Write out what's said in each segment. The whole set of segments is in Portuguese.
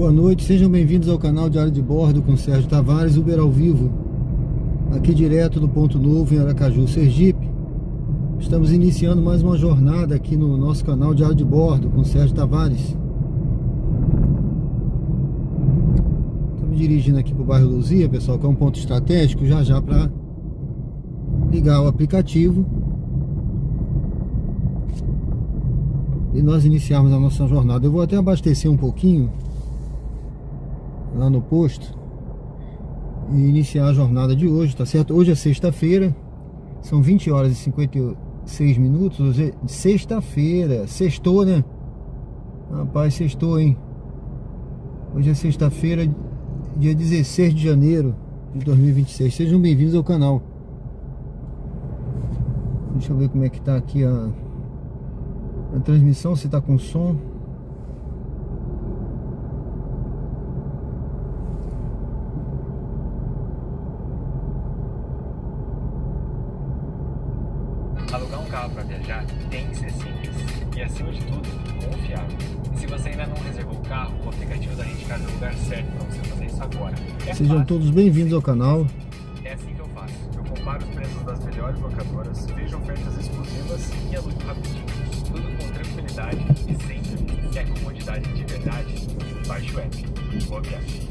Boa noite, sejam bem-vindos ao canal Diário de Bordo com Sérgio Tavares, Uber ao vivo, aqui direto do Ponto Novo em Aracaju, Sergipe. Estamos iniciando mais uma jornada aqui no nosso canal Diário de Bordo com Sérgio Tavares. Estamos dirigindo aqui para o bairro Luzia, pessoal, que é um ponto estratégico, já para ligar o aplicativo e nós iniciarmos a nossa jornada. Eu vou até abastecer um pouquinho lá no posto e iniciar a jornada de hoje, tá certo? Hoje é sexta-feira, são 20 horas e 56 minutos, hoje é sexta-feira, sextou, né? Rapaz, sextou, hein? Hoje é sexta-feira, dia 16 de janeiro de 2026. Sejam bem-vindos ao canal. Deixa eu ver como é que tá aqui a transmissão, se tá com som. Alugar um carro para viajar tem que ser simples e, acima de tudo, confiável. E se você ainda não reservou o carro, o aplicativo da Rentecar é o lugar certo para você fazer isso agora. Sejam fácil, todos bem-vindos ao canal. É assim que eu faço. Eu comparo os preços das melhores locadoras, vejo ofertas exclusivas e alugo rapidinho. Tudo com tranquilidade e sem dúvida. Quer comodidade de verdade? Baixe o app. Boa viagem.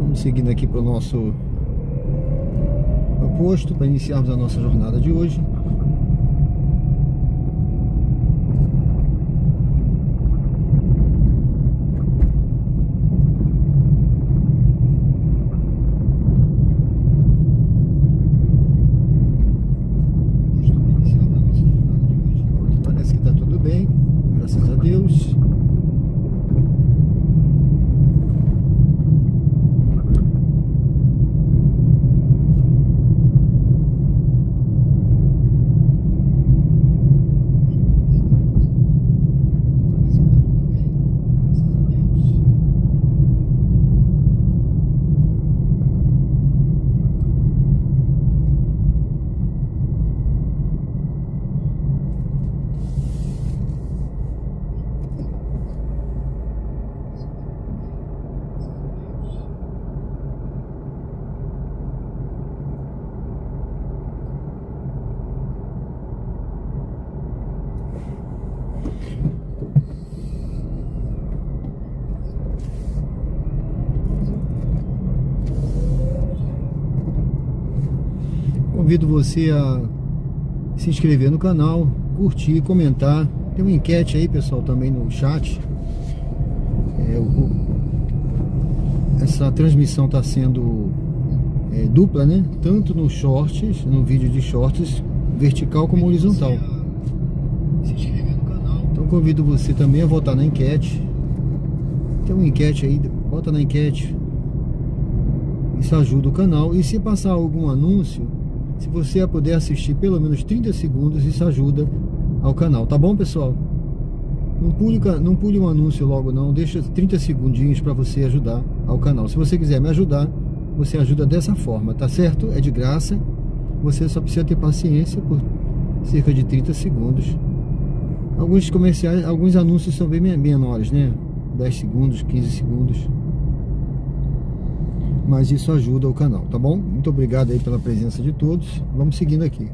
Vamos seguindo aqui para o nosso posto para iniciarmos a nossa jornada de hoje. Parece que está tudo bem, graças a Deus. Convido você a se inscrever no canal, curtir, comentar. Tem uma enquete aí, pessoal, também no chat. Essa transmissão está sendo dupla, né? Tanto no shorts, no vídeo de shorts, vertical como horizontal. Se inscrever no canal. Então convido você também a votar na enquete. Tem uma enquete aí, vota na enquete. Isso ajuda o canal. E se passar algum anúncio, se você puder assistir pelo menos 30 segundos, isso ajuda ao canal, tá bom, pessoal? Não pule um anúncio logo não, deixa 30 segundinhos para você ajudar ao canal. Se você quiser me ajudar, você ajuda dessa forma, tá certo? É de graça, você só precisa ter paciência por cerca de 30 segundos. Alguns comerciais, alguns anúncios são bem menores, né? 10 segundos, 15 segundos. Mas isso ajuda o canal, tá bom? Muito obrigado aí pela presença de todos. Vamos seguindo aqui.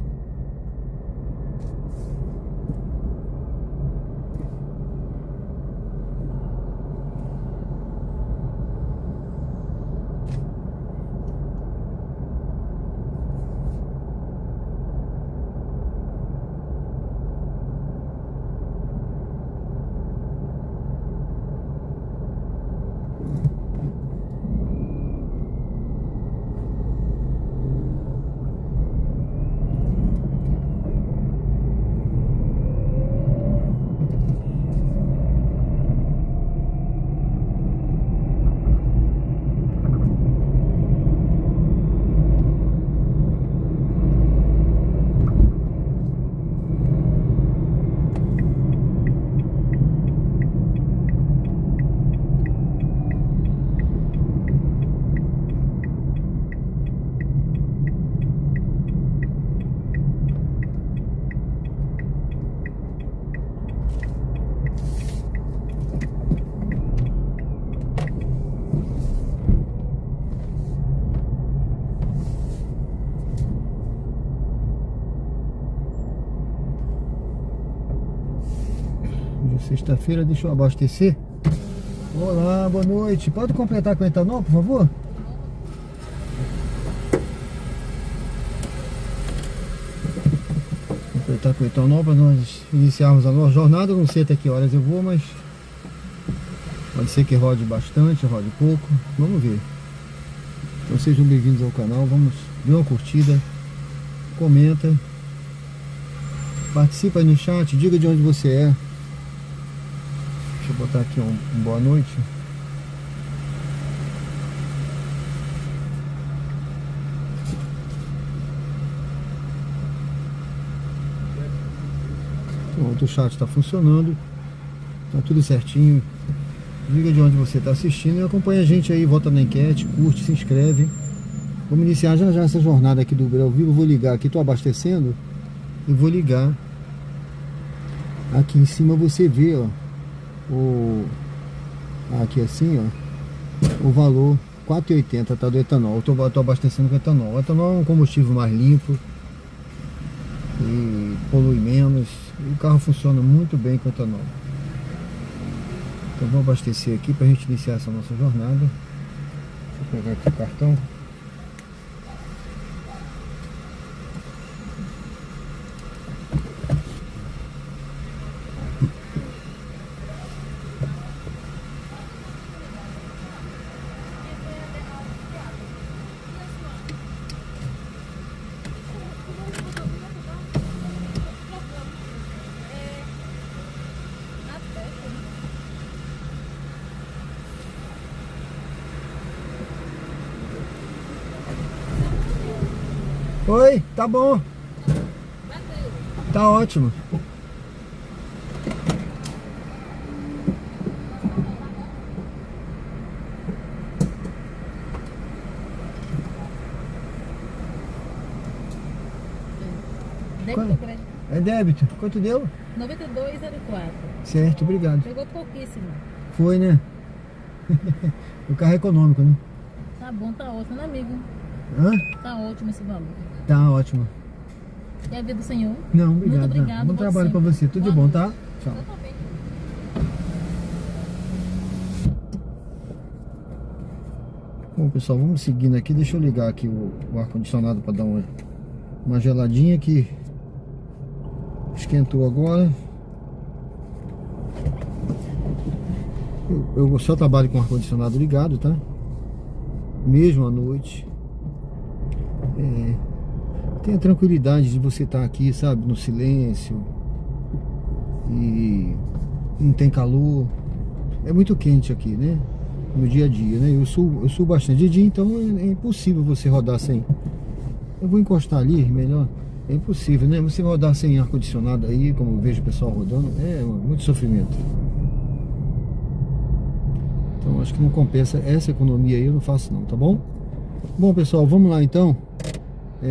Hoje é sexta-feira, deixa eu abastecer. Olá, boa noite. Pode completar com etanol, por favor? Completar com etanol para nós iniciarmos a nossa jornada. Não sei até que horas eu vou, mas pode ser que rode bastante, rode pouco. Vamos ver. Então sejam bem-vindos ao canal. Vamos dar uma curtida, comenta, participa aí no chat, diga de onde você é. Deixa eu botar aqui um boa noite. Pronto, o chat está funcionando, tá tudo certinho. Diga de onde você está assistindo e acompanha a gente aí, vota na enquete, curte, se inscreve. Vamos iniciar já essa jornada aqui do Uber ao vivo. Eu vou ligar aqui, estou abastecendo e vou ligar. Aqui em cima você vê, ó, aqui assim, ó, o valor 4,80 tá do etanol. Eu tô abastecendo com etanol. O etanol é um combustível mais limpo e polui menos. E o carro funciona muito bem com etanol. Então vou abastecer aqui pra gente iniciar essa nossa jornada. Deixa eu pegar aqui o cartão. Oi, tá bom. Tá ótimo. Débito, crédito. É débito. Quanto deu? 92,04. Certo, obrigado. Pegou pouquíssimo. Foi, né? O carro é econômico, né? Tá bom, tá ótimo, né, amigo? Hã? Tá ótimo esse valor. Tá ótimo. E a vida do senhor? Não, obrigado. Muito obrigado. Bom trabalho pra você. Tudo de bom, tá? Tchau. Eu também. Bom, pessoal, vamos seguindo aqui. Deixa eu ligar aqui o ar-condicionado para dar uma geladinha que esquentou agora. Eu só trabalho com ar-condicionado ligado, tá? Mesmo à noite. Tem a tranquilidade de você estar aqui, sabe? No silêncio. E não tem calor. É muito quente aqui, né? No dia a dia, né? Eu subo bastante de dia, então é impossível você rodar sem. Eu vou encostar ali, melhor. É impossível, né? Você rodar sem ar-condicionado aí, como eu vejo o pessoal rodando, é muito sofrimento. Então acho que não compensa essa economia aí, eu não faço não, tá bom? Bom, pessoal, vamos lá então.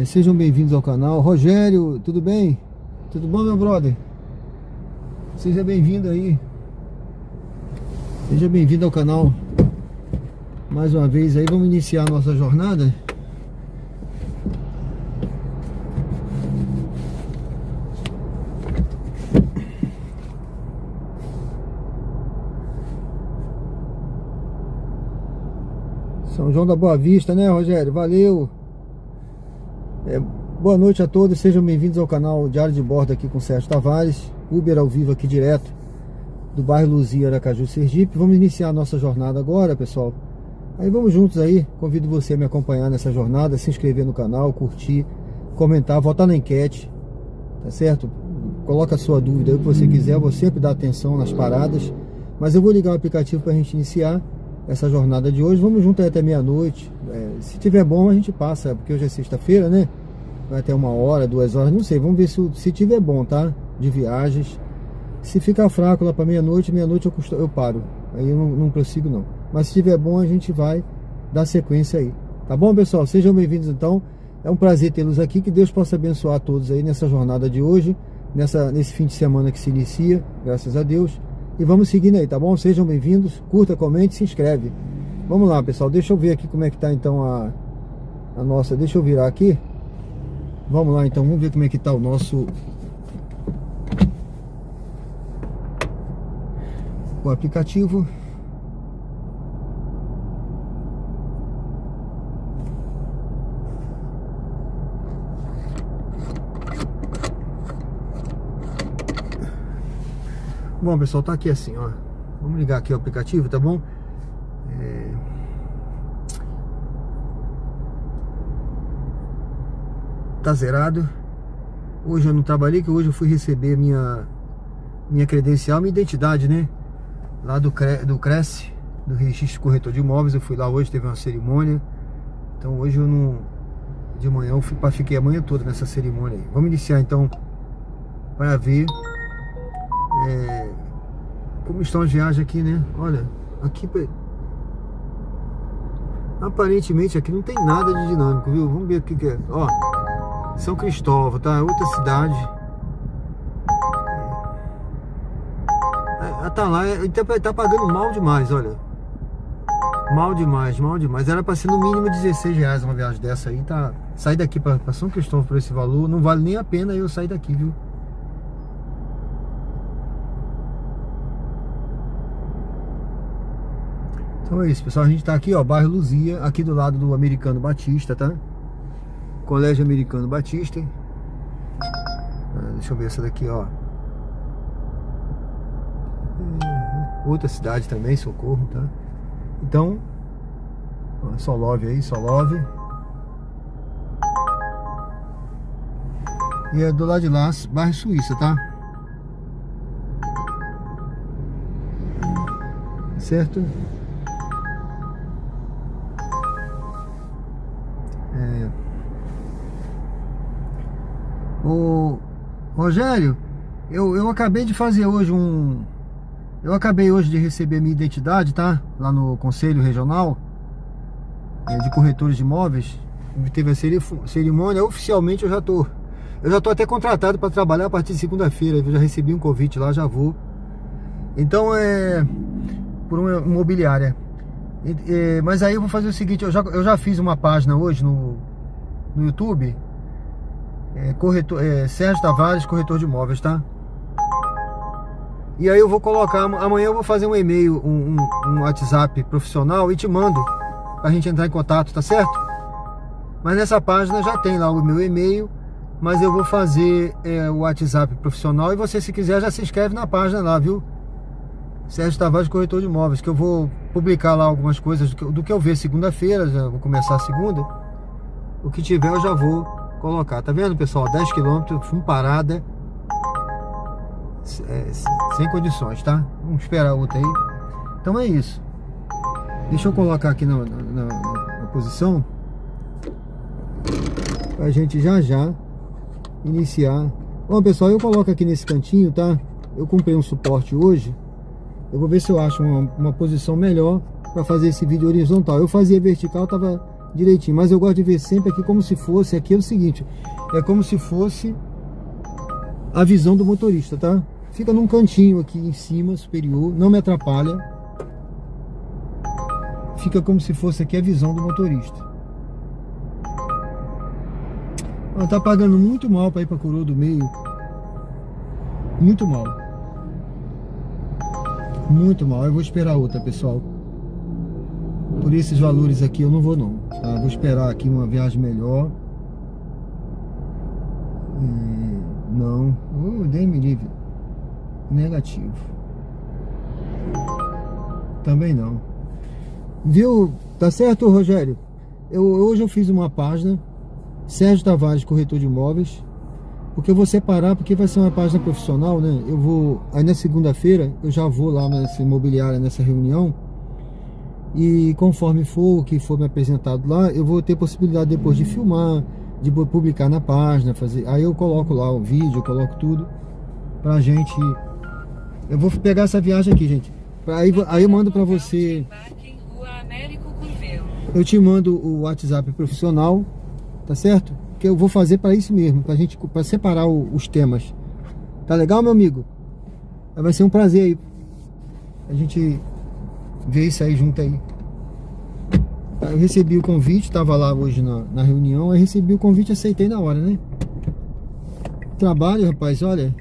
Sejam bem-vindos ao canal. Rogério, tudo bem? Tudo bom, meu brother? Seja bem-vindo aí. Seja bem-vindo ao canal. Mais uma vez aí, vamos iniciar a nossa jornada. São João da Boa Vista, né, Rogério? Valeu! Boa noite a todos, sejam bem-vindos ao canal Diário de Bordo aqui com Sérgio Tavares. Uber ao vivo aqui direto do bairro Luzia, Aracaju, Sergipe. Vamos iniciar a nossa jornada agora, pessoal. Aí vamos juntos aí, convido você a me acompanhar nessa jornada, se inscrever no canal, curtir, comentar, votar na enquete, tá certo? Coloca a sua dúvida aí, o que você quiser, eu vou sempre dar atenção nas paradas, mas eu vou ligar o aplicativo para a gente iniciar essa jornada de hoje. Vamos juntos aí até meia-noite, se tiver bom a gente passa, porque hoje é sexta-feira, né? Vai até 1 hora, 2 horas, não sei, vamos ver se tiver bom, tá? De viagens. Se ficar fraco lá para meia-noite eu paro, aí eu não prossigo não. Mas se tiver bom a gente vai dar sequência aí, tá bom, pessoal? Sejam bem-vindos então, é um prazer tê-los aqui, que Deus possa abençoar todos aí nessa jornada de hoje, nesse fim de semana que se inicia, graças a Deus. E vamos seguindo aí, tá bom? Sejam bem-vindos, curta, comente, se inscreve. Vamos lá, pessoal, deixa eu ver aqui como é que tá então a nossa, deixa eu virar aqui. Vamos lá então, vamos ver como é que tá o nosso o aplicativo. Bom, pessoal, tá aqui assim, ó. Vamos ligar aqui o aplicativo, tá bom? Tá zerado. Hoje eu não trabalhei, que hoje eu fui receber minha credencial, minha identidade, né? Lá do Cresce, do Registro Corretor de Imóveis. Eu fui lá hoje, teve uma cerimônia. Então hoje eu não... De manhã eu fiquei a manhã toda nessa cerimônia aí. Vamos iniciar então para ver como estão as viagens aqui, né? Olha, aqui aparentemente aqui não tem nada de dinâmico, viu? Vamos ver o que é. Ó, São Cristóvão, tá? Outra cidade. Tá lá, tá pagando mal demais, olha. Mal demais, mal demais. Era pra ser no mínimo R$16 uma viagem dessa aí, tá? Sair daqui pra São Cristóvão por esse valor, não vale nem a pena eu sair daqui, viu? Então é isso, pessoal. A gente tá aqui, ó, bairro Luzia, aqui do lado do Americano Batista, tá? Colégio Americano Batista. Deixa eu ver essa daqui, ó. Outra cidade também, Socorro, tá? Então, ó, Solove aí, Solove. E é do lado de lá, bairro Suíça, tá? Certo? Ô Rogério, eu acabei de fazer hoje eu acabei hoje de receber minha identidade, tá? Lá no Conselho Regional de Corretores de Imóveis. Teve a cerimônia. Oficialmente eu já tô até contratado para trabalhar a partir de segunda-feira. Eu já recebi um convite lá, já vou. Então por uma imobiliária. Mas aí eu vou fazer o seguinte, eu já fiz uma página hoje no YouTube. Sérgio Tavares, corretor de imóveis, tá? E aí eu vou colocar, amanhã eu vou fazer um e-mail, um WhatsApp profissional e te mando pra gente entrar em contato, tá certo? Mas nessa página já tem lá o meu e-mail, mas eu vou fazer o WhatsApp profissional e você, se quiser, já se inscreve na página lá, viu? Sérgio Tavares, corretor de imóveis, que eu vou publicar lá algumas coisas do que eu ver segunda-feira, já vou começar a segunda. O que tiver eu já vou colocar, tá vendo, pessoal? 10 km, fumo parada, sem condições, tá? Vamos esperar outra aí. Então é isso. Deixa eu colocar aqui na posição pra gente já iniciar. Bom, pessoal, eu coloco aqui nesse cantinho, tá? Eu comprei um suporte hoje. Eu vou ver se eu acho uma posição melhor para fazer esse vídeo horizontal. Eu fazia vertical, tava direitinho, mas eu gosto de ver sempre aqui como se fosse, aqui é o seguinte, é como se fosse a visão do motorista, tá? Fica num cantinho aqui em cima, superior, não me atrapalha. Fica como se fosse aqui a visão do motorista. Ela tá pagando muito mal para ir para Coroa do Meio. Muito mal. Muito mal. Eu vou esperar outra, pessoal. Por esses valores aqui eu não vou não, tá? Vou esperar aqui uma viagem melhor. Não, Deus me livre. Negativo. Também não. Viu? Tá certo, Rogério? Hoje eu fiz uma página, Sérgio Tavares, corretor de imóveis, porque eu vou separar, porque vai ser uma página profissional, né? Eu vou, aí na segunda-feira eu já vou lá nessa imobiliária, nessa reunião. E conforme for o que for me apresentado lá, eu vou ter possibilidade depois de filmar, de publicar na página, fazer. Aí eu coloco lá o vídeo, eu coloco tudo pra gente. Eu vou pegar essa viagem aqui, gente. Aí eu mando pra você. Eu te mando o WhatsApp profissional, tá certo? Que eu vou fazer para isso mesmo, para separar os temas. Tá legal, meu amigo? Vai ser um prazer aí a gente ver isso aí junto aí. Eu recebi o convite, tava lá hoje na reunião, eu recebi o convite e aceitei na hora, né? Trabalho, rapaz, olha.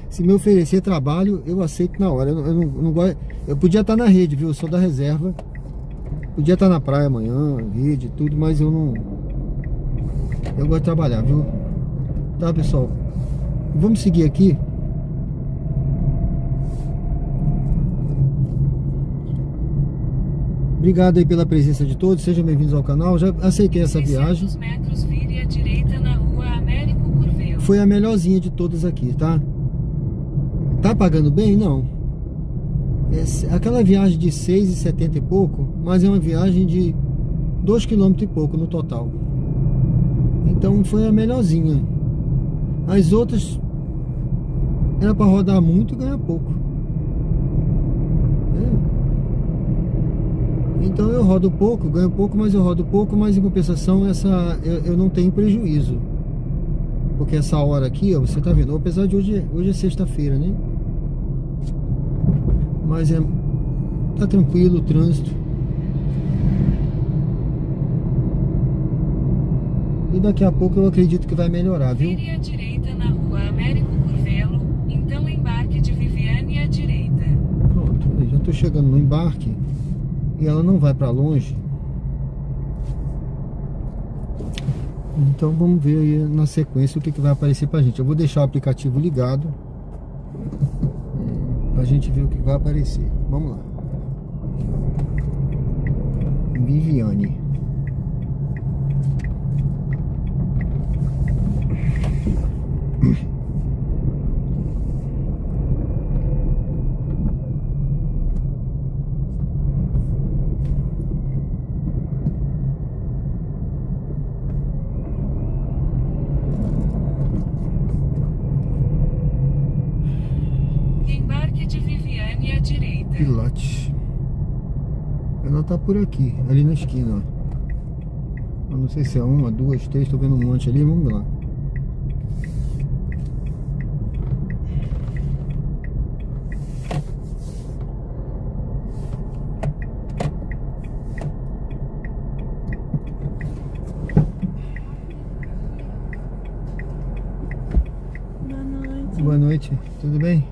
Se me oferecer trabalho, eu aceito na hora. Eu não gosto. Eu podia estar na rede, viu? Eu sou da reserva. Podia estar na praia amanhã, rede, tudo, mas eu não. Eu gosto de trabalhar, viu? Tá, pessoal? Vamos seguir aqui. Obrigado aí pela presença de todos. Sejam bem-vindos ao canal. Já aceitei essa viagem. Metros, vire à direita na rua Américo Curvelo. Foi a melhorzinha de todas aqui, tá? Tá pagando bem? Não. Aquela viagem de 6,70 e pouco, mas é uma viagem de 2 km e pouco no total. Então foi a melhorzinha. As outras era para rodar muito e ganhar pouco. Então eu rodo pouco, ganho pouco, mas eu rodo pouco, mas em compensação eu não tenho prejuízo. Porque essa hora aqui, ó, você tá vendo, apesar de hoje é sexta-feira, né? Mas tá tranquilo o trânsito. E daqui a pouco eu acredito que vai melhorar, viu? Vire à direita na rua Américo Curvelo, então embarque de Viviane à direita. Pronto, eu já tô chegando no embarque. E ela não vai para longe. Então vamos ver aí na sequência o que vai aparecer pra gente. Eu vou deixar o aplicativo ligado pra gente ver o que vai aparecer. Vamos lá. Viviane. Embarque de Viviane à direita. Pilates. Ela tá por aqui, ali na esquina, ó. Eu não sei se é uma, duas, três, tô vendo um monte ali, vamos lá. Boa noite. Boa noite, tudo bem?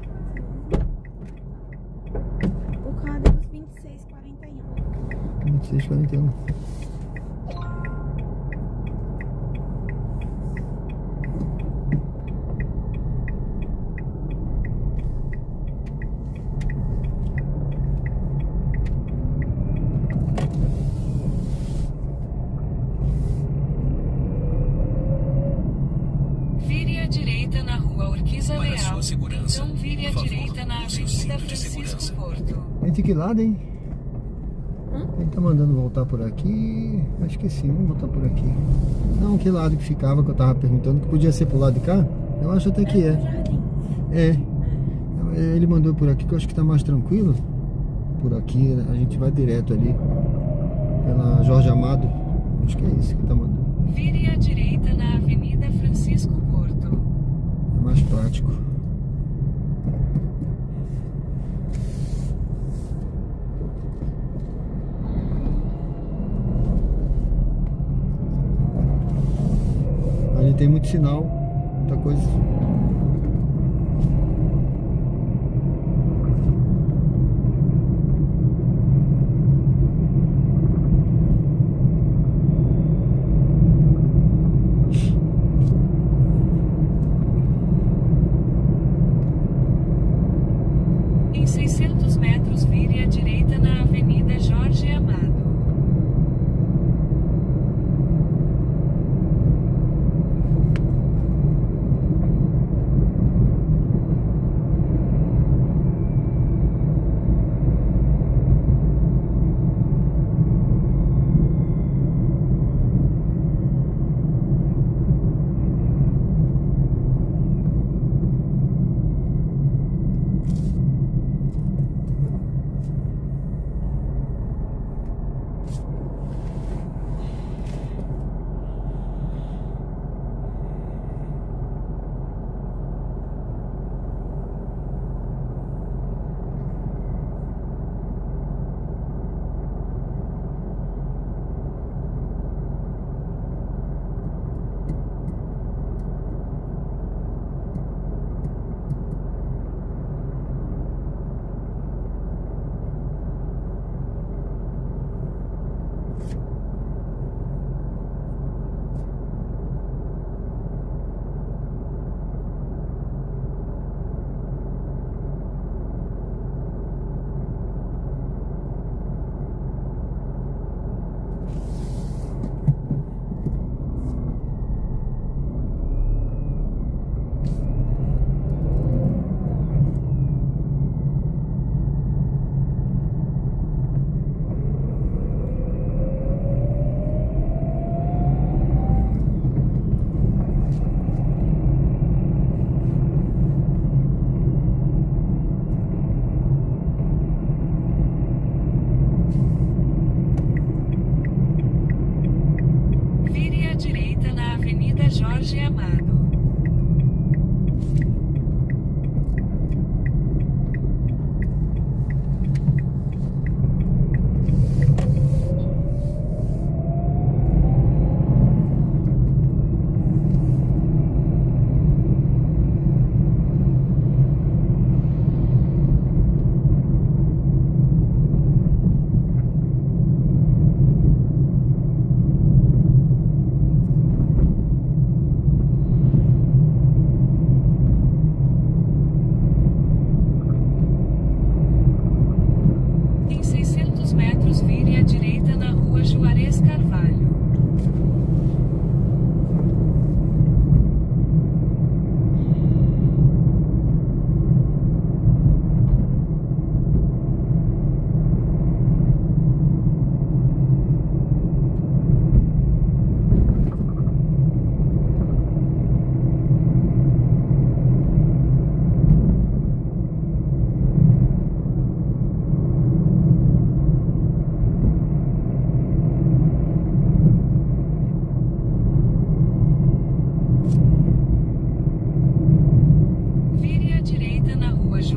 O código 2641. 2641. Vire à direita na rua Urquiza Para Leal. sua segurança, Então vire à por favor, direita na use o Avenida cinto de Francisco segurança. Porto. Vem de que lado, hein? Ele tá mandando voltar por aqui. Acho que sim, vamos voltar por aqui. Não, que lado que ficava, que eu tava perguntando, que podia ser pro lado de cá? Eu acho até que é. Jardim. É. Ele mandou por aqui, que eu acho que tá mais tranquilo. Por aqui, a gente vai direto ali. Pela Jorge Amado. Acho que é isso que tá mandando. Vire à direita na Avenida Francisco Porto. É mais prático. Ali tem muito sinal, muita coisa. Em 600 metros, vire à direita na Avenida Jorge Amado.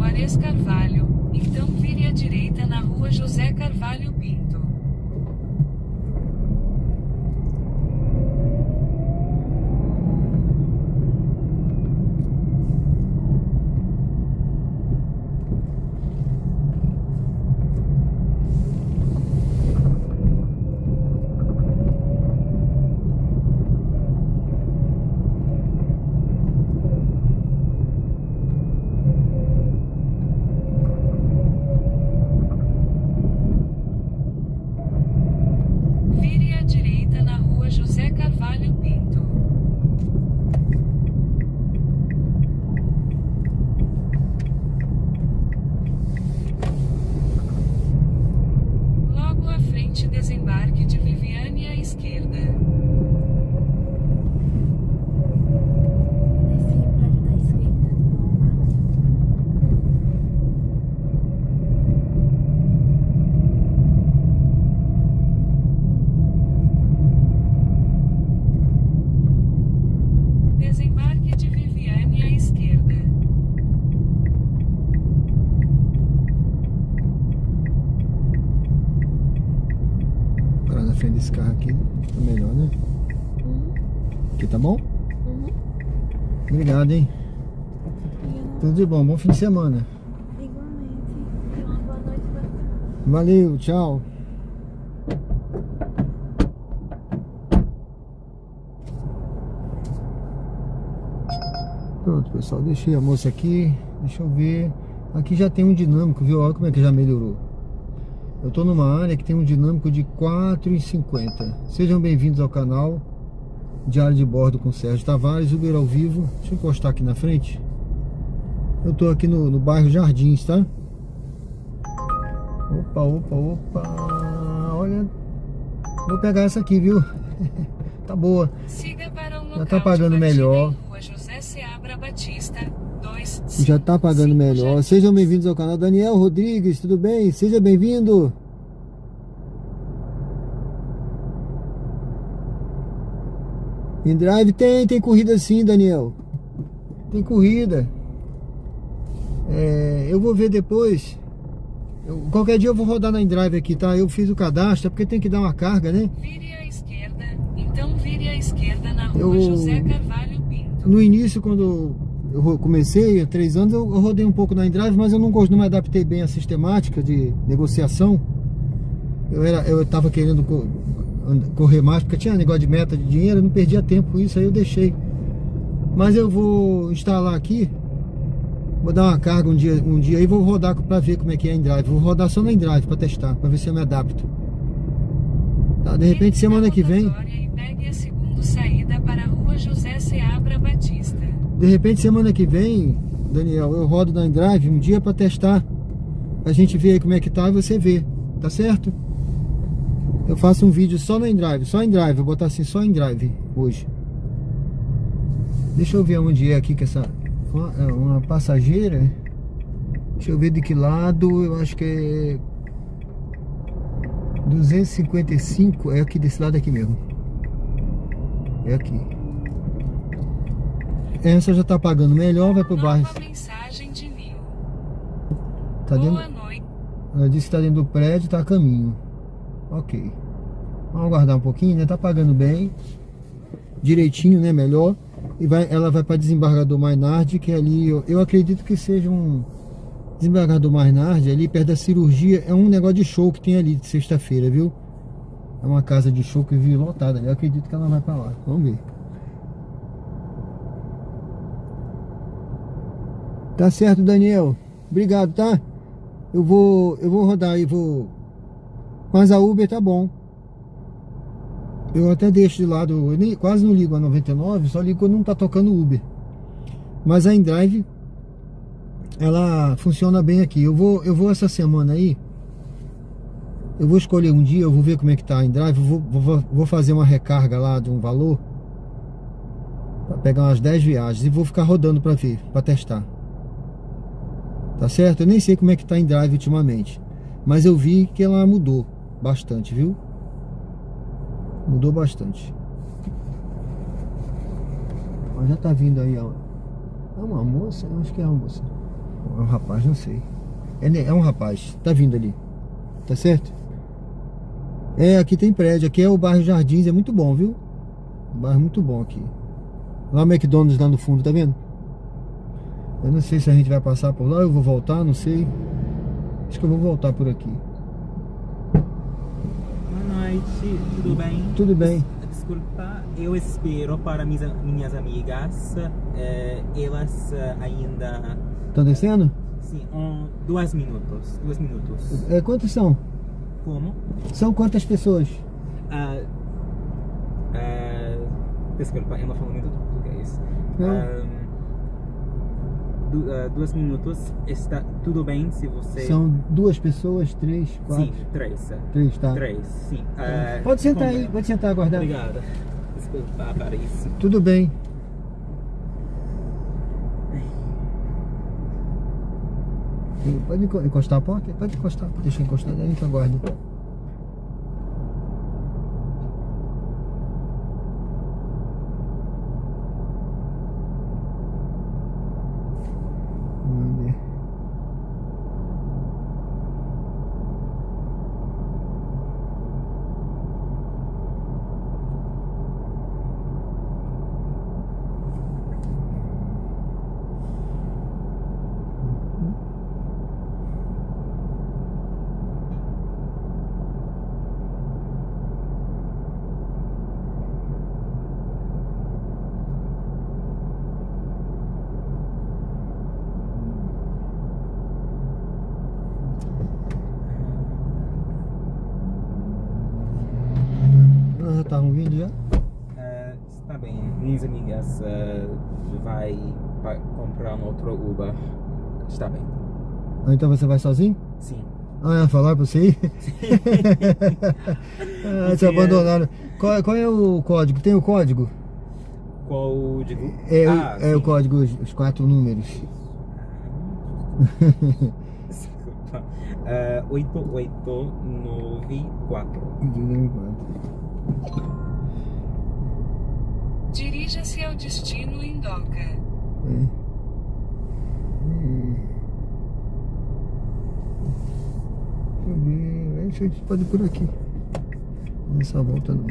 Juarez Carvalho, então vire à direita na rua José Carvalho Pinto. Vire à direita na rua José Carvalho Pinto. Logo à frente, desembarque de Viviane à esquerda. Nesse prédio da esquerda. Desembarque de Viviane à esquerda. Parar na frente desse carro aqui, tá melhor, né? Aqui tá bom? Obrigado, hein? Tudo de bom, bom fim de semana. Igualmente. Uma boa noite pra você. Valeu, tchau. Pronto, pessoal, deixei a moça aqui. Deixa eu ver. Aqui já tem um dinâmico, viu? Olha como é que já melhorou. Eu tô numa área que tem um dinâmico de 4,50. Sejam bem-vindos ao canal Diário de Bordo com Sérgio Tavares, Uber ao vivo. Deixa eu encostar aqui na frente. Eu tô aqui no bairro Jardins, tá? Opa, opa, opa. Olha, vou pegar essa aqui, viu? Tá boa. Siga para um Já local tá pagando de partida melhor. em rua José Seabra Batista, 2, Já tá pagando melhor. Sejam bem-vindos ao canal. Daniel Rodrigues, tudo bem? Seja bem-vindo. Em drive tem corrida sim, Daniel. Tem corrida. Eu vou ver depois. Qualquer dia eu vou rodar na InDrive aqui, tá? Eu fiz o cadastro, é porque tem que dar uma carga, né? Vire à esquerda, então vire à esquerda na rua Eu- José Carvalho Pinto. No início, quando eu comecei, há 3 anos, eu rodei um pouco na InDrive, mas eu não me adaptei bem à sistemática de negociação. Eu tava querendo correr mais, porque tinha negócio de meta de dinheiro, eu não perdia tempo com isso, aí eu deixei. Mas eu vou instalar aqui, vou dar uma carga um dia aí, vou rodar pra ver como é que é a InDrive. Vou rodar só na InDrive pra testar, pra ver se eu me adapto. Tá, de repente semana que vem... E pegue a segunda saída para a rua José Seabra Batista. De repente, semana que vem, Daniel, eu rodo na InDrive um dia pra testar. Pra gente ver aí como é que tá e você vê. Tá certo? Eu faço um vídeo só na InDrive. Só InDrive. Vou botar assim, só InDrive hoje. Deixa eu ver onde é aqui que essa... Uma passageira. Deixa eu ver de que lado. Eu acho que é... 255. É aqui desse lado aqui mesmo. É aqui. Essa já tá pagando melhor, vai pro bairro. Nova mensagem de Nil. Tá dentro, Boa noite. ela disse que tá dentro do prédio, tá a caminho. Ok. Vamos aguardar um pouquinho, né? Tá pagando bem. Direitinho, né? Melhor. E ela vai pra Desembargador Mainardi, que é ali, eu acredito que seja um... Desembargador Mainardi, ali perto da cirurgia, é um negócio de show que tem ali de sexta-feira, viu? É uma casa de show que eu vi lotada ali. Eu acredito que ela vai pra lá. Vamos ver. Tá certo, Daniel. Obrigado, tá? Eu vou rodar aí, mas a Uber tá bom. Eu até deixo de lado, eu quase não ligo a 99, só ligo quando não tá tocando Uber. Mas a InDrive, ela funciona bem aqui. Eu vou essa semana aí. Eu vou escolher um dia, eu vou ver como é que tá a InDrive. Vou fazer uma recarga lá de um valor pra pegar umas 10 viagens. E vou ficar rodando pra ver, pra testar. Tá certo? Eu nem sei como é que tá a InDrive ultimamente, mas eu vi que ela mudou bastante, viu? Mudou bastante. Ó, já tá vindo aí, ó. É uma moça? Eu acho que é uma moça. É um rapaz, não sei. É um rapaz, tá vindo ali. Tá certo? É, aqui tem prédio. Aqui é o bairro Jardins, é muito bom, viu? Um bairro muito bom aqui. Lá o McDonald's lá no fundo, tá vendo? Eu não sei se a gente vai passar por lá, eu vou voltar, não sei. Acho que eu vou voltar por aqui. Boa noite, tudo bem? Tudo bem. Desculpa, eu espero para minhas amigas. Elas ainda... Estão descendo? Sim, 2 minutos. 2 minutos. Quantos são? Como? São quantas pessoas? Desculpa, eu não falo muito português. Não. 2 minutos, está tudo bem se você... São 2 pessoas, 3, 4? Sim, 3. 3, tá. 3, sim. Pode sentar aí, pode sentar, aguardar. Obrigada. Desculpa para isso. Tudo bem. Pode encostar a porta? Pode encostar, deixa eu encostar, daí então aguarda. Vamos ver. Já estavam vindo já? Está bem, minhas amigas vai comprar um outro Uber. Está bem. Então você vai sozinho? Sim. Falaram pra você ir? Te abandonaram. Qual é o código? Tem o código? Código? É o código, os 4 números. Desculpa. 8894. Dirija-se ao destino em Doca. Deixa eu ver, a gente pode ir por aqui. Nessa volta não.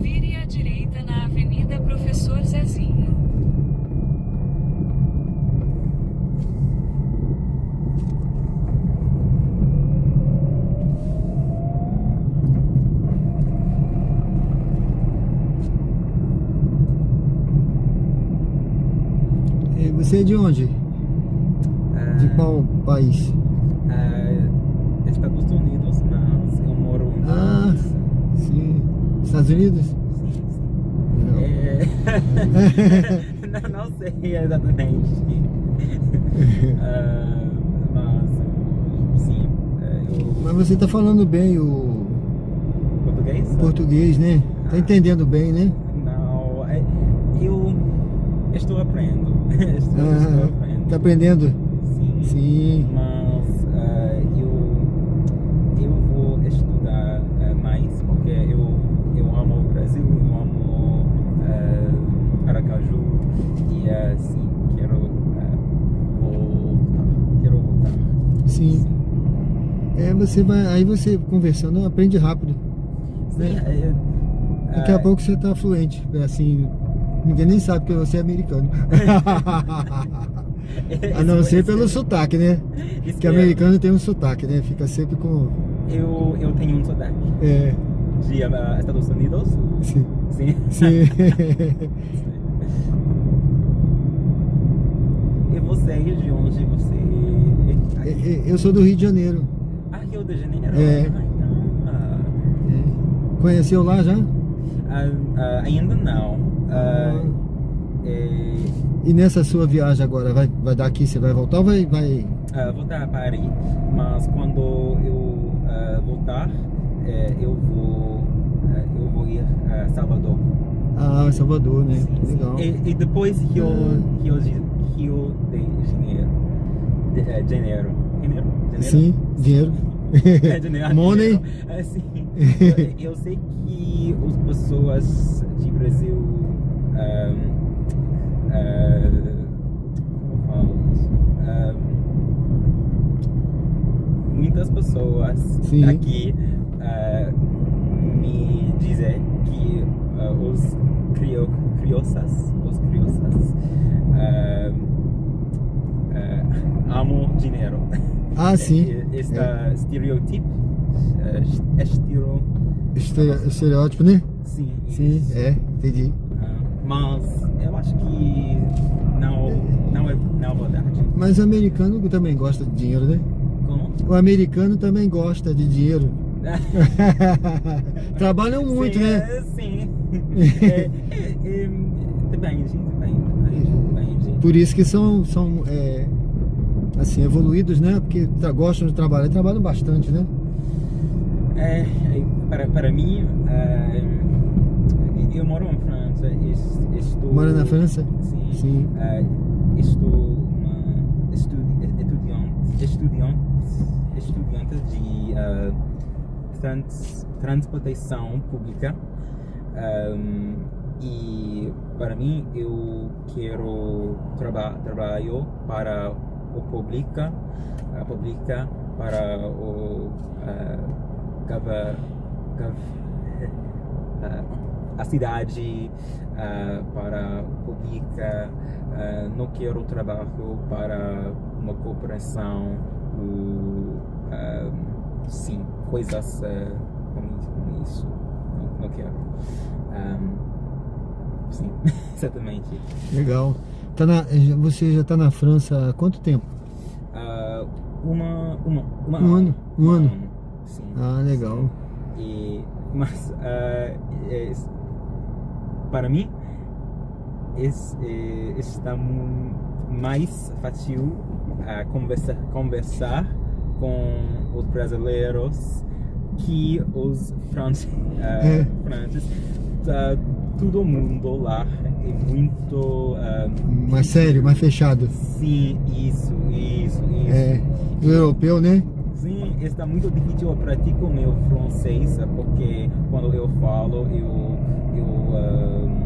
Vire à direita na Avenida Professor Zezinho. Você é de onde? De qual país? Estados Unidos, mas eu moro em Sim. Estados Unidos? Sim, sim. Não. Não sei exatamente. Mas sim, Mas você tá falando bem o português? português, né? Tá entendendo bem, né? Não, eu estou aprendendo. Estou aprendendo. Tá aprendendo? Sim. Sim. Mas eu vou estudar mais porque eu amo o Brasil, eu amo Aracaju e sim, quero voltar. Sim. Aí você conversando aprende rápido. Né? Daqui a pouco você tá fluente, assim, ninguém nem sabe que você é americano. A não ser pelo sotaque, né? Que americano tem um sotaque, né? Fica sempre com... Eu tenho um sotaque. De Estados Unidos? Sim. Sim. Sim. E você, de onde você... Eu sou do Rio de Janeiro. Rio de Janeiro? Conheceu lá já? Ainda não. E nessa sua viagem agora, vai daqui, você vai voltar ou vai... Voltar a Paris, mas quando eu voltar, eu vou ir a Salvador. Ah, Salvador, né? Sim, Legal. E depois Rio de Janeiro. Sim, dinheiro. Janeiro. Money. Sim. Eu sei que as pessoas de Brasil como falo isso? Muitas pessoas Sim. aqui me dizem que os crianças amam dinheiro. Ah, sim. Este estereotipo. Estereótipo, né? Sim. Sim, isso. entendi. Mas eu acho que não é verdade. Mas o americano também gosta de dinheiro, né? Como? O americano também gosta de dinheiro. Trabalham muito, sim, né? Sim. Depende. Por isso que são assim, evoluídos, né? Porque gostam de trabalhar, trabalham bastante, né? Para mim, eu moro em França. Mora na França? Sim. Sim. Estou estudante de transportação pública. E para mim eu quero trabalho para o pública para o a cidade, para a pública. Não quero trabalho para uma corporação sim, coisas como isso. Não quero. Sim, exatamente. Legal. Você já está na França há quanto tempo? Um ano. Sim. Ah, legal. Mas para mim está mais fácil conversar com os brasileiros que os franceses. Todo mundo lá é muito mais sério, mais fechado. Sim, isso. O europeu, né? Sim, está muito difícil eu pratico meu francês, porque quando eu falo,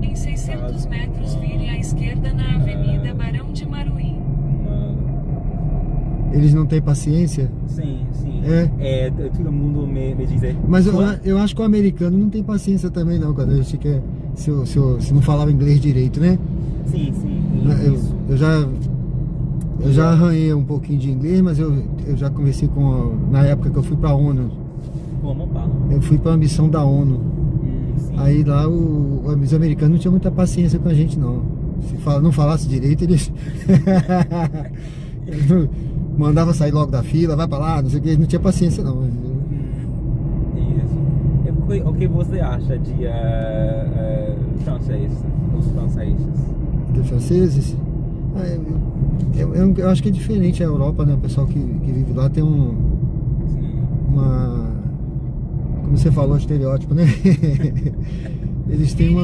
Em 600 metros, vire à esquerda na Avenida Barão de Maruim. Eles não têm paciência? Sim. Todo mundo me diz. Mas eu acho que o americano não tem paciência também não, quando a gente quer, se não falava inglês direito, né? Sim. Eu já arranhei um pouquinho de inglês, mas eu já conversei na época que eu fui pra ONU. Como, Paulo? Eu fui pra uma missão da ONU. Sim. Aí lá os americanos não tinham muita paciência com a gente não. Se não falasse direito, eles mandava sair logo da fila, vai pra lá, não sei o que, não tinha paciência não. Isso. O que você acha de os franceses? Dos franceses? Eu acho que é diferente a Europa, né? O pessoal que vive lá tem uma... Como você falou, estereótipo, né? Eles têm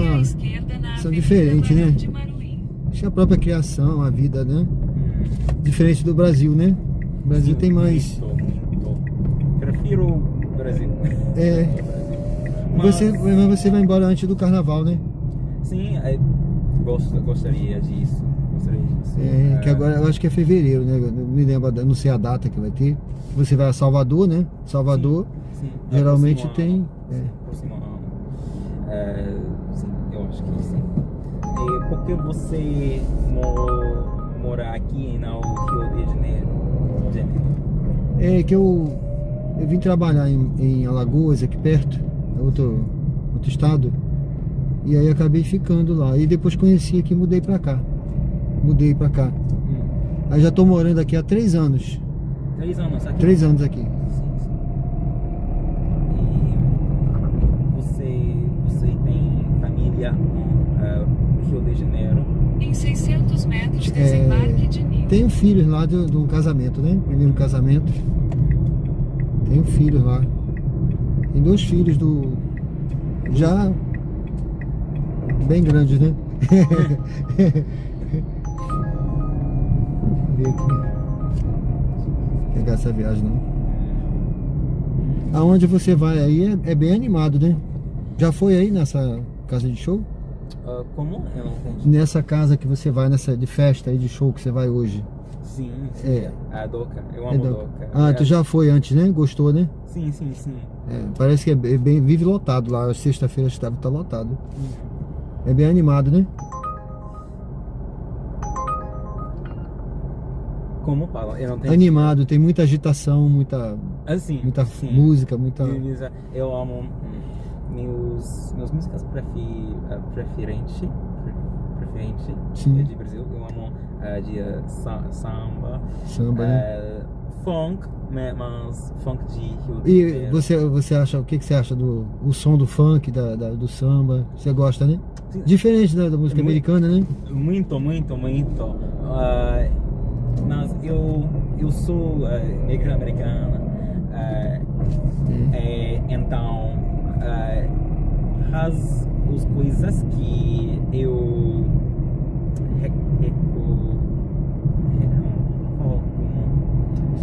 são diferentes, né? Acho que a própria criação, a vida, né? Diferente do Brasil, né? O Brasil tem mais... Muito. Prefiro o Brasil. Mas você vai embora antes do carnaval, né? Sim, gostaria disso. Que agora eu acho que é fevereiro, né? Eu não me lembro, não sei a data que vai ter. Você vai a Salvador, né? Salvador, sim. Geralmente tem... Próximo ano. Sim, eu acho que sim. E por que você mora aqui no Rio de Janeiro? É que eu vim trabalhar em Alagoas, aqui perto, outro estado, e aí acabei ficando lá. E depois conheci aqui e mudei pra cá. Aí já tô morando aqui há 3 anos. 3 anos aqui? 3 anos aqui. Sim. E você família no Rio de Janeiro. Em 600 metros, desembarque de Nilo. Tenho filhos lá de um casamento, né? Primeiro casamento. Tenho filhos lá. Tem 2 filhos já bem grandes, né? Ver aqui. Pegar essa viagem não. Aonde você vai aí é bem animado, né? Já foi aí nessa casa de show? Como? Eu não entendi. Nessa casa que você vai, nessa de festa aí de show que você vai hoje? Sim, É. a Doca. Eu amo Doca. Ah, tu já foi antes, né? Gostou, né? Sim. Parece que é bem, vive lotado lá. Sexta-feira estava tá lotado. É bem animado, né? Como fala? Eu não entendi. Animado, tem muita agitação, muita Assim, sim. música, muita... Eu amo meus músicas preferentes Sim. de Brasil. Eu amo de samba, Samba, funk, mas funk de Rio de E Janeiro. você acha, o que você acha do som do funk, do samba? Você gosta, né? Sim. Diferente da música americana, né? Muito. Mas eu sou negra americana, então as coisas que eu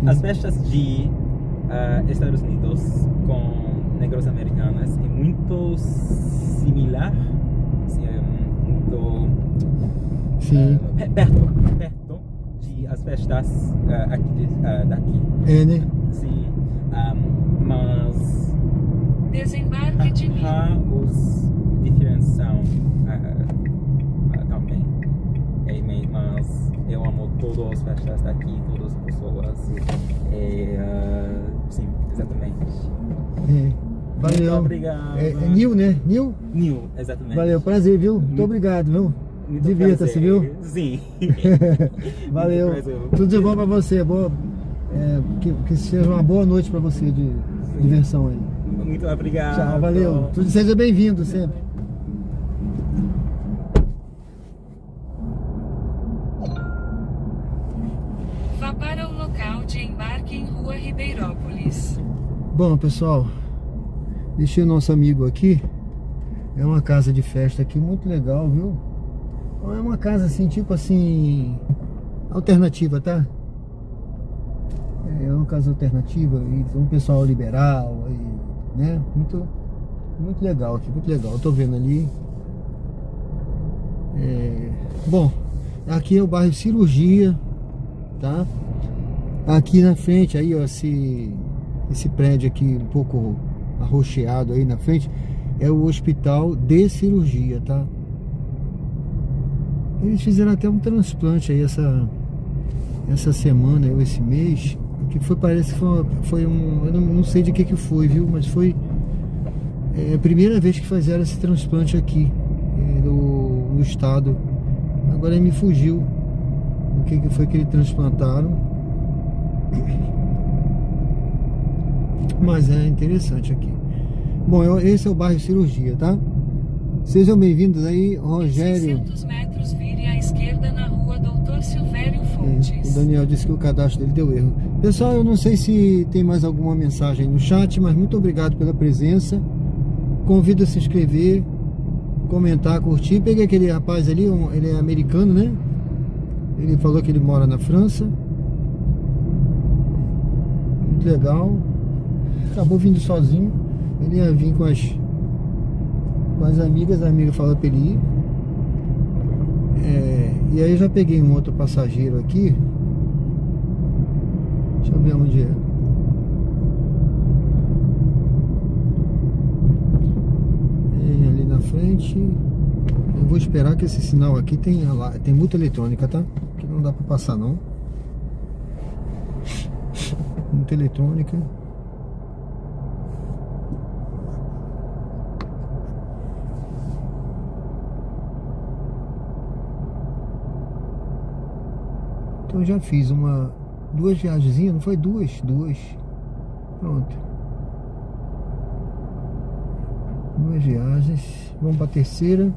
as festas de Estados Unidos com negros americanos é muito similar, assim, muito Sim. perto de as festas daqui. É, né? Sim, mas Desembarque de Nilo. há os diferenciação também. Mas eu amo todas as festas daqui, todas as pessoas. Sim, exatamente. Valeu. Muito obrigado. É Nil, né? Nil? Nil, exatamente. Valeu, prazer, viu? Muito obrigado, viu? Muito Divirta-se, prazer. viu? Sim. Valeu. Muito prazer. Tudo de bom pra você. Que seja uma boa noite pra você de diversão aí. Muito obrigado. Tchau, valeu. Seja bem-vindo sempre. Vá para o local de embarque em Rua Ribeirópolis. Bom, pessoal, deixei o nosso amigo aqui. É uma casa de festa aqui muito legal, viu? É uma casa assim, tipo assim, alternativa, tá? É uma casa alternativa e um pessoal liberal, e, né? Muito legal aqui, muito legal. Eu tô vendo ali. Bom, aqui é o bairro Cirurgia, tá? Aqui na frente, aí, ó, esse prédio aqui um pouco arroxeado aí na frente é o Hospital de Cirurgia, tá? Eles fizeram até um transplante aí essa semana, ou esse mês, que parece que foi um, eu não sei de que foi, viu? Mas foi a primeira vez que fizeram esse transplante aqui no estado. Agora me fugiu o que foi que eles transplantaram. Mas é interessante aqui. Bom, esse é o bairro Cirurgia, tá? Sejam bem-vindos aí, Rogério. 600 metros, vire à esquerda na Rua Doutor Silvério O Fontes. Daniel disse que o cadastro dele deu erro. Pessoal, eu não sei se tem mais alguma mensagem aí no chat, mas muito obrigado pela presença. Convido a se inscrever, comentar, curtir. Peguei aquele rapaz ali, ele é americano, né? Ele falou que ele mora na França. Muito legal. Acabou vindo sozinho. Ele ia vir com as amigas, a amiga falou pra ele ir. E aí eu já peguei um outro passageiro aqui. Deixa eu ver onde é. Ali na frente. Eu vou esperar que esse sinal aqui tem multa eletrônica, tá? Aqui não dá pra passar não. Multa eletrônica. Então eu já fiz duas viagenzinhas, não foi duas? Pronto. 2 viagens. Vamos para a terceira.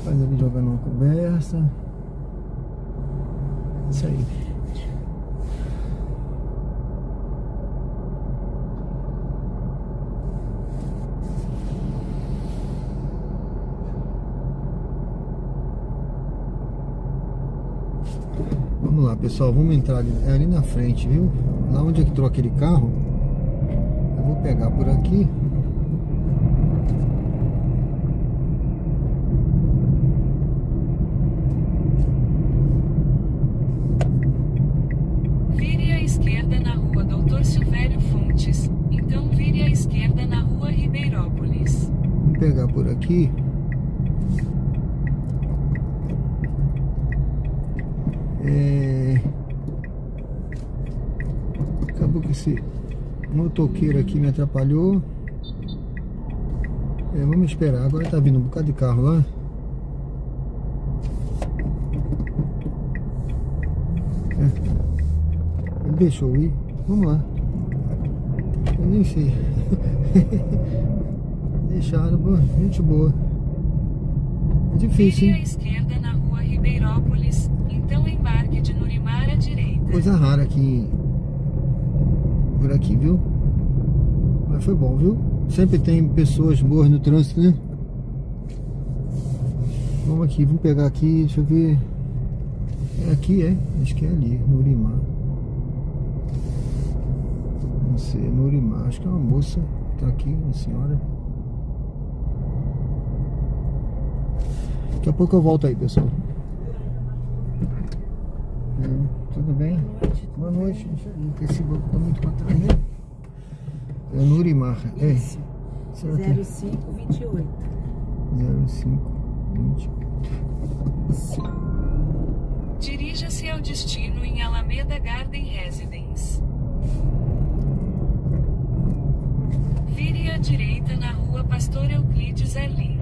Faz ali jogando uma conversa. Isso aí. Vamos lá, pessoal, vamos entrar ali, é ali na frente, viu? Lá onde é que troca aquele carro, eu vou pegar por aqui. Vire à esquerda na rua Doutor Silvério Fontes, então vire à esquerda na rua Ribeirópolis. Vamos pegar por aqui. Acabou que esse motoqueiro aqui me atrapalhou. Vamos esperar. Agora tá vindo um bocado de carro lá. Ele deixou ir. Vamos lá. Eu nem sei. Deixaram, boa, gente boa. É difícil, Vire à hein? esquerda na rua Ribeirópolis, então embarque de Nurimar à direita. Coisa rara aqui. Por aqui, viu? Mas foi bom, viu? Sempre tem pessoas boas no trânsito, né? Vamos aqui, vamos pegar aqui, deixa eu ver. É aqui, acho que é ali, Nurimar. Não sei, Nurimar. Acho que é uma moça que tá aqui, uma senhora. Daqui a pouco eu volto aí, pessoal. Tudo bem? Boa noite. Porque esse banco tá muito pra trás, né? É Nurimar. Isso. Será que é? 0528. 0528. Dirija-se ao destino em Alameda Garden Residence. Vire à direita na rua Pastor Euclides Arlindo.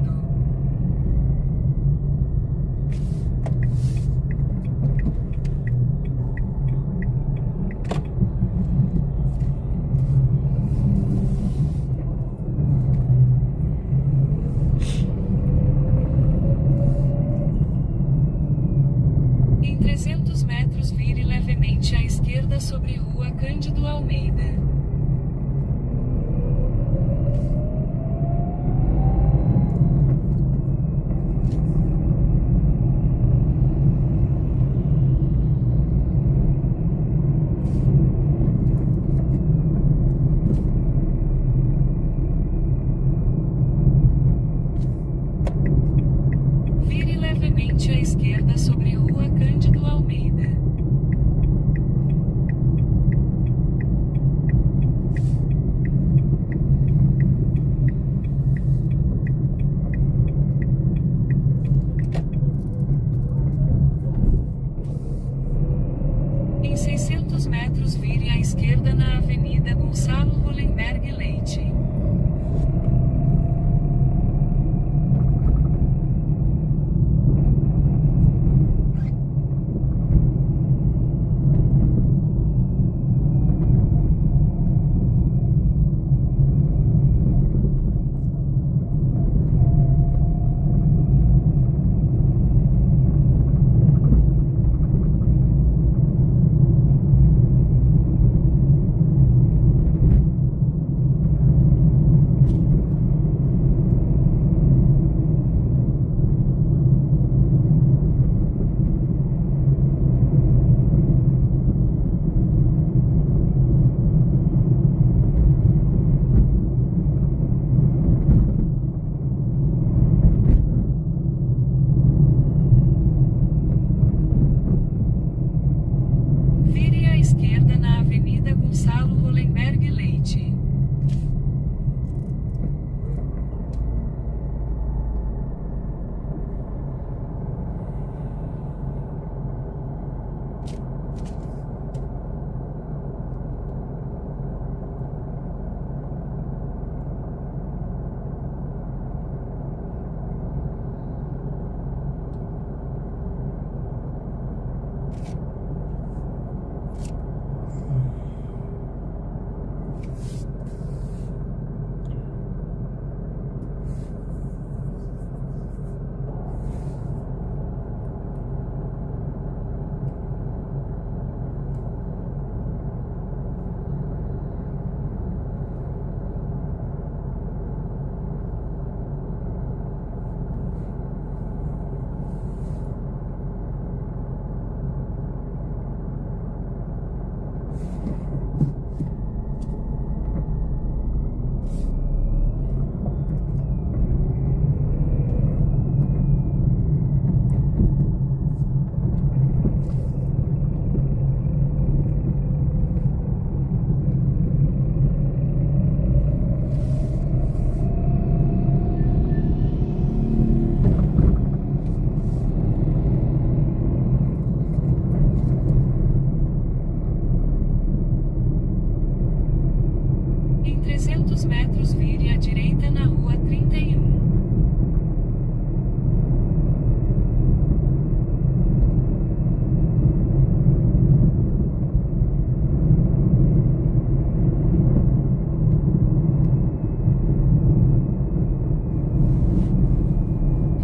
Em 300 metros vire levemente à esquerda sobre rua Cândido Almeida. 600 metros vire à direita na rua 31.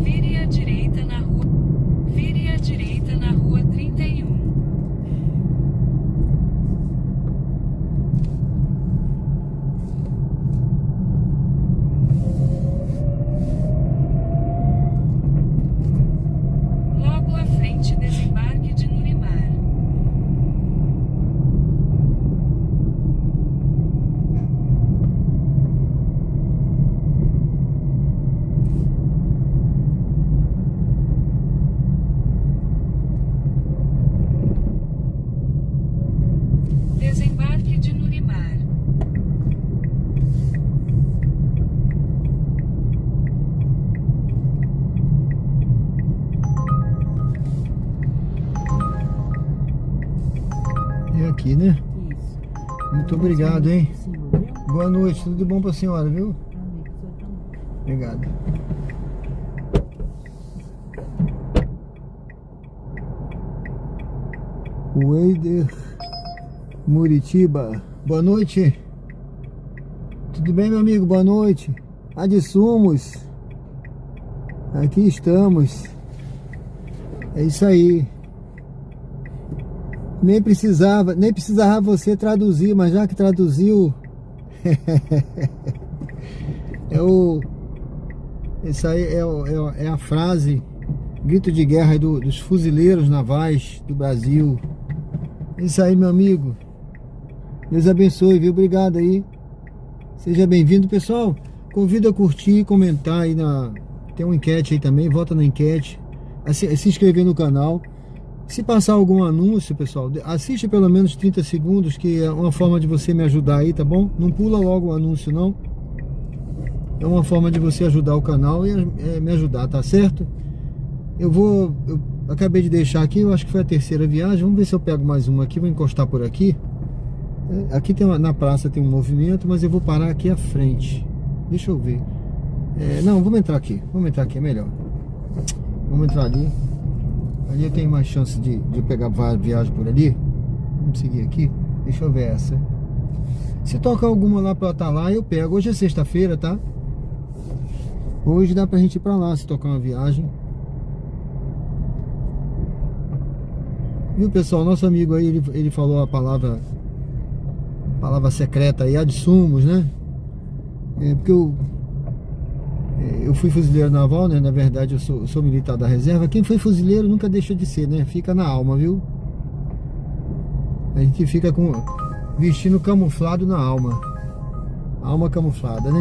Vire à direita na rua. Vire à direita na rua 31. Logo à frente, desembarque de Nurimar. Desembarque de Nurimar. É aqui, né? Isso. Muito obrigado, hein? Senhor, viu? Boa noite, tudo de bom pra senhora, viu? Amém, que o senhor também. Obrigado. Weider Muritiba. Boa noite. Tudo bem, meu amigo? Boa noite. Adsumos. Aqui estamos. É isso aí. Nem precisava você traduzir, mas já que traduziu, isso aí é a frase, grito de guerra aí dos fuzileiros navais do Brasil. Isso aí, meu amigo. Deus abençoe, viu? Obrigado aí. Seja bem-vindo, pessoal. Convido a curtir, comentar aí tem uma enquete aí também, vota na enquete, se inscrever no canal. Se passar algum anúncio, pessoal, assiste pelo menos 30 segundos, que é uma forma de você me ajudar aí, tá bom? Não pula logo o anúncio, não. É uma forma de você ajudar o canal e me ajudar, tá certo? Eu acabei de deixar aqui, eu acho que foi a terceira viagem. Vamos ver se eu pego mais uma aqui, vou encostar por aqui. Aqui na praça tem um movimento, mas eu vou parar aqui à frente. Deixa eu ver. Não, vamos entrar aqui, é melhor. Vamos entrar ali. Ali eu tenho mais chance de pegar viagem por ali. Vamos seguir aqui. Deixa eu ver essa. Se tocar alguma lá pra estar lá, eu pego. Hoje é sexta-feira, tá? Hoje dá pra gente ir pra lá se tocar uma viagem. Viu, pessoal? Nosso amigo aí, ele falou a palavra secreta aí, adsumos, né? Porque eu fui fuzileiro naval, né? Na verdade eu sou militar da reserva. Quem foi fuzileiro nunca deixa de ser, né? Fica na alma, viu? A gente fica vestindo camuflado na alma. Alma camuflada, né?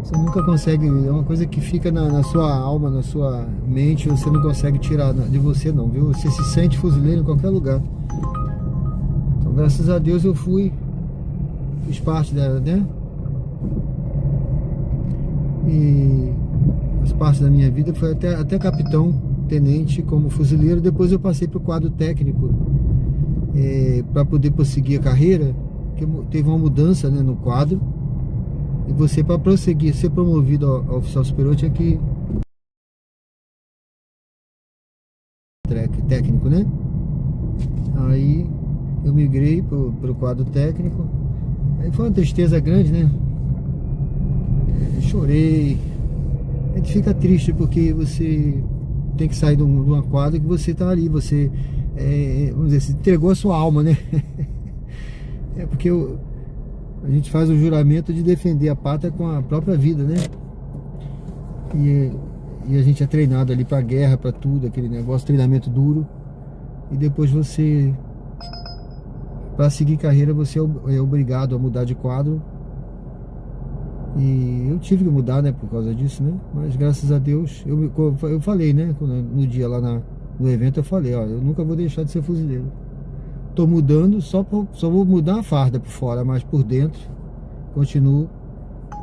Você nunca consegue, é uma coisa que fica na sua alma, na sua mente. Você não consegue tirar de você não, viu? Você se sente fuzileiro em qualquer lugar. Então graças a Deus eu fiz parte dela, né? E as partes da minha vida foi até capitão, tenente, como fuzileiro. Depois eu passei para o quadro técnico para poder prosseguir a carreira, que teve uma mudança, né, no quadro. E você, para prosseguir, ser promovido a oficial superior, tinha que técnico, né? Aí eu migrei pro quadro técnico. Aí foi uma tristeza grande, né? Chorei. A gente fica triste porque você tem que sair de uma quadra que você tá ali, você vamos dizer, você entregou a sua alma, né? Porque a gente faz o juramento de defender a pátria com a própria vida, né? E a gente é treinado ali pra guerra, pra tudo, aquele negócio, treinamento duro. E depois você, pra seguir carreira, você é obrigado a mudar de quadro. E eu tive que mudar, né, por causa disso, né? Mas graças a Deus, eu falei, né, no dia lá no evento, eu falei, ó, eu nunca vou deixar de ser fuzileiro. Tô mudando, só vou mudar a farda por fora, mas por dentro continuo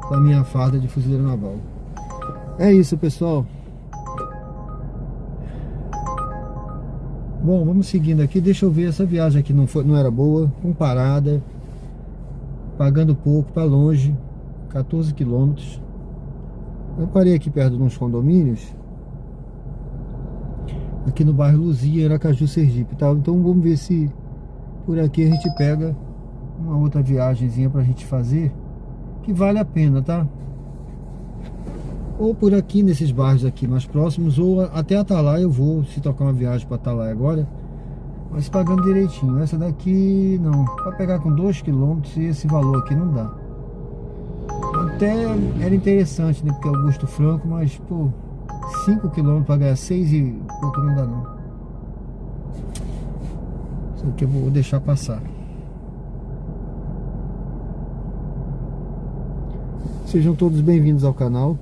com a minha farda de fuzileiro naval. É isso, pessoal. Bom, vamos seguindo aqui. Deixa eu ver, essa viagem aqui não era boa, com parada. pagando pouco, para longe, 14 quilômetros. Eu parei aqui perto de uns condomínios, aqui no bairro Luzia, Aracaju, Sergipe, tá? Então vamos ver se por aqui a gente pega uma outra viagenzinha pra gente fazer, que vale a pena, tá? Ou por aqui nesses bairros aqui mais próximos, ou até Atalaia eu vou, se tocar uma viagem para Atalaia agora, mas pagando direitinho. Essa daqui não, para pegar com 2 km e esse valor aqui não dá. Até era interessante, né, porque é Augusto Franco, mas pô, 5 km para ganhar 6 e pouco não dá não. Isso aqui eu vou deixar passar. Sejam todos bem-vindos ao canal.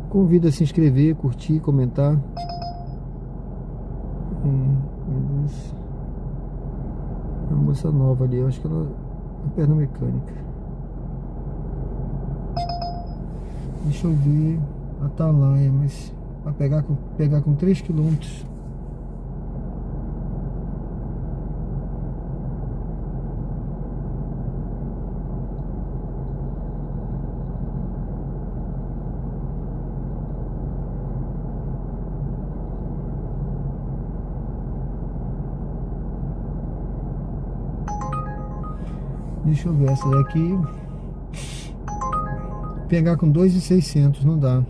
Convido a se inscrever, curtir, comentar. Meu Deus. Uma moça nova ali, eu acho que ela é perna mecânica. Deixa eu ver. Atalaia, mas para pegar com 3 km. Deixa eu ver essa daqui. Pegar com 2.600 não dá.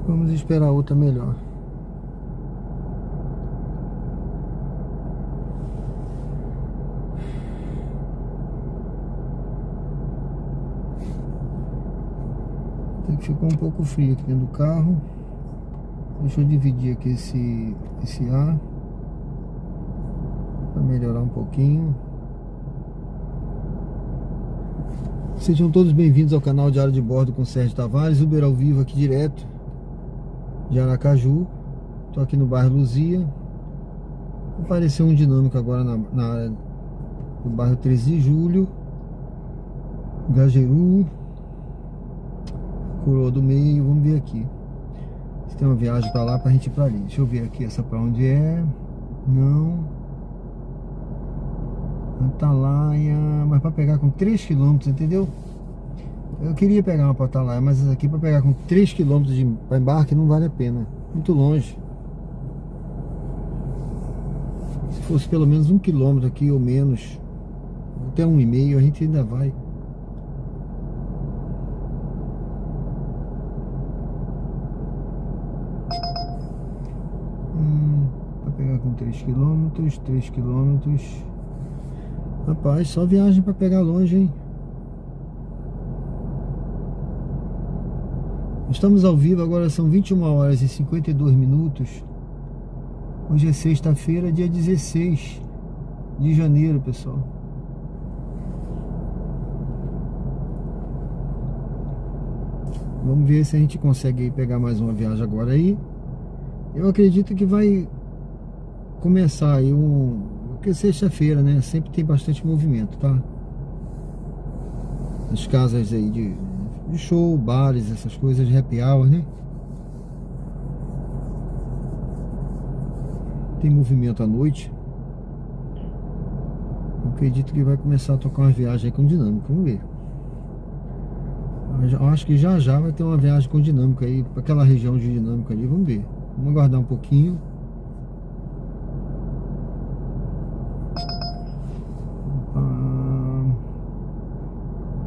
Vamos esperar outra melhor. Ficou um pouco frio aqui dentro do carro. Deixa eu dividir aqui esse ar para melhorar um pouquinho. Sejam todos bem-vindos ao canal Diário de Bordo com Sérgio Tavares, Uber ao vivo aqui direto de Aracaju. Estou aqui no bairro Luzia. Apareceu um dinâmico agora na área do bairro 13 de Julho, Gajeru, Coroa do Meio. Vamos ver aqui se tem uma viagem pra lá pra gente ir pra ali. Deixa eu ver aqui essa pra onde é. Não. Atalaia, mas pra pegar com 3 km, entendeu? Eu queria pegar uma pra Atalaia, mas essa aqui pra pegar com 3 km pra embarque não vale a pena. Muito longe. Se fosse pelo menos 1 km aqui ou menos, até 1,5, a gente ainda vai. Para pegar com 3 km, 3 km. Rapaz, só viagem para pegar longe, hein? Estamos ao vivo, agora são 21 horas e 52 minutos. Hoje é sexta-feira, dia 16 de janeiro, pessoal. Vamos ver se a gente consegue pegar mais uma viagem agora aí. Eu acredito que vai começar aí porque sexta-feira, né? Sempre tem bastante movimento, tá? As casas aí de show, bares, essas coisas, de happy hour, né? Tem movimento à noite. Eu acredito que vai começar a tocar uma viagem aí com dinâmica. Vamos ver. Eu acho que já vai ter uma viagem com dinâmica aí para aquela região de dinâmica ali. Vamos ver. Vamos aguardar um pouquinho.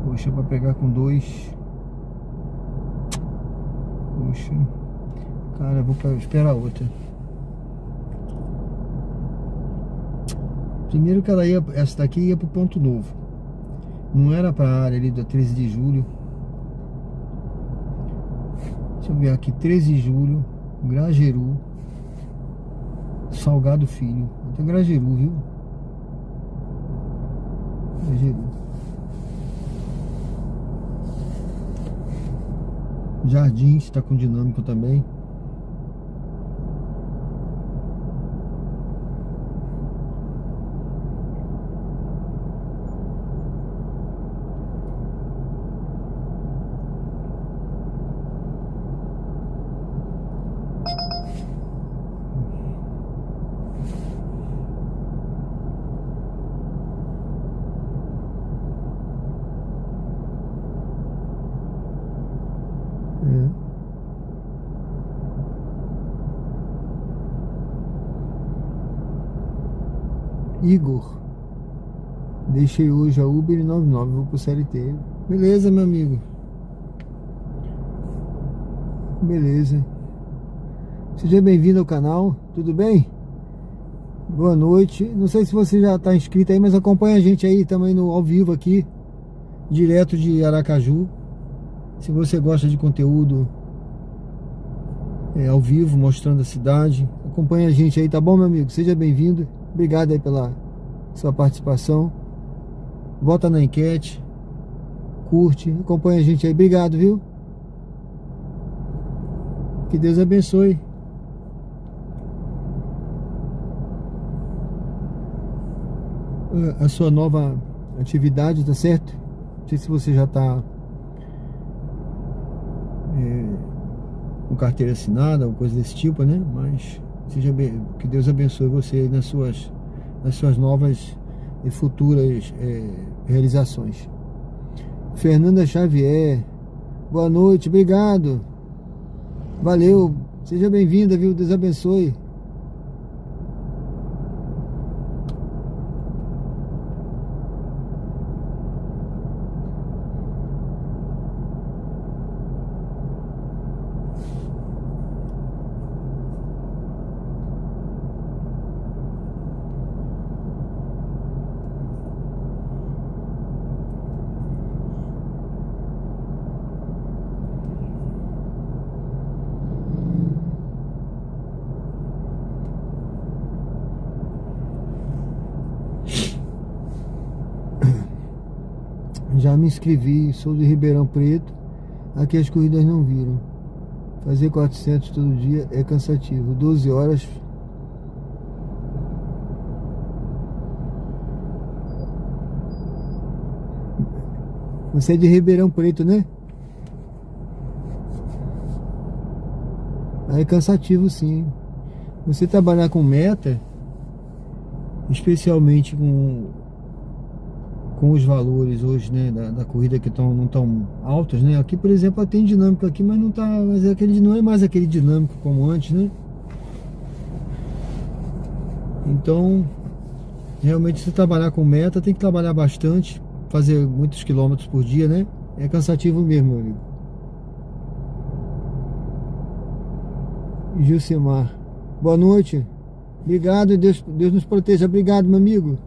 Poxa, para pegar com 2. Poxa. Cara, eu vou esperar outra. Primeiro que essa daqui ia pro Ponto Novo. Não era para a área ali da 13 de julho. Deixa eu ver aqui, 13 de julho, Grajeru, Salgado Filho. Até Grajeru, viu? Grajeru. Jardins está com dinâmico também. Igor. Deixei hoje a Uber 99, vou pro CLT. Beleza, meu amigo. Beleza. Seja bem-vindo ao canal, tudo bem? Boa noite. Não sei se você já está inscrito aí, mas acompanha a gente aí também no ao vivo aqui, direto de Aracaju. Se você gosta de conteúdo ao vivo, mostrando a cidade, acompanha a gente aí, tá bom, meu amigo? Seja bem-vindo. Obrigado aí pela sua participação. Vota na enquete, curte, acompanha a gente aí. Obrigado, viu? Que Deus abençoe. A sua nova atividade, tá certo? Não sei se você já está com carteira assinada ou coisa desse tipo, né? Mas que Deus abençoe você nas suas novas e futuras realizações. Fernanda Xavier, boa noite, obrigado. Valeu, seja bem-vinda, viu? Deus abençoe. Já me inscrevi, sou de Ribeirão Preto. Aqui as corridas não viram. Fazer 400 todo dia é cansativo. 12 horas. Você é de Ribeirão Preto, né? Aí é cansativo, sim. Você trabalhar com meta, especialmente com os valores hoje, né, da corrida que não tão altos, né? Aqui, por exemplo, tem dinâmico aqui, mas não tá, mas não é mais aquele dinâmico como antes, né? Então, realmente, se trabalhar com meta, tem que trabalhar bastante, fazer muitos quilômetros por dia, né? É cansativo mesmo, meu amigo. Gilcimar, boa noite. Obrigado e Deus nos proteja. Obrigado, meu amigo.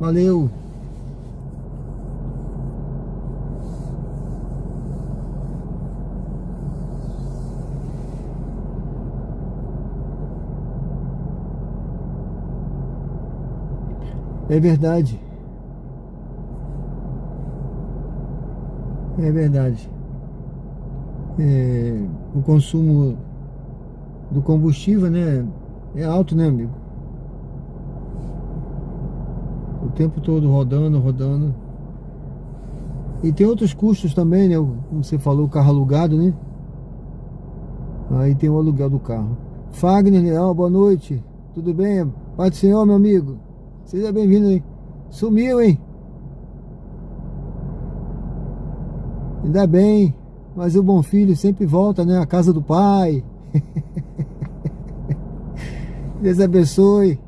Valeu. É verdade. É verdade. O consumo do combustível, né, é alto, né, amigo? O tempo todo rodando. E tem outros custos também, né? Como você falou, o carro alugado, né? Aí tem o aluguel do carro. Fagner Leal, boa noite. Tudo bem? Pai do Senhor, meu amigo. Seja bem-vindo, hein? Sumiu, hein? Ainda bem, mas o bom filho sempre volta, né? A casa do pai. Deus abençoe.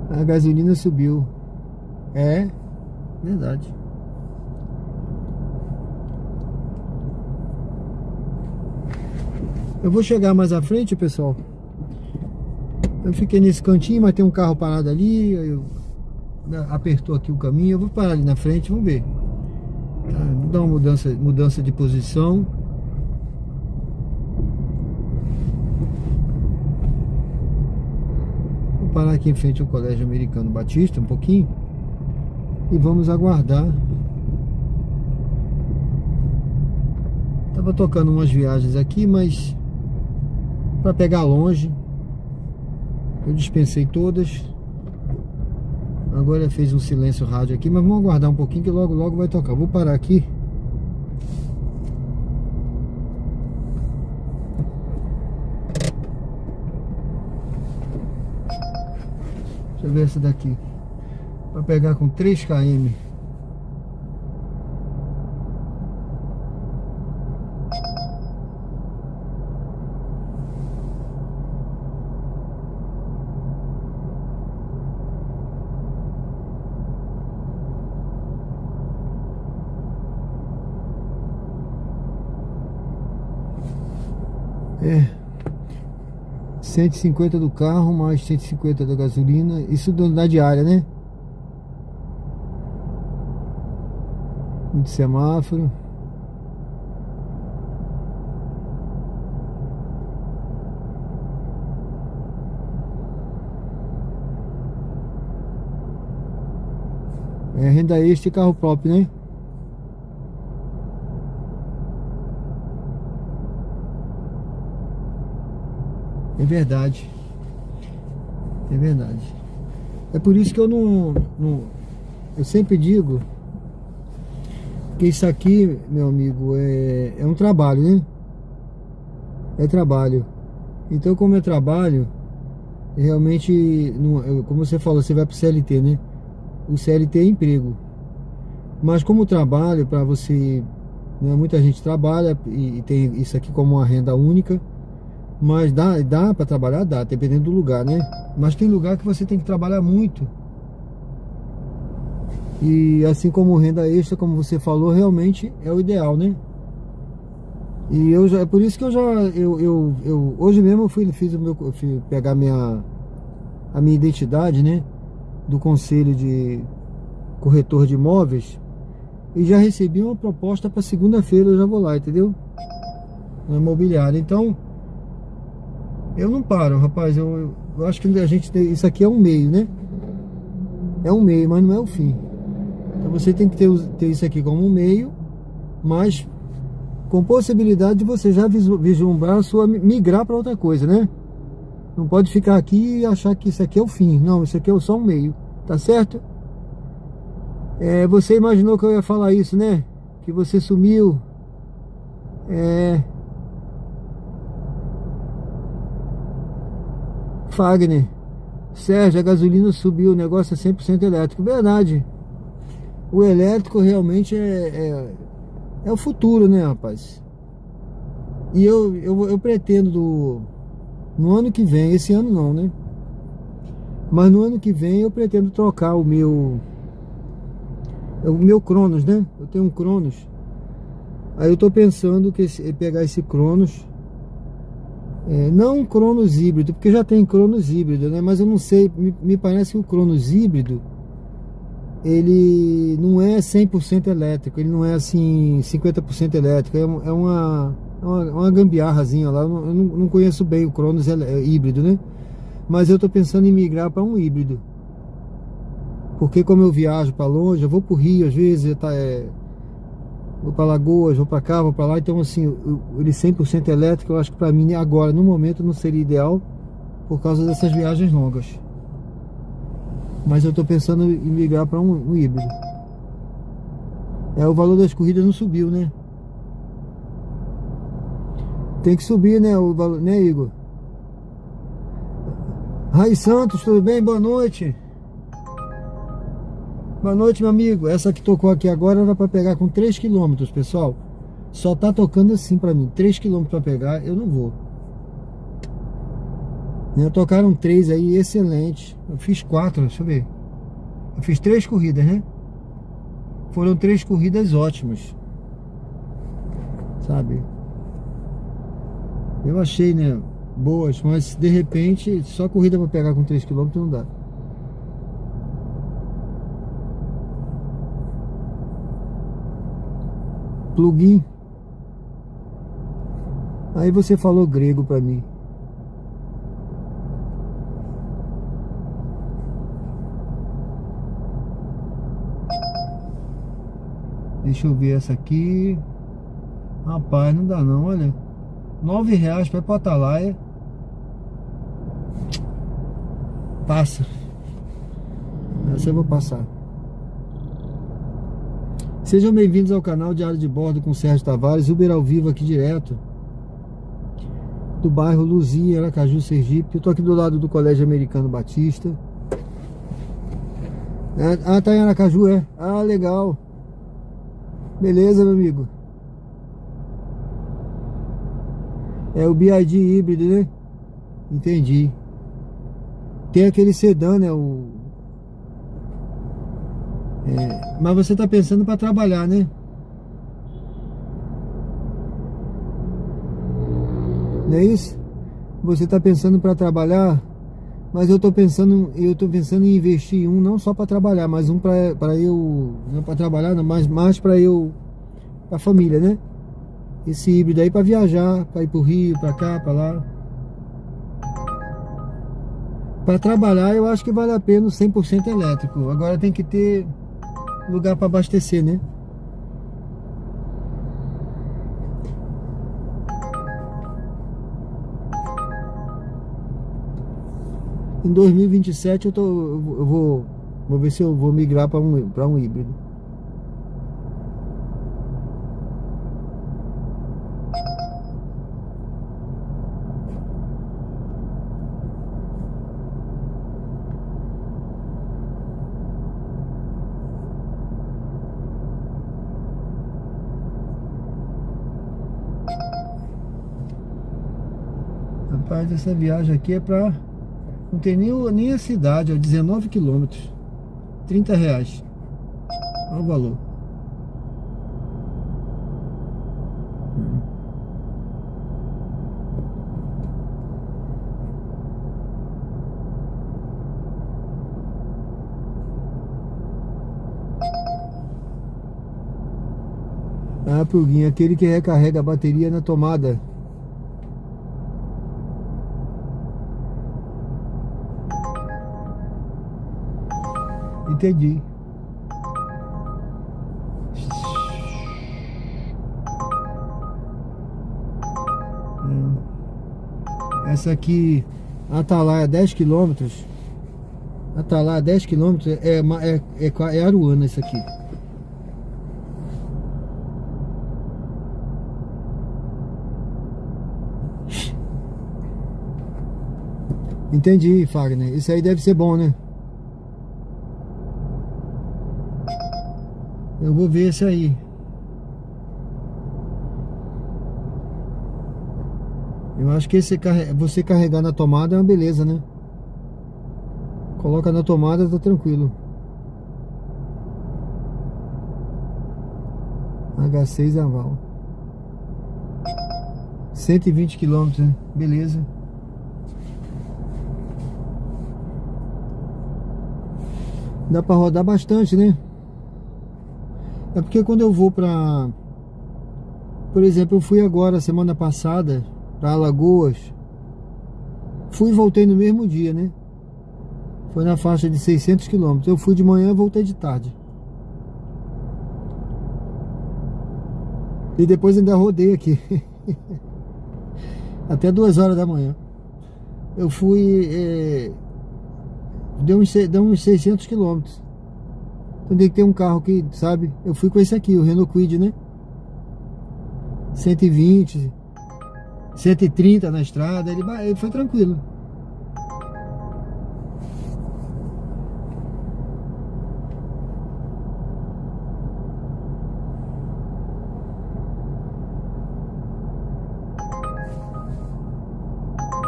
A gasolina subiu. É, verdade. Eu vou chegar mais à frente, pessoal. Eu fiquei nesse cantinho, mas tem um carro parado ali. Apertou aqui o caminho. Eu vou parar ali na frente, vamos ver. Vou dar uma mudança de posição. Vou parar aqui em frente ao Colégio Americano Batista um pouquinho. E vamos aguardar. Tava tocando umas viagens aqui, mas para pegar longe. Eu dispensei todas. Agora fez um silêncio rádio aqui, mas vamos aguardar um pouquinho que logo vai tocar. Vou parar aqui. Deixa eu ver essa daqui. Para pegar com 3 km. É 150 do carro mais 150 da gasolina. Isso na diária, né? De semáforo. É renda extra e carro próprio, né? É verdade. É verdade. É por isso que eu não eu sempre digo que isso aqui, meu amigo, é um trabalho, né? É trabalho. Então, como é trabalho, realmente, como você falou, você vai pro CLT, né? O CLT é emprego. Mas como trabalho, para você, né, muita gente trabalha e tem isso aqui como uma renda única. Mas dá para trabalhar? Dá, dependendo do lugar, né? Mas tem lugar que você tem que trabalhar muito. E assim como renda extra, como você falou, realmente é o ideal, né? E é por isso que eu hoje mesmo eu fui pegar a minha identidade, né? Do Conselho de Corretor de Imóveis. E já recebi uma proposta para segunda-feira, eu já vou lá, entendeu? Na imobiliária. Então, eu não paro, rapaz. Eu acho que a gente tem, isso aqui é um meio, né? É um meio, mas não é o fim. Então você tem que ter isso aqui como um meio, mas com possibilidade de você já vislumbrar a sua migrar para outra coisa, né? Não pode ficar aqui e achar que isso aqui é o fim. Não, isso aqui é só um meio, tá certo? Você imaginou que eu ia falar isso, né? Que você sumiu. Fagner, Sérgio, a gasolina subiu, o negócio é 100% elétrico. Verdade. O elétrico realmente é o futuro, né, rapaz? E eu pretendo no ano que vem, esse ano não, né? Mas no ano que vem eu pretendo trocar o meu Cronos, né? Eu tenho um Cronos. Aí eu tô pensando que pegar esse Cronos, não um Cronos híbrido, porque já tem Cronos híbrido, né? Mas eu não sei, me parece que o Cronos híbrido, ele não é 100% elétrico, ele não é assim 50% elétrico, é uma gambiarrazinha lá. Eu não conheço bem o Cronos híbrido, né? Mas eu tô pensando em migrar para um híbrido, porque como eu viajo para longe, eu vou pro Rio às vezes, vou para Lagoas, vou para cá, vou para lá. Então assim, ele 100% elétrico, eu acho que para mim agora, no momento, não seria ideal, por causa dessas viagens longas. Mas eu estou pensando em migrar para um híbrido. O valor das corridas não subiu, né? Tem que subir, né, o valor, né, Igor? Rai Santos, tudo bem? Boa noite. Boa noite, meu amigo. Essa que tocou aqui agora era para pegar com 3 km, pessoal. Só tá tocando assim para mim. 3 km para pegar, eu não vou. Tocaram 3 aí, excelente. Eu fiz 4, deixa eu ver. Eu fiz 3 corridas, né? Foram 3 corridas ótimas, sabe? Eu achei, né, boas, mas de repente só corrida para pegar com 3 km não dá. Plugin. Aí você falou grego para mim. Deixa eu ver essa aqui. Rapaz, não dá não, olha. R$9 para ir para Atalaia. Passa. Essa eu vou passar. Sejam bem-vindos ao canal Diário de Bordo com Sérgio Tavares. Uber ao vivo aqui direto do bairro Luzia, Aracaju, Sergipe. Eu tô aqui do lado do Colégio Americano Batista. Tá em Aracaju, é? Ah, legal. Beleza, meu amigo. É o BYD híbrido, né? Entendi. Tem aquele sedã, né? Mas você tá pensando para trabalhar, né? Não é isso? Você está pensando para trabalhar, mas eu estou pensando em investir em um não só para trabalhar, mas um para eu, não para trabalhar, não, mas mais para eu, para a família, né? Esse híbrido aí para viajar, para ir para o Rio, para cá, para lá. Para trabalhar eu acho que vale a pena o 100% elétrico. Agora tem que ter lugar para abastecer, né? Em 2027 eu vou ver se eu vou migrar para um híbrido. Rapaz, essa viagem aqui é pra... Não tem nem a cidade, é 19 quilômetros. R$30. Olha o valor. Ah, pluguinho, aquele que recarrega a bateria na tomada. Entendi. Essa aqui, Atalaia 10 km. Atalaia 10 km é Aruana, essa aqui. Entendi, Fagner. Isso aí deve ser bom, né? Eu vou ver esse aí. Eu acho que você carregar na tomada é uma beleza, né? Coloca na tomada, tá tranquilo. H6 aval. 120 km, né? Beleza. Dá pra rodar bastante, né? É porque quando eu vou pra... Por exemplo, eu fui agora, semana passada, pra Alagoas. Fui e voltei no mesmo dia, né? Foi na faixa de 600 km. Eu fui de manhã e voltei de tarde. E depois ainda rodei aqui. Até 2 horas da manhã. Eu fui... Deu uns 600 km. Então tem que ter um carro que, sabe? Eu fui com esse aqui, o Renault Kwid, né? 120, 130 na estrada, ele foi tranquilo.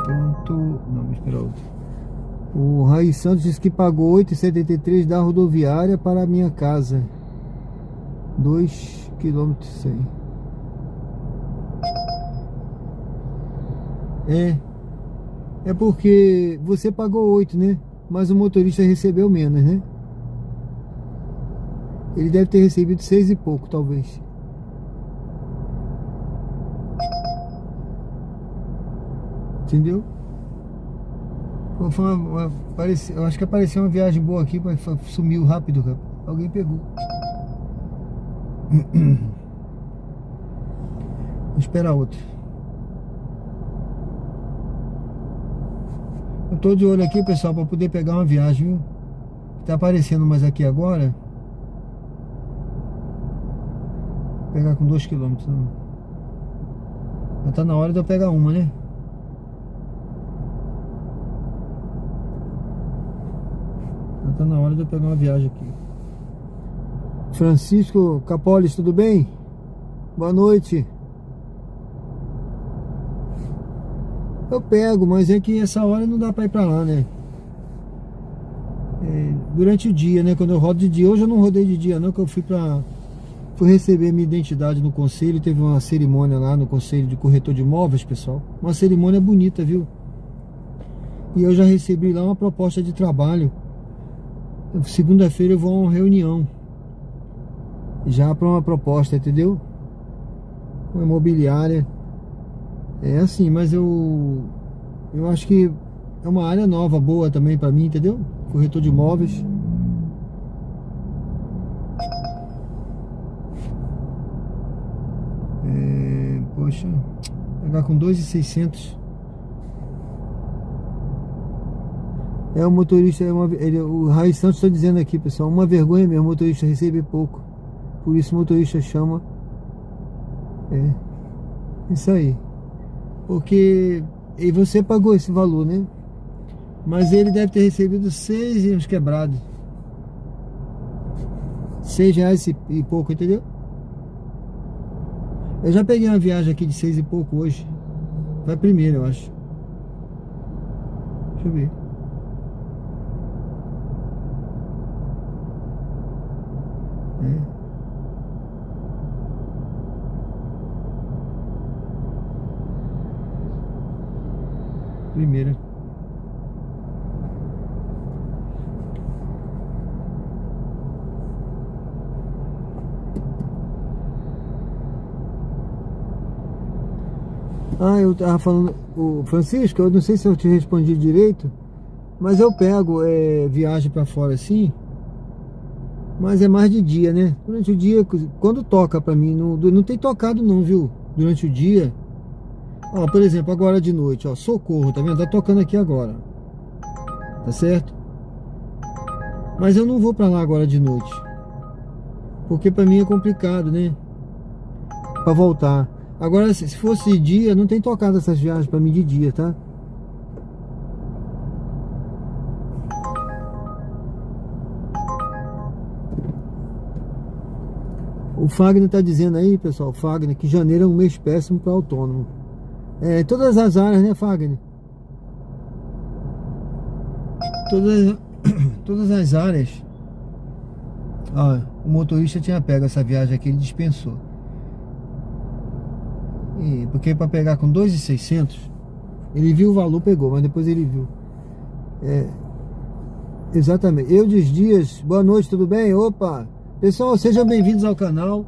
Pronto, não, espera outro. O Raí Santos disse que pagou 8,73 da rodoviária para a minha casa. 2 km 100. É porque você pagou 8, né? Mas o motorista recebeu menos, né? Ele deve ter recebido 6 e pouco, talvez. Entendeu? Eu acho que apareceu uma viagem boa aqui, mas sumiu rápido, cara. Alguém pegou. Vou esperar outro. Eu tô de olho aqui, pessoal, para poder pegar uma viagem, viu? Tá aparecendo mais aqui agora. Vou pegar com 2 km. Já tá na hora de eu pegar uma, né? Já tá na hora de eu pegar uma viagem aqui. Francisco Capoles, tudo bem? Boa noite. Eu pego, mas é que essa hora não dá pra ir pra lá, né? Durante o dia, né? Quando eu rodo de dia. Hoje eu não rodei de dia não, que eu fui pra Fui receber minha identidade no conselho, teve uma cerimônia lá no conselho de corretor de imóveis, pessoal. Uma cerimônia bonita, viu? E eu já recebi lá uma proposta de trabalho. Segunda-feira eu vou a uma reunião. Já para uma proposta, entendeu? Uma imobiliária. É assim, mas eu acho que é uma área nova, boa também para mim, entendeu? Corretor de imóveis. Poxa, pegar com 2.600. O motorista, o Raí Santos está dizendo aqui, pessoal, uma vergonha mesmo, o motorista receber pouco. Por isso o motorista chama. Isso aí. Porque e você pagou esse valor, né? Mas ele deve ter recebido 6 e uns quebrados. R$6 e pouco, entendeu? Eu já peguei uma viagem aqui de 6 e pouco hoje. Vai primeiro, eu acho. Deixa eu ver. Primeira. Eu tava falando, o Francisco, eu não sei se eu te respondi direito, mas eu pego viagem pra fora assim, mas é mais de dia, né? Durante o dia, quando toca pra mim, não tem tocado não, viu? Durante o dia. Ó, por exemplo, agora de noite, ó, Socorro, tá vendo? Tá tocando aqui agora. Tá certo? Mas eu não vou pra lá agora de noite. Porque pra mim é complicado, né? Pra voltar. Agora, se fosse dia, não tem tocado essas viagens pra mim de dia, tá? O Fagner tá dizendo aí, pessoal, Fagner, que janeiro é um mês péssimo para autônomo. Todas as áreas, né, Fagner? Todas as áreas. Ó, o motorista tinha pego essa viagem aqui, ele dispensou. Porque para pegar com 2.600, ele viu o valor, pegou, mas depois ele viu. Exatamente. Eudes Dias, boa noite, tudo bem? Opa! Pessoal, sejam bem-vindos ao canal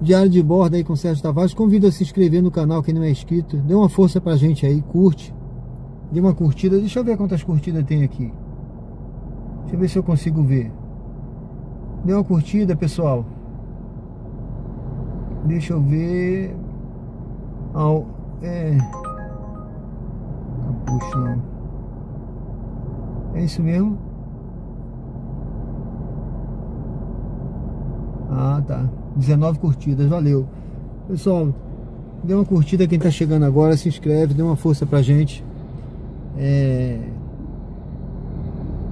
Diário de Bordo aí com Sérgio Tavares. Convido a se inscrever no canal quem não é inscrito. Dê uma força pra gente aí, curte. Dê uma curtida. Deixa eu ver quantas curtidas tem aqui. Deixa eu ver se eu consigo ver. Dê uma curtida, pessoal. Deixa eu ver. Puxa, não. É isso mesmo? Ah, tá. 19 curtidas, valeu. Pessoal, dê uma curtida quem tá chegando agora, se inscreve, dê uma força pra gente.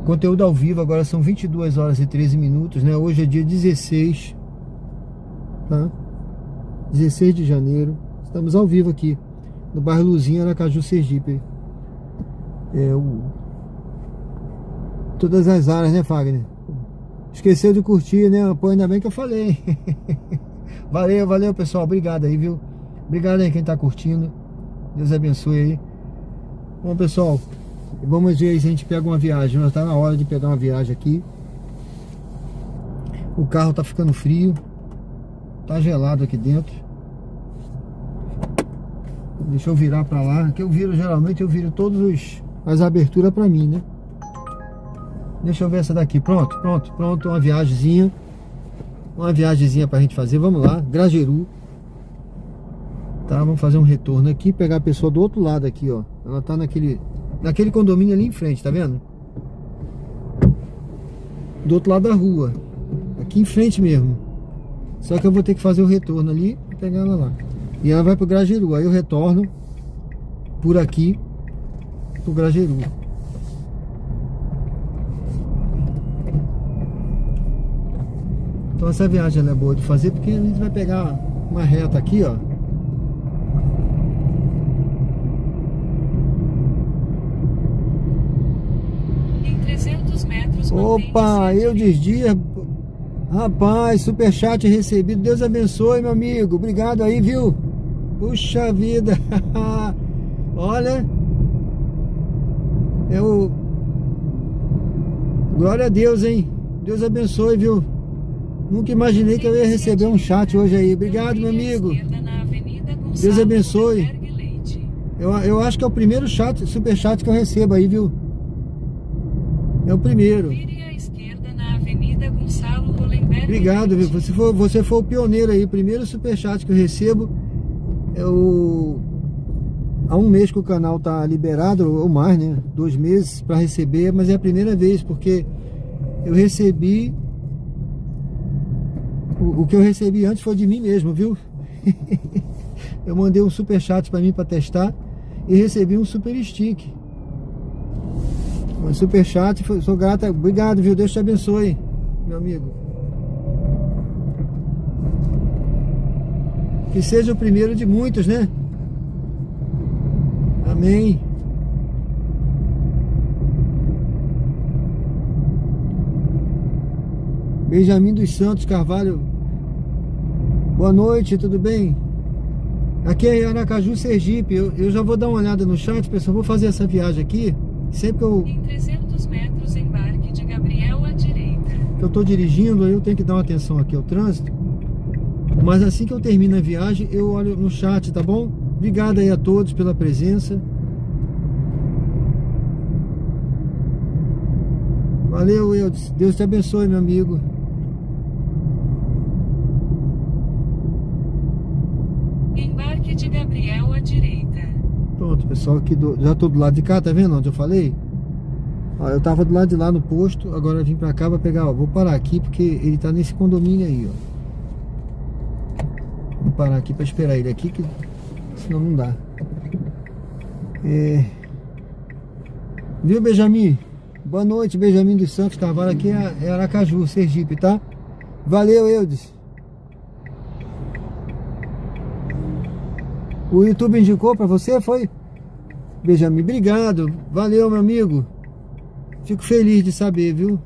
Conteúdo ao vivo, agora são 22 horas e 13 minutos, né? Hoje é dia 16, tá? 16 de janeiro. Estamos ao vivo aqui no bairro Luzinha, Aracaju, Sergipe. Todas as áreas, né, Fagner? Esqueceu de curtir, né? Pô, ainda bem que eu falei. Valeu, pessoal. Obrigado aí, viu? Obrigado aí quem tá curtindo. Deus abençoe aí. Bom, pessoal, vamos ver aí se a gente pega uma viagem. Já tá na hora de pegar uma viagem aqui. O carro tá ficando frio. Tá gelado aqui dentro. Deixa eu virar pra lá. Que geralmente eu viro todas as aberturas pra mim, né? Deixa eu ver essa daqui. Pronto. Uma viagemzinha pra gente fazer. Vamos lá, Grajeru. Tá, vamos fazer um retorno aqui. Pegar a pessoa do outro lado aqui, ó. Ela tá naquele condomínio ali em frente, tá vendo? Do outro lado da rua. Aqui em frente mesmo. Só que eu vou ter que fazer o retorno ali e pegar ela lá. E ela vai pro Grajeru. Aí eu retorno por aqui pro Grajeru. Então essa viagem ela é boa de fazer porque a gente vai pegar uma reta aqui, ó. Em 300 metros. Opa, Eudes Dias. Rapaz, superchat recebido. Deus abençoe, meu amigo. Obrigado aí, viu? Puxa vida. Olha. Glória a Deus, hein? Deus abençoe, viu? Nunca imaginei que eu ia receber um chat hoje aí. Obrigado, meu amigo. Deus abençoe. Eu acho que é o primeiro superchat que eu recebo aí, viu? É o primeiro. Obrigado, viu? Você foi o pioneiro aí. Primeiro superchat que eu recebo. Há um mês que o canal tá liberado, ou mais, né? 2 meses para receber, mas é a primeira vez, porque eu recebi... O que eu recebi antes foi de mim mesmo, viu? Eu mandei um superchat para mim para testar e recebi um super stick. Um superchat, sou grata. Obrigado, viu? Deus te abençoe, meu amigo. Que seja o primeiro de muitos, né? Amém. Benjamin dos Santos Carvalho. Boa noite, tudo bem? Aqui é Aracaju, Sergipe. Eu já vou dar uma olhada no chat, pessoal. Vou fazer essa viagem aqui. Sempre que eu... Em 300 metros, embarque de Gabriel à direita. Que eu tô dirigindo, eu tenho que dar uma atenção aqui ao trânsito. Mas assim que eu termino a viagem, eu olho no chat, tá bom? Obrigado aí a todos pela presença. Valeu, Eudes. Deus te abençoe, meu amigo. Embarque de Gabriel à direita. Pronto, pessoal, aqui já tô do lado de cá, tá vendo onde eu falei? Ó, eu tava do lado de lá no posto, agora eu vim pra cá pra pegar, ó, vou parar aqui porque ele tá nesse condomínio aí, ó. Vou parar aqui pra esperar ele aqui, que senão não dá. Viu, Benjamin? Boa noite, Benjamin dos Santos Carvalho. Aqui é Aracaju, Sergipe, tá? Valeu, Eudes. O YouTube indicou pra você, foi? Benjamin, obrigado. Valeu, meu amigo. Fico feliz de saber, viu?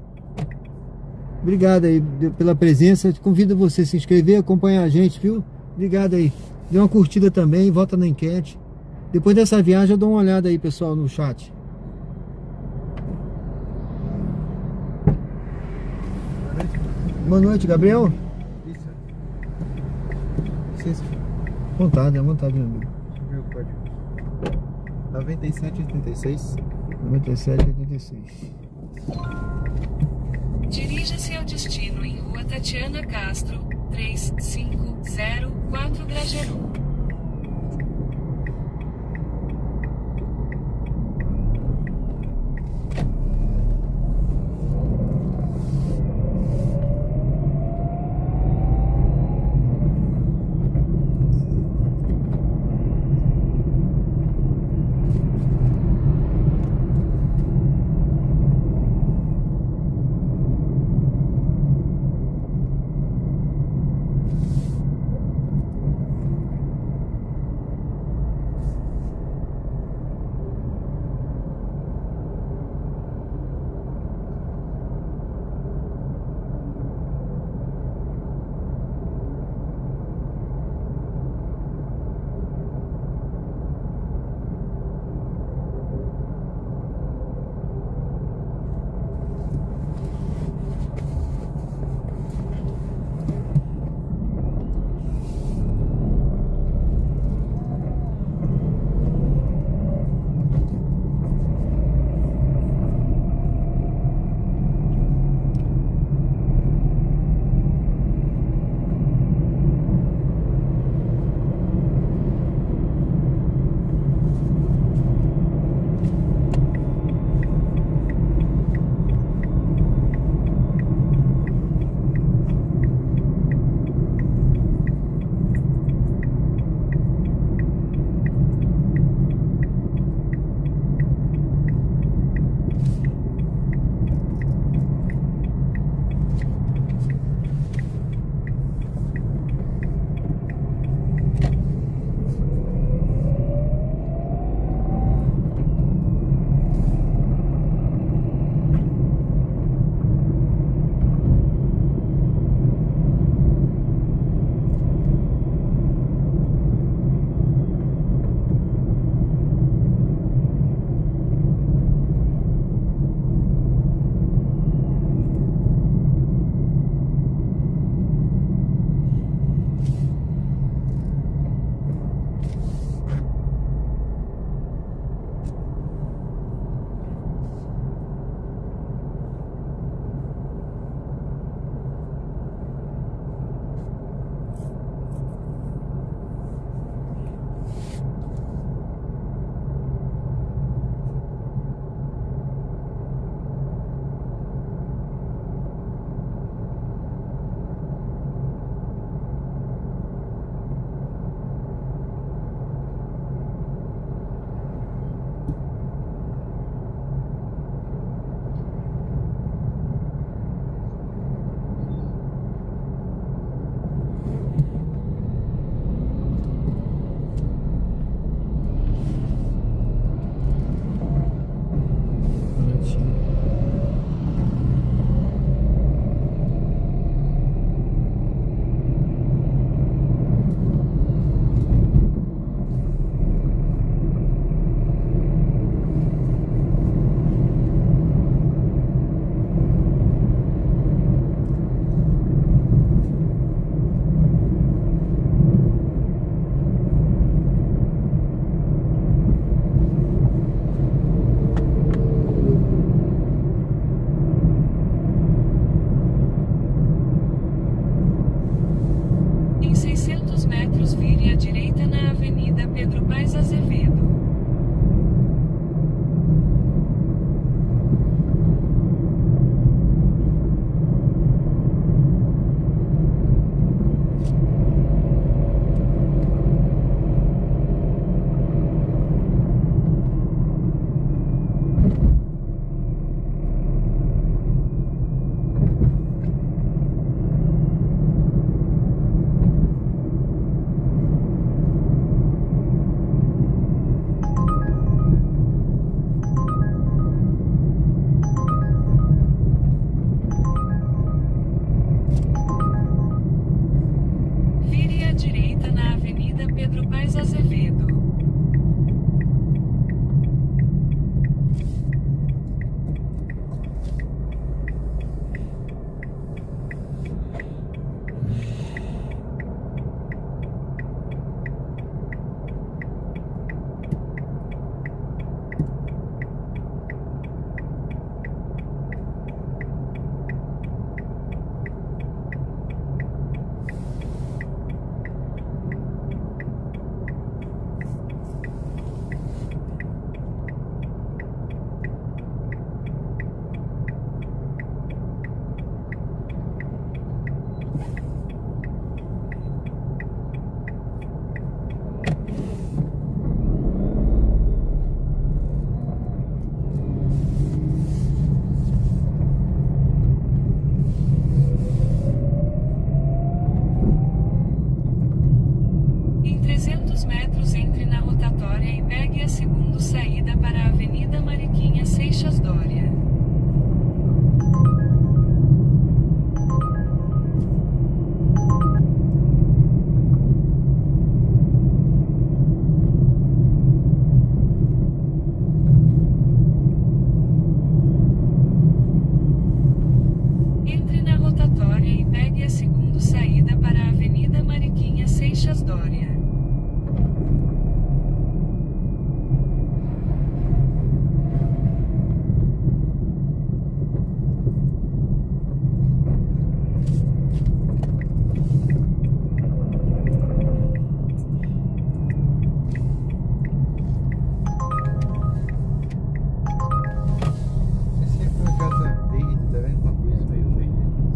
Obrigado aí pela presença. Convido você a se inscrever, acompanhar a gente, viu? Obrigado aí. Dê uma curtida também, vota na enquete. Depois dessa viagem eu dou uma olhada aí, pessoal, no chat. Boa noite, Gabriel. Isso. Vontade, à vontade, meu amigo. Deixa eu ver o código. 9786. 9786. Dirija-se ao destino em Rua Tatiana Castro, 3504 Grajaú.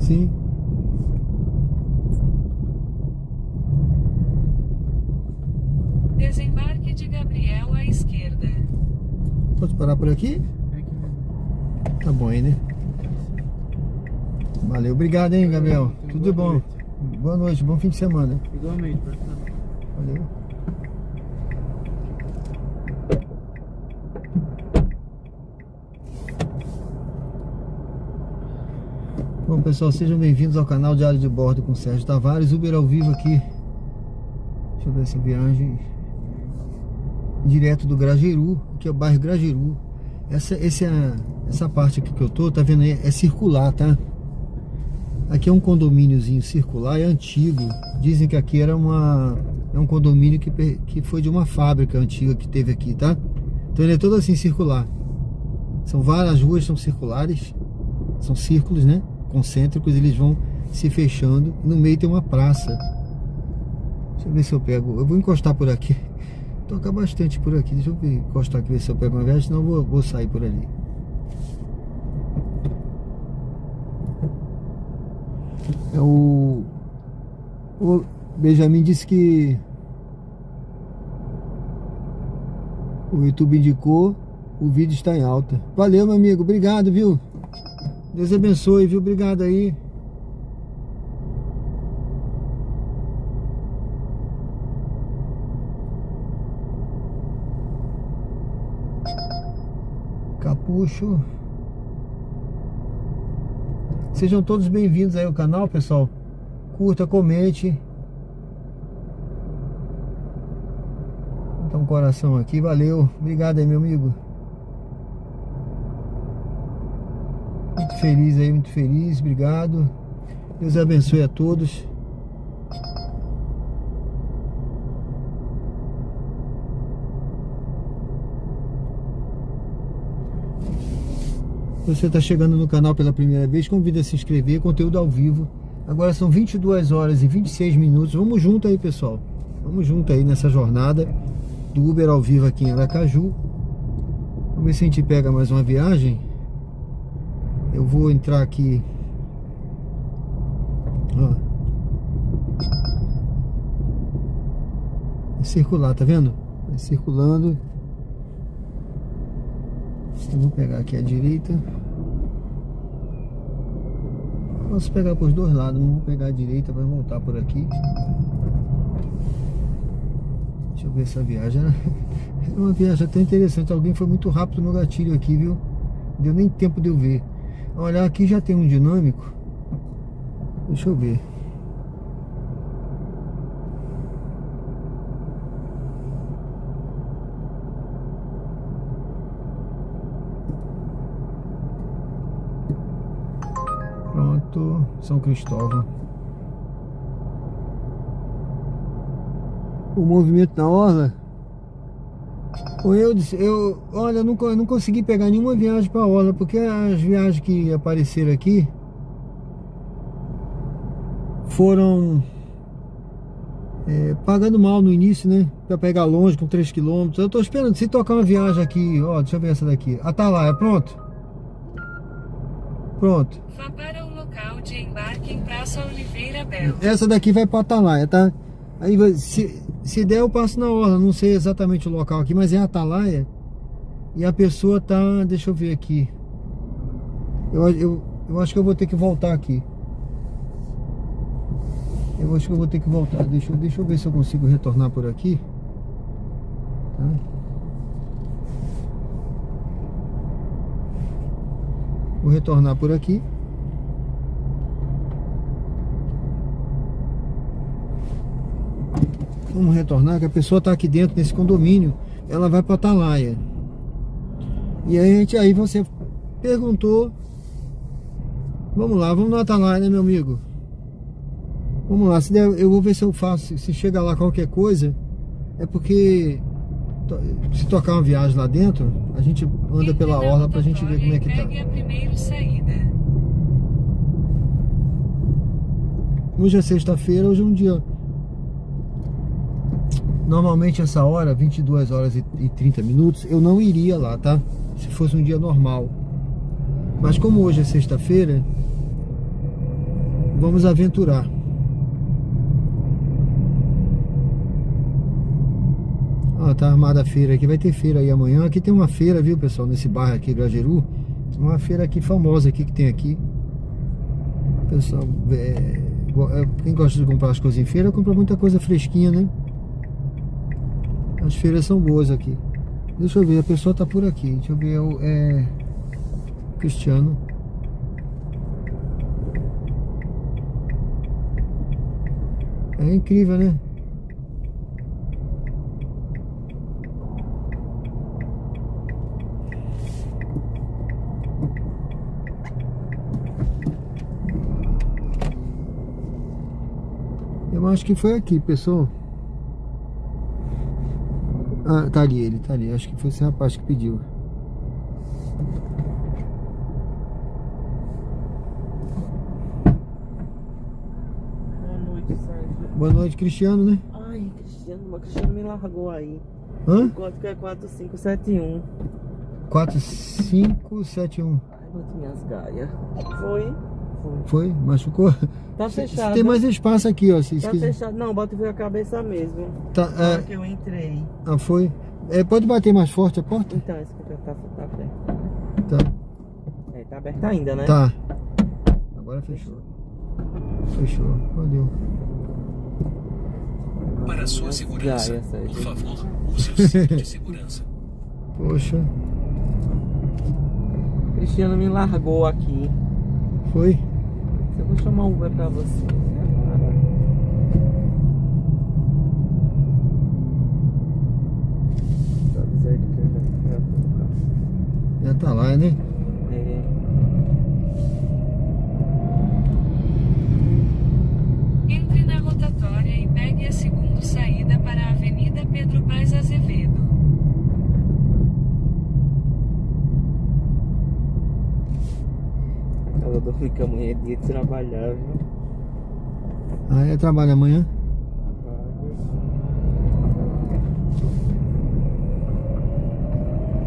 Sim. Desembarque de Gabriel à esquerda. Pode parar por aqui? É aqui mesmo. Tá bom aí, né? Valeu, obrigado, hein, Gabriel. Tudo de bom. Boa noite, bom fim de semana. Igualmente, pra cá. Valeu. Bom, pessoal, sejam bem-vindos ao canal Diário de Bordo com Sérgio Tavares, Uber ao vivo aqui. Deixa eu ver essa viagem direto do Grajeru, que é o bairro Grajeru. Essa parte aqui que eu tô, tá vendo aí? É circular, tá? Aqui é um condomíniozinho circular, é antigo. Dizem que aqui era é um condomínio que foi de uma fábrica antiga que teve aqui, tá? Então ele é todo assim circular. São várias ruas, são circulares, são círculos, né? Concêntricos, eles vão se fechando. No meio tem uma praça. Deixa eu ver se eu pego. Eu vou encostar por aqui. Toca bastante por aqui. Deixa eu ver, encostar aqui, ver se eu pego uma viagem, senão eu vou sair por ali. O Benjamin disse que o YouTube indicou, o vídeo está em alta. Valeu, meu amigo, obrigado, viu? Deus abençoe, viu? Obrigado aí. Capucho. Sejam todos bem-vindos aí ao canal, pessoal. Curta, comente. Dá um coração aqui, valeu. Obrigado aí, meu amigo. Muito feliz aí, muito feliz, obrigado. Deus abençoe a todos. Se você está chegando no canal pela primeira vez, convido a se inscrever, conteúdo ao vivo. Agora são 22 horas e 26 minutos. Vamos junto aí, pessoal. Vamos junto aí nessa jornada do Uber ao vivo aqui em Aracaju. Vamos ver se a gente pega mais uma viagem. Eu vou entrar aqui. Ó. É circular, tá vendo? Vai circulando. Eu vou pegar aqui a direita. Posso pegar por os dois lados, não vou pegar a direita, vai voltar por aqui. Deixa eu ver essa viagem. É uma viagem até interessante. Alguém foi muito rápido no gatilho aqui, viu? Não deu nem tempo de eu ver. Olha, aqui já tem um dinâmico. Deixa eu ver. Pronto, São Cristóvão. O movimento na orla. Olha, eu não consegui pegar nenhuma viagem para a orla, porque as viagens que apareceram aqui foram pagando mal no início, né? Para pegar longe com 3 km. Eu tô esperando, se tocar uma viagem aqui, ó, deixa eu ver essa daqui. Atalaia, pronto? Pronto. Vá para o local de embarque em Praça Oliveira Belo. Essa daqui vai para Atalaia, tá? Aí se der eu passo na orla, não sei exatamente o local aqui, mas é Atalaia. E a pessoa tá, deixa eu ver aqui. Eu acho que eu vou ter que voltar aqui. Eu acho que eu vou ter que voltar. Deixa eu ver se eu consigo retornar por aqui. Tá? Vou retornar por aqui. Vamos retornar, que a pessoa está aqui dentro nesse condomínio. Ela vai para Atalaia. E aí você perguntou. Vamos lá, vamos no Atalaia, né, meu amigo? Vamos lá, se der, eu vou ver se eu faço. Se chega lá qualquer coisa. É porque se tocar uma viagem lá dentro, a gente anda pela orla pra gente ver como é que tá. Pegue a primeira saída. Hoje é sexta-feira, hoje é um dia. Normalmente essa hora, 22 horas e 30 minutos, eu não iria lá, tá? Se fosse um dia normal. Mas como hoje é sexta-feira, vamos aventurar. Ó, tá armada a feira aqui, vai ter feira aí amanhã. Aqui tem uma feira, viu, pessoal, nesse bairro aqui, Grajaú. Uma feira aqui famosa aqui que tem aqui. Pessoal, quem gosta de comprar as coisas em feira, compra muita coisa fresquinha, né? As feiras são boas aqui. Deixa eu ver, a pessoa tá por aqui. Deixa eu ver, Cristiano. É incrível, né? Eu acho que foi aqui, pessoal. Ah, tá ali, ele tá ali. Acho que foi esse rapaz que pediu. Boa noite, Sérgio. Boa noite, Cristiano, né? Ai, Cristiano me largou aí. Hã? O código é 4571. 4571. Ai, bati minhas gaias. Foi? Foi? Machucou? Tá fechado. Tem mais espaço aqui, ó. Se Tá quiser. fechado. Não, bota a cabeça mesmo. Tá, Na hora que eu entrei. Ah, foi? Pode bater mais forte a porta? Então, esse aqui tá aberto. Tá. Tá aberto ainda, né? Tá. Agora fechou. Fechou. Valeu. Para a sua segurança, Gaia, Sérgio. por favor, use o cinto de segurança. Poxa. Cristiano me largou aqui. Foi? Eu vou chamar um Uber pra você. Deixa eu avisar ele que eu já tô no carro. Já tá lá, né? Entre na rotatória e pegue a segunda saída para a Avenida Pedro Paes Azevedo. Ela dorme que amanhã é dia de trabalhar, viu? Ah, trabalha amanhã?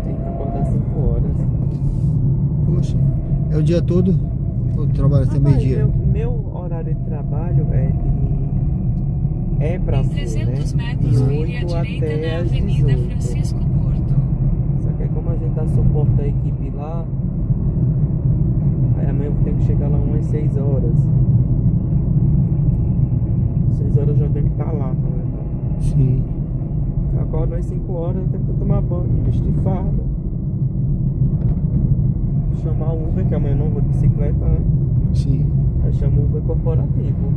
Tem que acordar 5 horas. Poxa. É o dia todo? Ou trabalha até meio-dia? Meu horário de trabalho é pra Em ser, 300 né? metros, De vire à 8 direita até na às Avenida 18. Francisco Porto. Só que como a gente dá suporte à equipe lá, aí amanhã eu tenho que chegar lá umas 6 horas. 6 horas eu já tenho que estar lá, na verdade. Sim. Eu acordo às 5 horas, eu tenho que tomar banho, vestir farda. Chamar o Uber, que amanhã eu não vou de bicicleta, né? Sim. Aí chamo o Uber corporativo.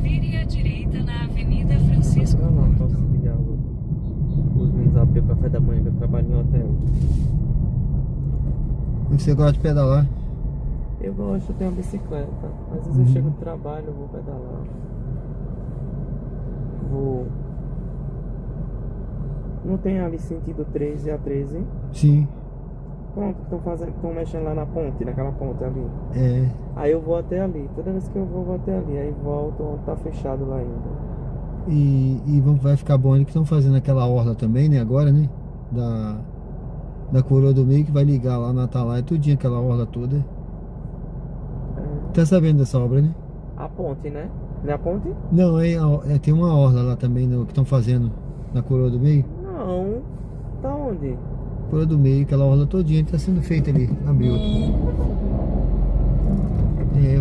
Vire à direita na Avenida Francisco Pra lá, pra Porto. auxiliar os meninos a abrir o café da manhã, que eu trabalho em hotel. Você gosta de pedalar? Eu gosto, eu tenho uma bicicleta. Às vezes eu chego do trabalho, eu vou pedalar. Vou. Não tem ali sentido 13 a 13. Sim. Pronto, estão mexendo lá na ponte, naquela ponte ali. É. Aí eu vou até ali. Toda vez que eu vou até ali. Aí volto onde tá fechado lá ainda. E vai ficar bom ali que estão fazendo aquela orla também, né? Agora, né? Da Coroa do Meio, que vai ligar lá na Atalaia, tudinho, aquela orla toda. Tá sabendo dessa obra, né? A ponte, né? Não é a ponte? Não, tem uma orla lá também, né, que estão fazendo na Coroa do Meio. Não. Tá onde? Coroa do Meio, aquela orla todinha que tá sendo feita ali. Abriu.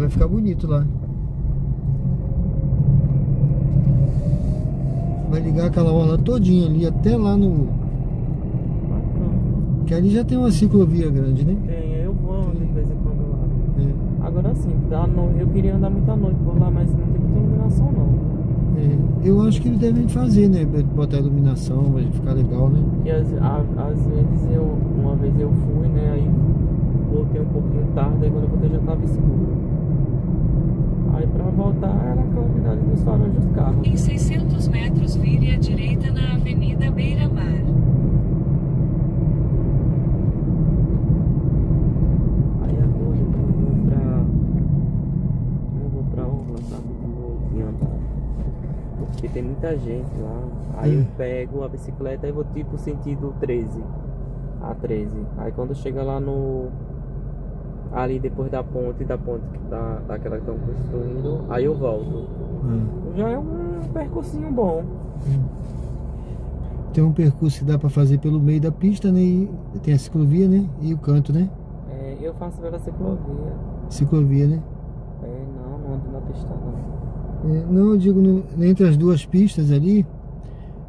Vai ficar bonito lá. Vai ligar aquela orla todinha ali, até lá no... Que ali já tem uma ciclovia grande, né? Tem, eu vou de vez em quando lá. É. Agora sim, eu queria andar muita noite por lá, mas não tem muita iluminação não. Eu acho que eles devem fazer, né? Botar iluminação, vai ficar legal, né? E às vezes uma vez eu fui, né? Aí voltei um pouquinho tarde, aí quando eu voltei já tava escuro. Aí pra voltar era a claridade dos faróis dos carros. Em 600 metros, vire à direita na Avenida Beira Mar. Aí agora eu não vou pra orla, sabe? Não vou andar. Porque tem muita gente lá. Aí eu pego a bicicleta e vou tipo sentido 13. A 13. Aí quando chega lá no ali depois da ponte que daquela que estão construindo, aí eu volto. Já é um percursinho bom. Tem um percurso que dá pra fazer pelo meio da pista, né? E tem a ciclovia, né? E o canto, né? É, eu faço pela ciclovia. Ciclovia, né? Não ando na pista não. Não, eu digo entre as duas pistas ali,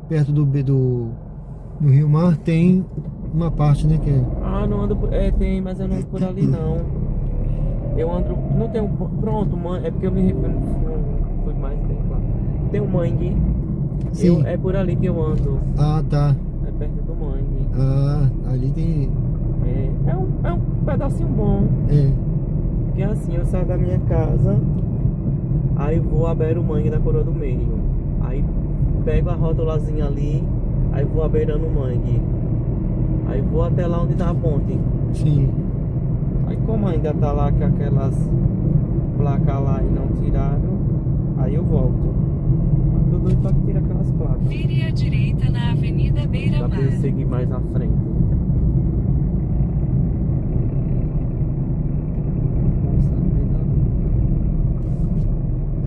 perto do Rio Mar, tem uma parte, né? Que é... Não ando por... tem, mas eu não ando por ali não. Eu ando... Não tem um... Pronto, é porque eu me refiro... Fui mais bem claro. Tem um mangue. Sim. É por ali que eu ando. Ah, tá. É perto do mangue. Ah, ali tem... É um pedacinho bom. Porque assim, eu saio da minha casa, aí vou a beira-mangue da Coroa do Meio. Aí pego a rótulazinha ali, aí vou a beirando o mangue. Aí vou até lá onde tá a ponte. Sim. Aí como ainda tá lá com aquelas placas lá e não tiraram, aí eu volto. Mas tô doido pra tirar aquelas placas. Vire à direita na Avenida Dá pra eu Beira-Mar. seguir mais na frente.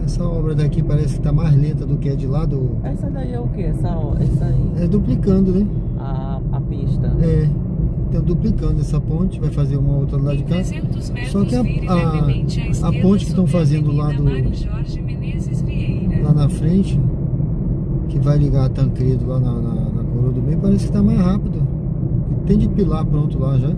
Essa obra daqui parece que tá mais lenta do que a de lá do... Essa daí é o que? Essa aí? É duplicando, né? A pista. Então duplicando essa ponte, vai fazer uma outra do lado de cá. 300 metros, Só que vire levemente à a esquerda ponte que estão sobre a fazendo lá Avenida Mário Jorge Menezes Vieira. lá na frente, que vai ligar a Tancredo lá na Coroa do Meio, parece que tá mais rápido. Tem de pilar pronto lá já.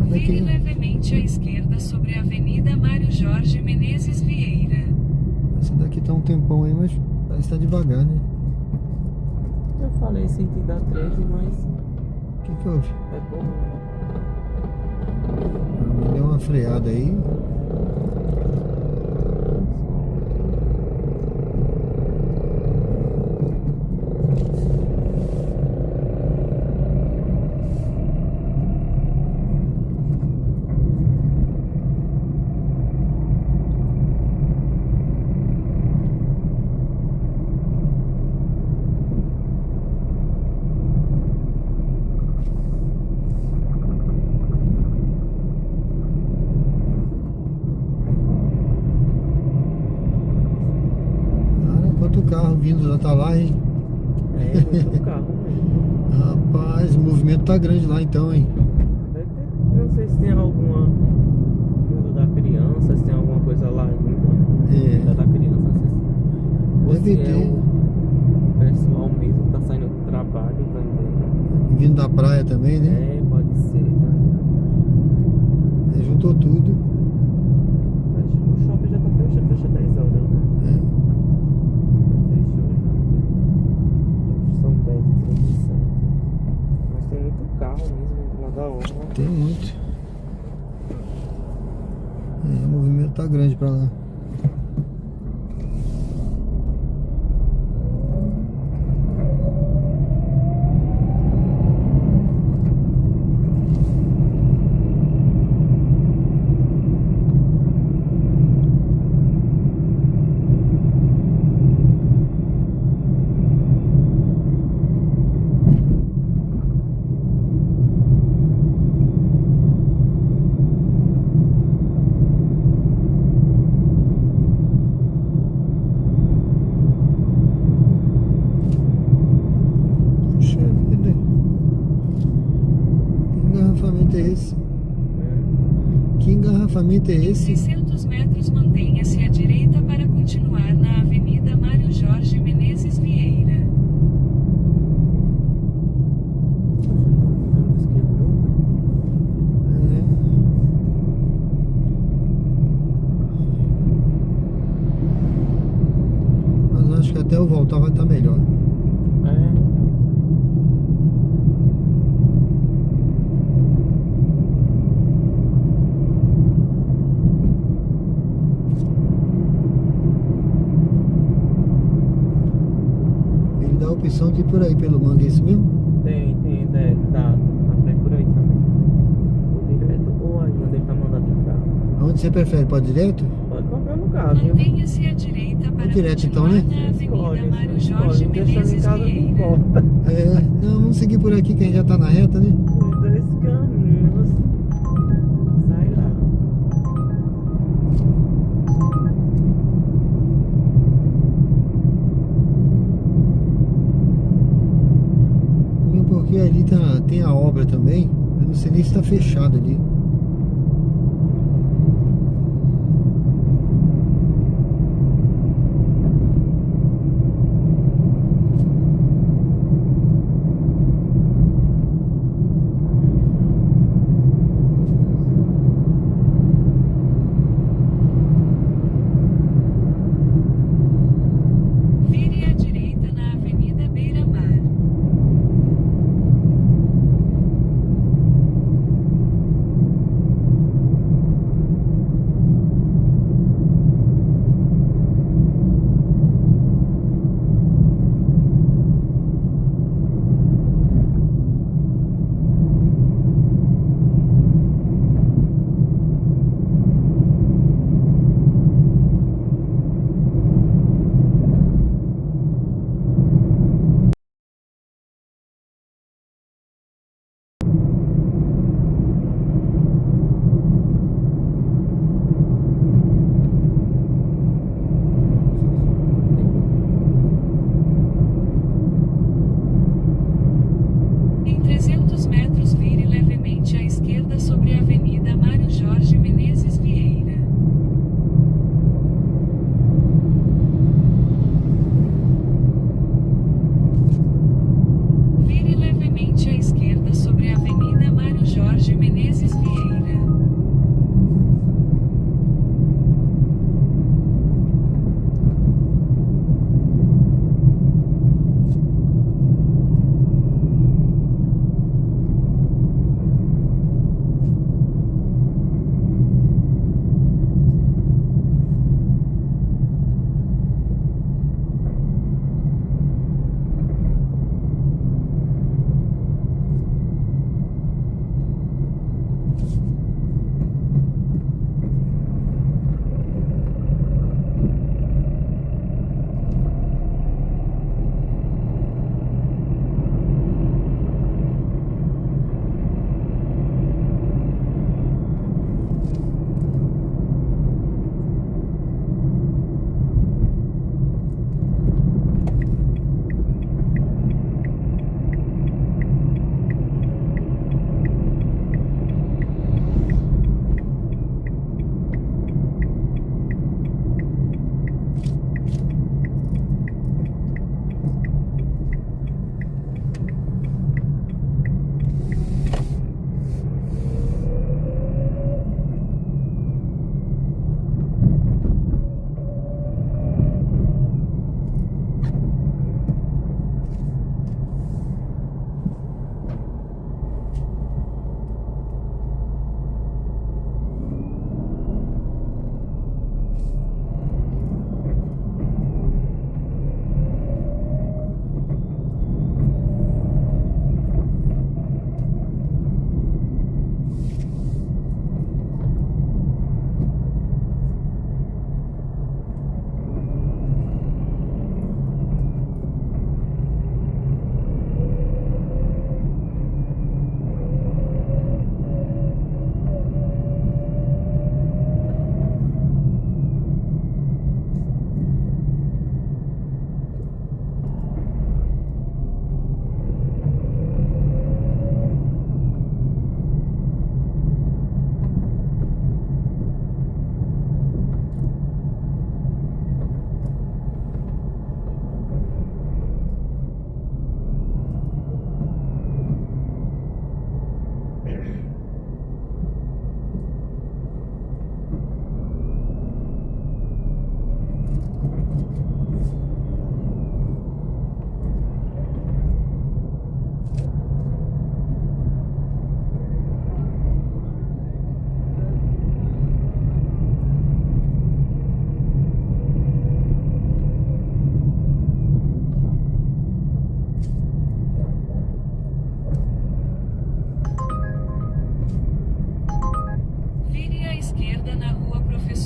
Vire levemente à esquerda sobre a Avenida Mário Jorge Menezes Vieira. Essa daqui tá um tempão aí, mas parece que tá devagar, né? Eu falei sentido a 13, mas O que houve? é bom. Me deu uma freada aí. Quanto carro vindo já tá lá, hein? Muito carro mesmo. Rapaz, o movimento tá grande lá então, hein? Deve ter, não sei se tem alguma mundo da criança, se tem alguma coisa lá ainda. Da criança, não sei se... Ou Deve se ter. o pessoal mesmo que tá saindo do trabalho também. Vindo da praia também, né? Pode ser, tá? Juntou tudo. O shopping já tá fechado, fecha 10 horas, né? Fechou já. São 10h37. Mas tem muito carro mesmo do lado da obra. Tem muito. O movimento tá grande pra lá. Puxa vida. Que engarrafamento é esse? Que engarrafamento é esse? 600 metros, mantenha-se à direita para continuar na Avenida Mário Jorge Menezes Vieira. Mas eu acho que até eu voltar vai estar melhor. Ele dá a opção de ir por aí pelo mangue, é isso mesmo? Tem, dá pra ir por aí também. Ou direto ou aí onde ele tá mandando entrar. Aonde você prefere? Pode direto? Pode qualquer lugar. lugar, viu? Mantenha-se à direita para direto, continuar então, né? na Avenida Escolhe, Mário escolhe. Jorge Deixando em Menezes casa não Vieira. importa. Não, vamos seguir por aqui que a gente já tá na reta, né? Os dois caminhos. Sai lá. Mesmo porque ali tem a obra também. Eu não sei nem se tá fechado ali. Vire à direita na Avenida Beira-Mar.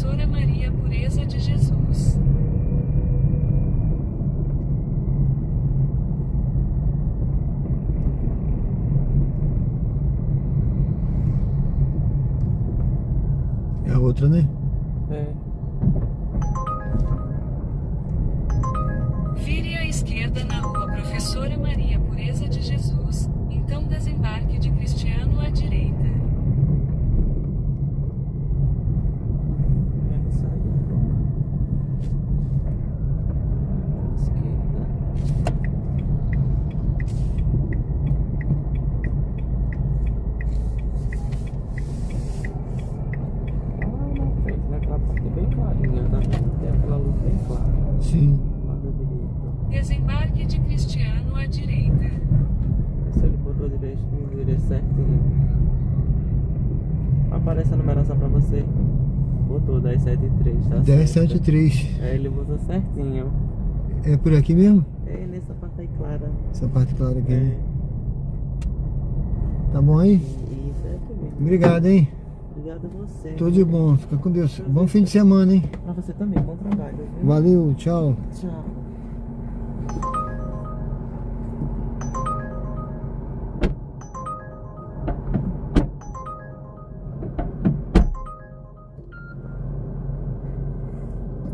Professora Maria Pureza de Jesus. É a outra, né? É. Vire à esquerda na rua Professora Maria Pureza de Jesus, então desembarque de Cristiano à direita. É isso aí. Esquerda. Na frente, naquela parte bem clarinha, tá? Tem aquela luz bem clara. Sim. Lado direito. Desembarque de Cristiano à direita. Se ele botou direito certinho. Aparece a numeração pra você. Botou 1073, tá? 1073. É, ele botou certinho. É por aqui mesmo? É nessa parte aí clara. Essa parte clara aqui, É. né? Tá bom aí? Isso é aqui mesmo. Obrigado, hein? Obrigado a você. Tudo de bom. Fica com Deus. Bom fim de semana, hein? Pra você também, bom trabalho. Viu? Valeu, tchau. Tchau.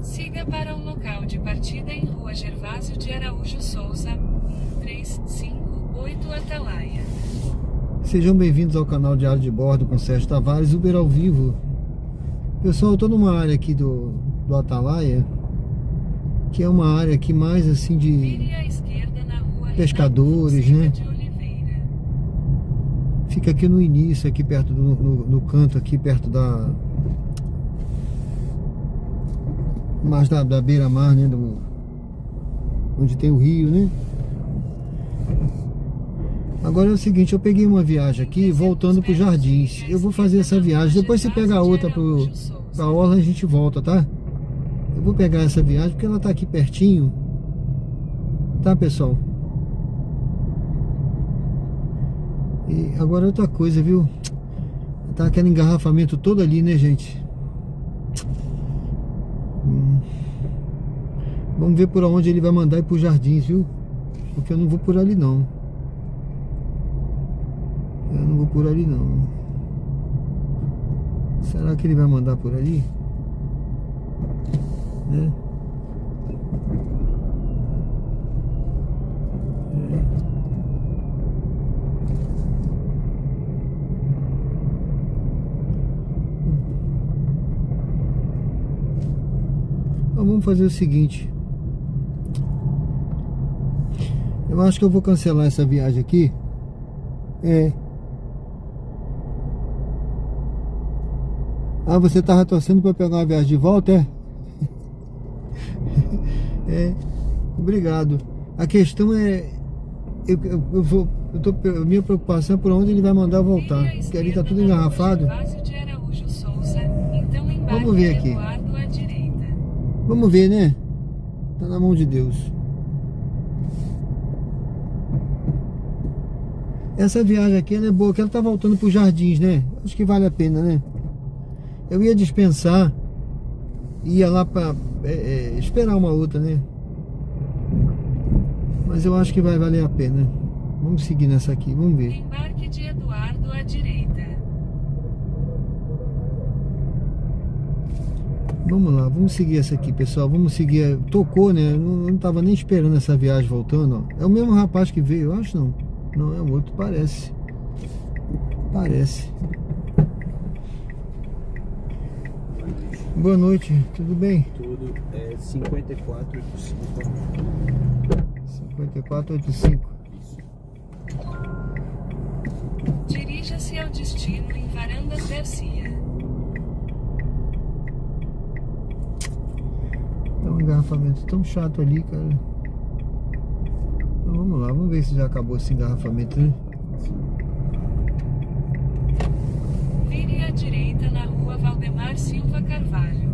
Siga para o local de partida em Rua Gervásio de Araújo Souza, 1358 Atalaia. Sejam bem-vindos ao canal Diário de Bordo com Sérgio Tavares, Uber ao vivo. Pessoal, eu tô numa área aqui do Atalaia, que é uma área aqui mais assim de Vire à esquerda na rua pescadores, Reinaldo né? Fonseca de Oliveira. Fica aqui no início, aqui perto no canto, aqui perto da mais da beira-mar, né? Onde tem o rio, né? Agora é o seguinte, eu peguei uma viagem aqui voltando para os Jardins. Eu vou fazer essa viagem, depois você pega a outra para Orla, a gente volta, tá? Eu vou pegar essa viagem porque ela tá aqui pertinho. Tá, pessoal? E agora outra coisa, viu? Tá aquele engarrafamento todo ali, né, gente? Vamos ver por onde ele vai mandar ir para os Jardins, viu? Porque eu não vou por ali, não. Eu não vou por ali, não. Será que ele vai mandar por ali? Né? Então vamos fazer o seguinte. Eu acho que eu vou cancelar essa viagem aqui. Ah, você tava torcendo para pegar uma viagem de volta, é? Obrigado. A questão é, minha preocupação é por onde ele vai mandar voltar, porque ali tá tudo engarrafado. Vamos ver aqui. Vamos ver, né? Tá na mão de Deus. Essa viagem aqui ela é boa, que ela tá voltando para os Jardins, né? Acho que vale a pena, né? Eu ia dispensar, ia lá para esperar uma outra, né? Mas eu acho que vai valer a pena. Vamos seguir nessa aqui, vamos ver. Embarque de Eduardo à direita. Vamos lá, vamos seguir essa aqui, pessoal. Vamos seguir. Tocou, né? Eu não tava nem esperando essa viagem voltando, ó. É o mesmo rapaz que veio, eu acho não. Não, é o outro, parece. Parece. Boa noite, tudo bem? Tudo é 5485. 5485. Isso. Dirija-se ao destino em Varandas Garcia. É um engarrafamento tão chato ali, cara. Então, vamos lá, vamos ver se já acabou esse engarrafamento, né? Vire à direita na rua Valdemar Silva Carvalho.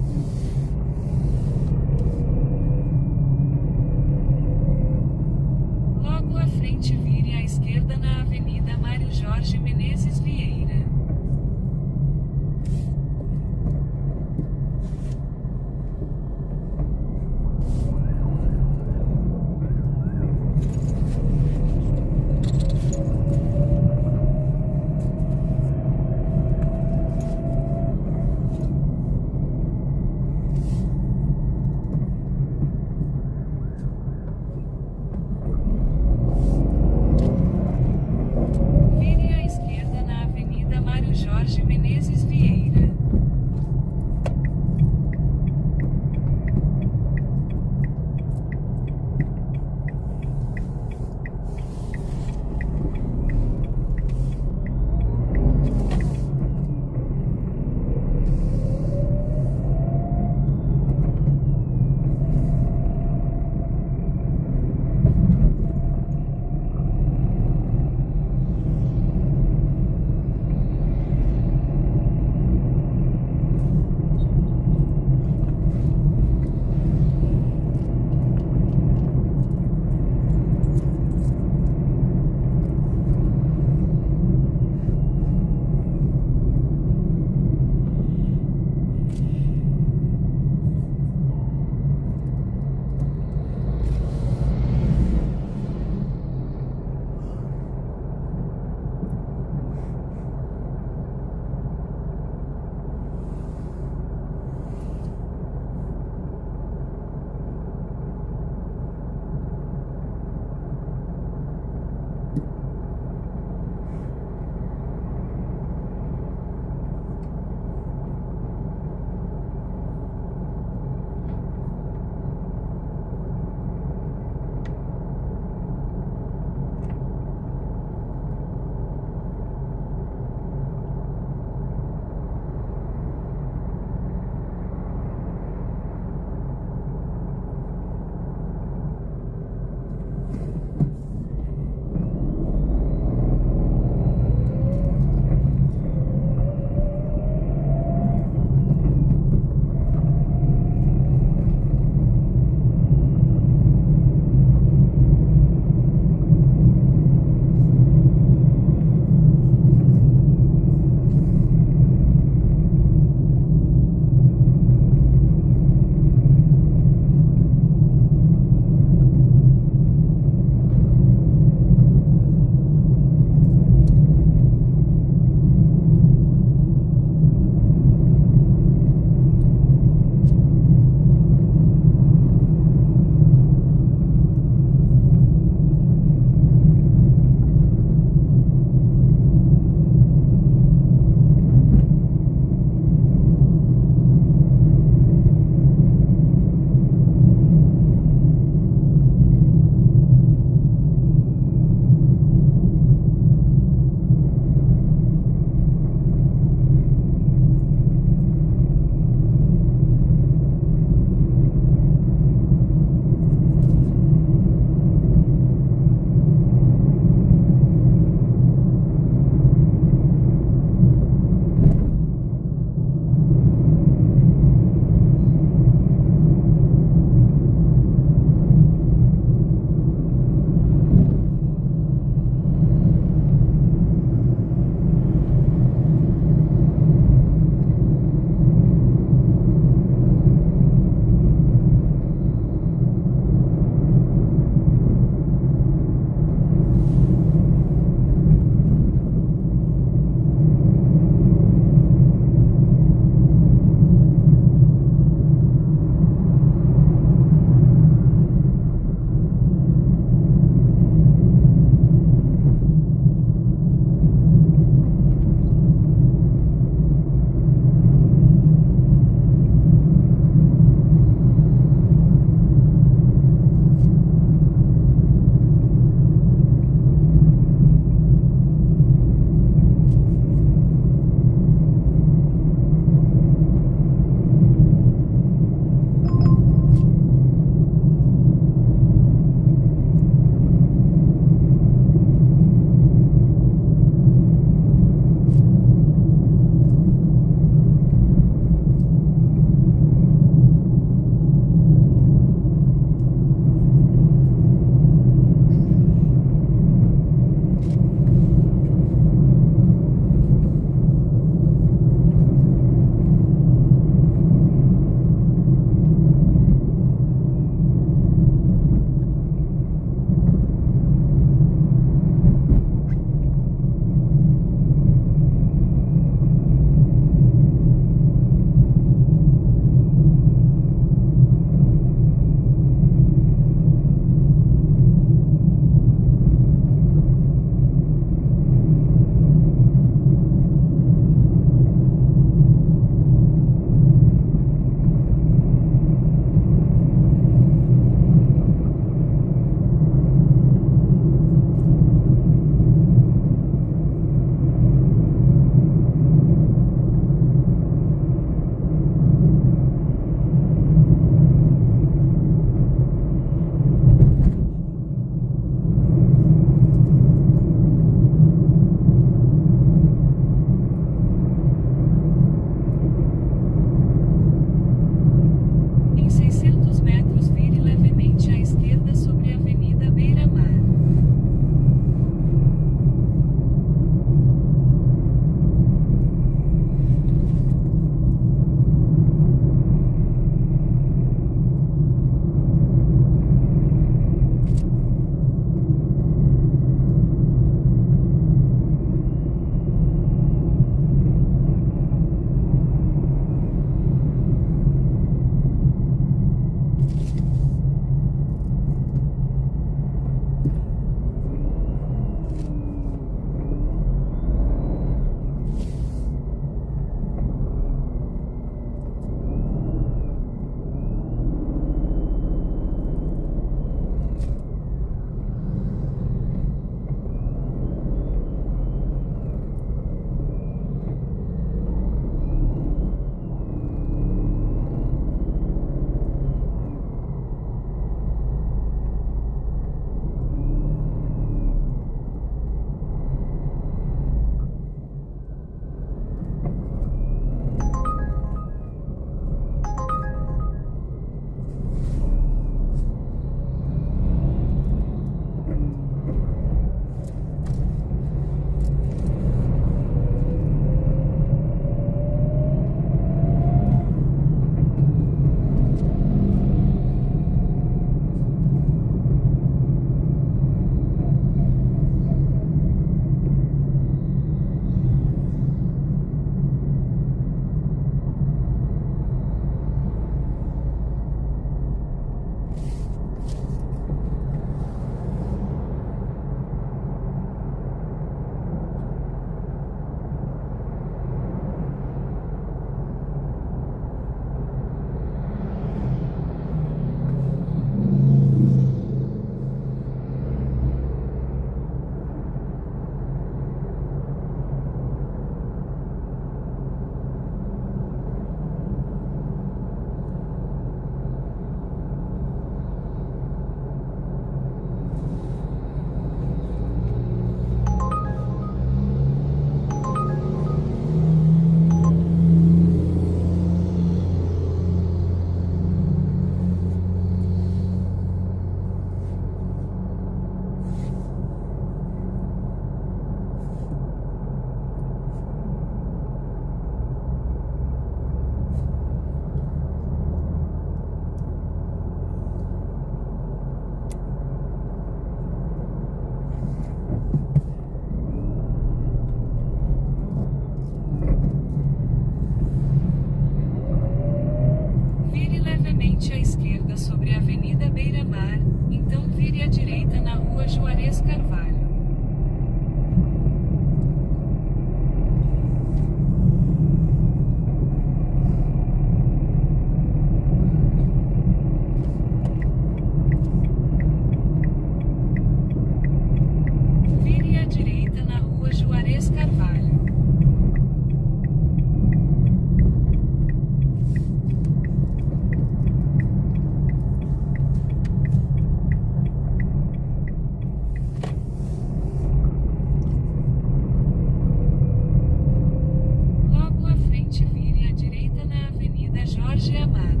Jorge Amado.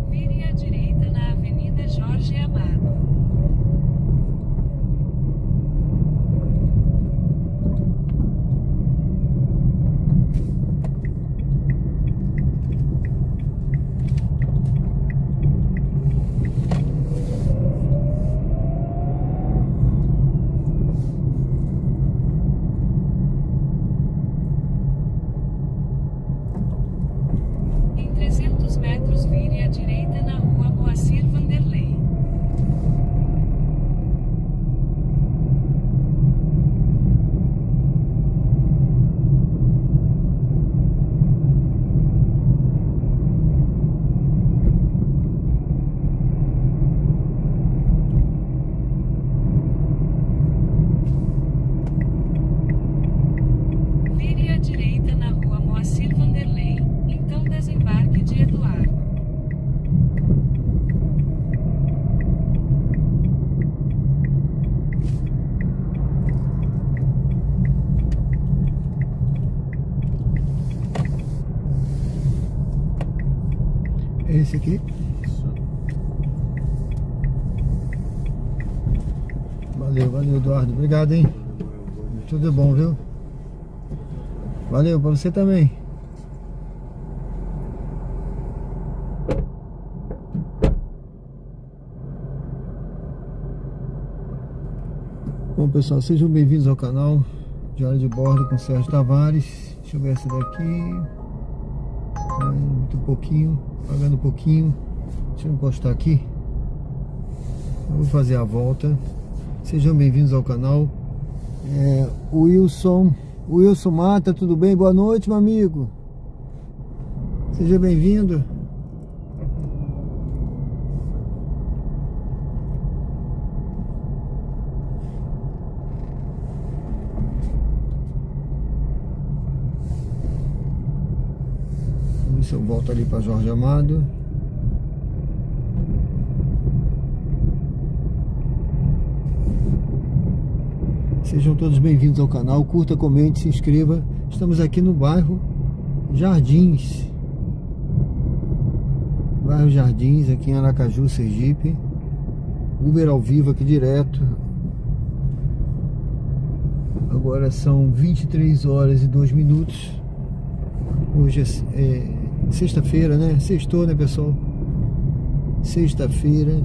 Vire à direita na Avenida Jorge Amado. Em 300 metros, vire à direita na Rua Moacir Vanderlei. Vire à direita na Rua Moacir Vanderlei, então desembarque de Eduardo. É esse aqui. Valeu, Eduardo. Obrigado, hein? Tudo bom, viu? Valeu, pra você também. Bom, pessoal, sejam bem-vindos ao canal Diário de Bordo com Sérgio Tavares. Deixa eu ver essa daqui. Muito pouquinho, pagando um pouquinho. Deixa eu encostar aqui. Eu vou fazer a volta. Sejam bem-vindos ao canal. Wilson Mata, tudo bem? Boa noite, meu amigo. Seja bem-vindo. Vamos ver se eu volto ali para Jorge Amado. Sejam todos bem-vindos ao canal, curta, comente, se inscreva. Estamos aqui no bairro Jardins. Bairro Jardins, aqui em Aracaju, Sergipe. Uber ao vivo aqui direto. Agora são 23 horas e 2 minutos. Hoje é sexta-feira, né? Sextou, né, pessoal? Sexta-feira,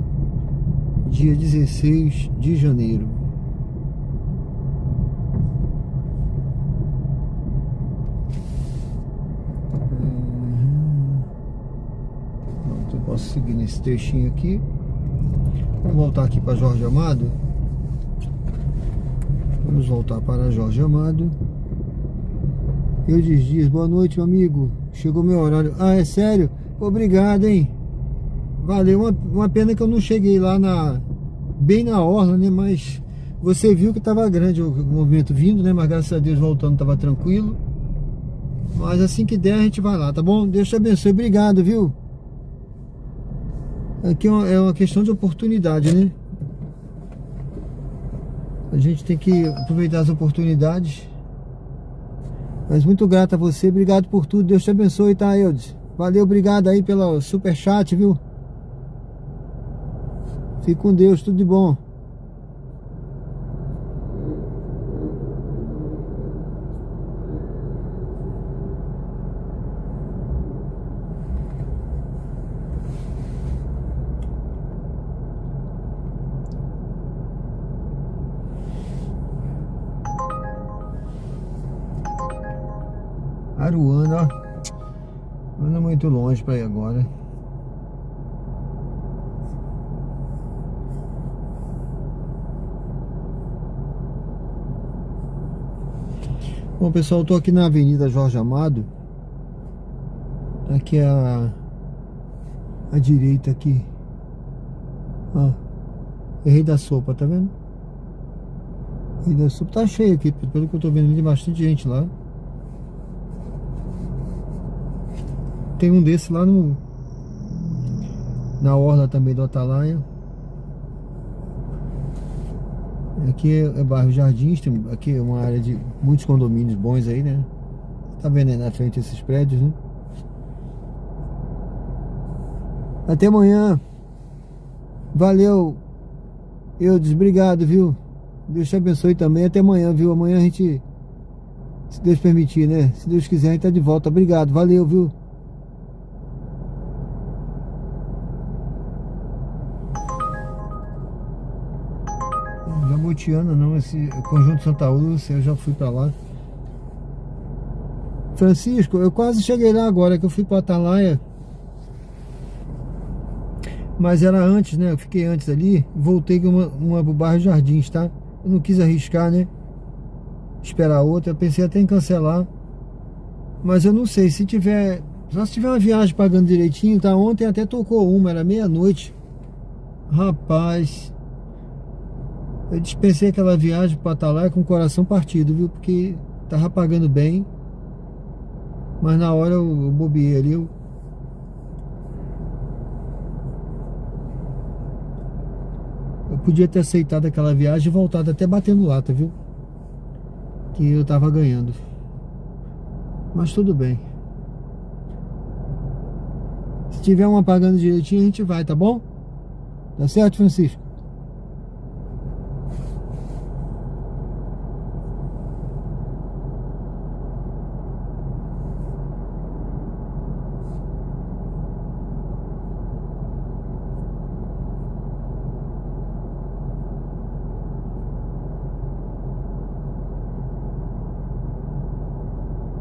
dia 16 de janeiro. Posso seguir nesse trechinho aqui. Vamos voltar aqui para Jorge Amado. Vamos voltar para Jorge Amado. Eudes Dias, boa noite, meu amigo. Chegou meu horário. Ah, é sério? Obrigado, hein? Valeu. Uma pena que eu não cheguei lá bem na orla, né? Mas você viu que estava grande o movimento vindo, né? Mas graças a Deus voltando estava tranquilo. Mas assim que der a gente vai lá, tá bom? Deus te abençoe. Obrigado, viu? Aqui é uma questão de oportunidade, né? A gente tem que aproveitar as oportunidades. Mas muito grato a você, obrigado por tudo. Deus te abençoe, tá, Eudes? Valeu, obrigado aí pelo superchat, viu? Fique com Deus, tudo de bom. Aruana, ó. Não é muito longe para ir agora. Bom, pessoal, eu tô aqui na Avenida Jorge Amado. Aqui é a direita aqui. Ó, errei da sopa, tá vendo? E da Sul tá cheio aqui, pelo que eu tô vendo, tem bastante gente lá. Tem um desse lá na orla também do Atalaia. Aqui é bairro Jardins, aqui é uma área de muitos condomínios bons aí, né? Tá vendo aí na frente esses prédios, né? Até amanhã. Valeu. Obrigado, viu? Deus te abençoe também. Até amanhã, viu? Amanhã a gente, se Deus permitir, né? Se Deus quiser, a gente tá de volta. Obrigado, valeu, viu? Jabotiana não, esse Conjunto Santa Lúcia, eu já fui pra lá. Francisco, eu quase cheguei lá agora, que eu fui pra Atalaia. Mas era antes, né? Eu fiquei antes ali. Voltei com uma pro bairro Jardins, tá? Eu não quis arriscar, né? Esperar outra. Eu pensei até em cancelar. Mas eu não sei, se tiver... Só se tiver uma viagem pagando direitinho, tá? Ontem até tocou uma, era meia-noite. Rapaz... Eu dispensei aquela viagem para Atalaia com o coração partido, viu? Porque tava pagando bem. Mas na hora eu bobeei ali. Eu podia ter aceitado aquela viagem e voltado até batendo lata, viu? Que eu tava ganhando. Mas tudo bem. Se tiver uma pagando direitinho, a gente vai, tá bom? Tá certo, Francisco?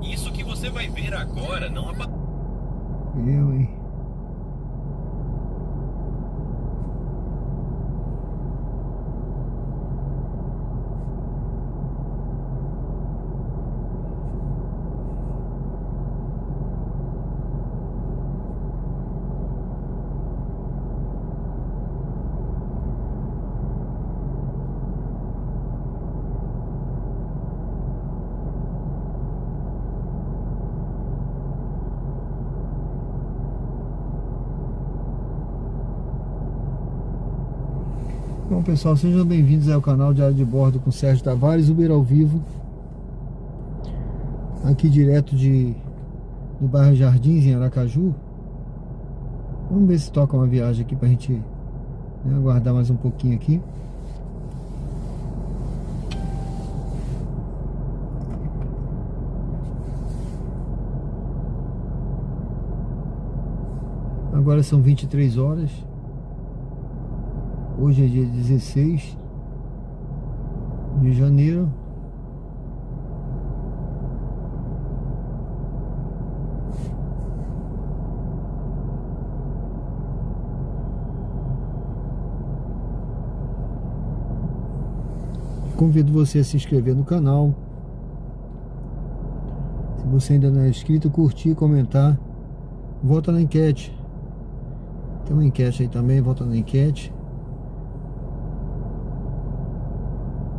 Isso que você vai ver agora não é... Eu, hein? Bom, pessoal, sejam bem-vindos ao canal Diário de Bordo com Sérgio Tavares, Uber ao vivo. Aqui direto do bairro Jardins, em Aracaju. Vamos ver se toca uma viagem aqui pra gente, né, aguardar mais um pouquinho aqui. Agora são 23 horas. Hoje é dia 16 de janeiro. Convido você a se inscrever no canal. Se você ainda não é inscrito, curtir, comentar. Vota na enquete. Tem uma enquete aí também, vota na enquete.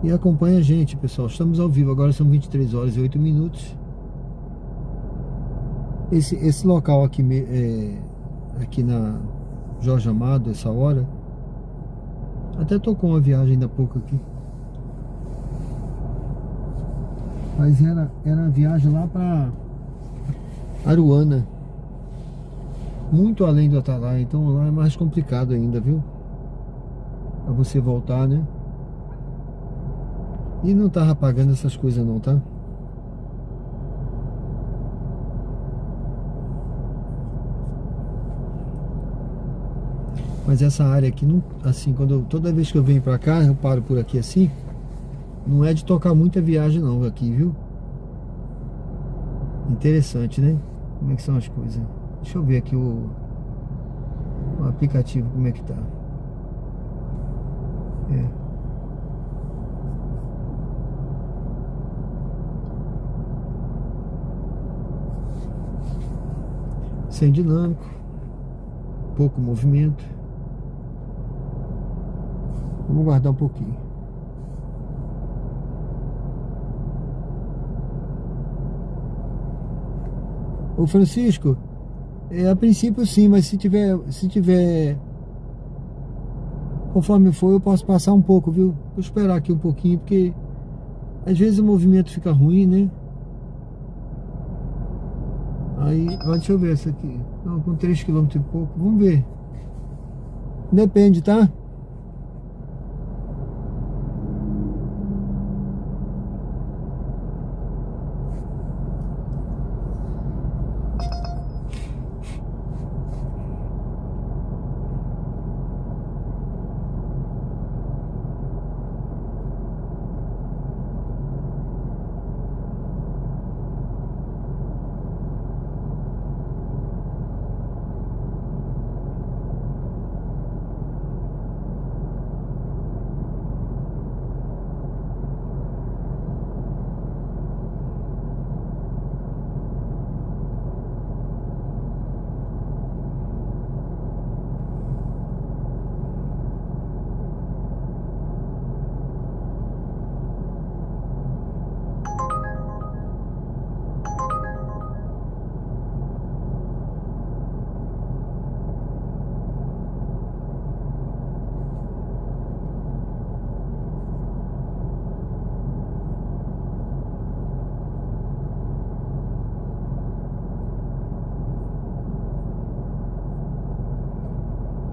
E acompanha a gente, pessoal. Estamos ao vivo, agora são 23 horas e 8 minutos. Esse local aqui, aqui na Jorge Amado, essa hora, até tocou uma viagem ainda há pouco aqui. Mas era a viagem lá para Aruana. Muito além do Atalaia, então lá é mais complicado ainda, viu? Pra você voltar, né? E não tava pagando essas coisas não, tá? Mas essa área aqui, não, assim, toda vez que eu venho pra cá, eu paro por aqui assim. Não é de tocar muita viagem não aqui, viu? Interessante, né? Como é que são as coisas. Deixa eu ver aqui o aplicativo, como é que tá. Sem dinâmico, pouco movimento. Vamos guardar um pouquinho. Ô Francisco, a princípio sim, mas se tiver conforme for, eu posso passar um pouco, viu? Vou esperar aqui um pouquinho, porque às vezes o movimento fica ruim, né? Aí, ó, deixa eu ver essa aqui. Não, com 3 km e pouco, vamos ver. Depende, tá?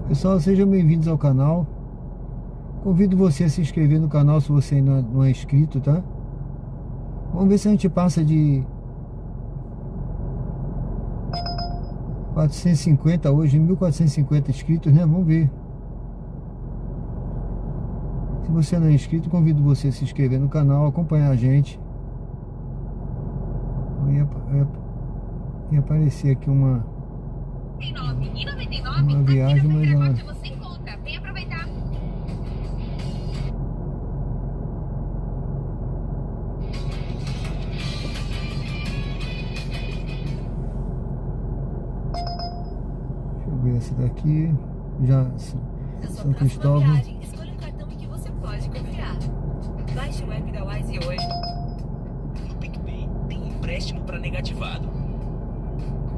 Pessoal, sejam bem-vindos ao canal. Convido você a se inscrever no canal se você ainda não é inscrito, tá? Vamos ver se a gente passa de 450 hoje, 1450 inscritos, né? Vamos ver. Se você não é inscrito, convido você a se inscrever no canal, acompanhar a gente. Ia aparecer aqui uma viagem, mas ela... Vem aproveitar. Deixa eu ver essa daqui. Já São Cristóvão. Escolha um cartão em que você pode confiar. Baixe o app da Wise hoje. No PicPay tem empréstimo para negativado.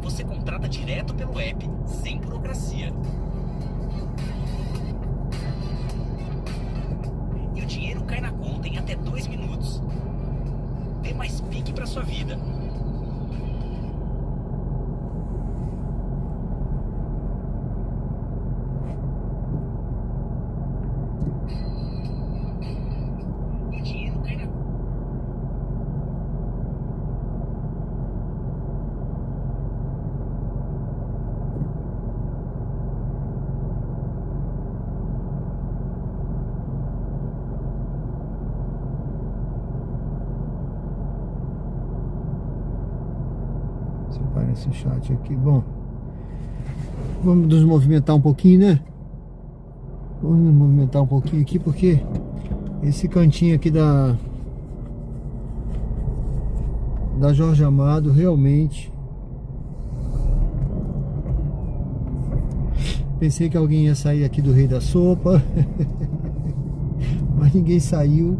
Você contrata direto pelo app, sem burocracia. E o dinheiro cai na conta em até 2 minutos. Dê mais pique para sua vida. E o dinheiro cai na conta. Separa esse chat aqui. Bom, vamos nos movimentar um pouquinho, né? Vamos nos movimentar um pouquinho aqui, porque esse cantinho aqui da Jorge Amado realmente... Pensei que alguém ia sair aqui do Rei da Sopa, mas ninguém saiu.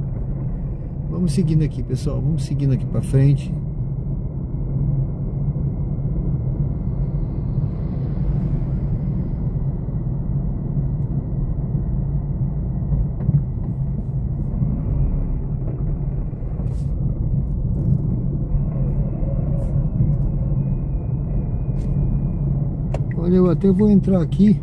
Vamos seguindo aqui, pessoal. Vamos seguindo aqui pra frente. Olha, eu até vou entrar aqui.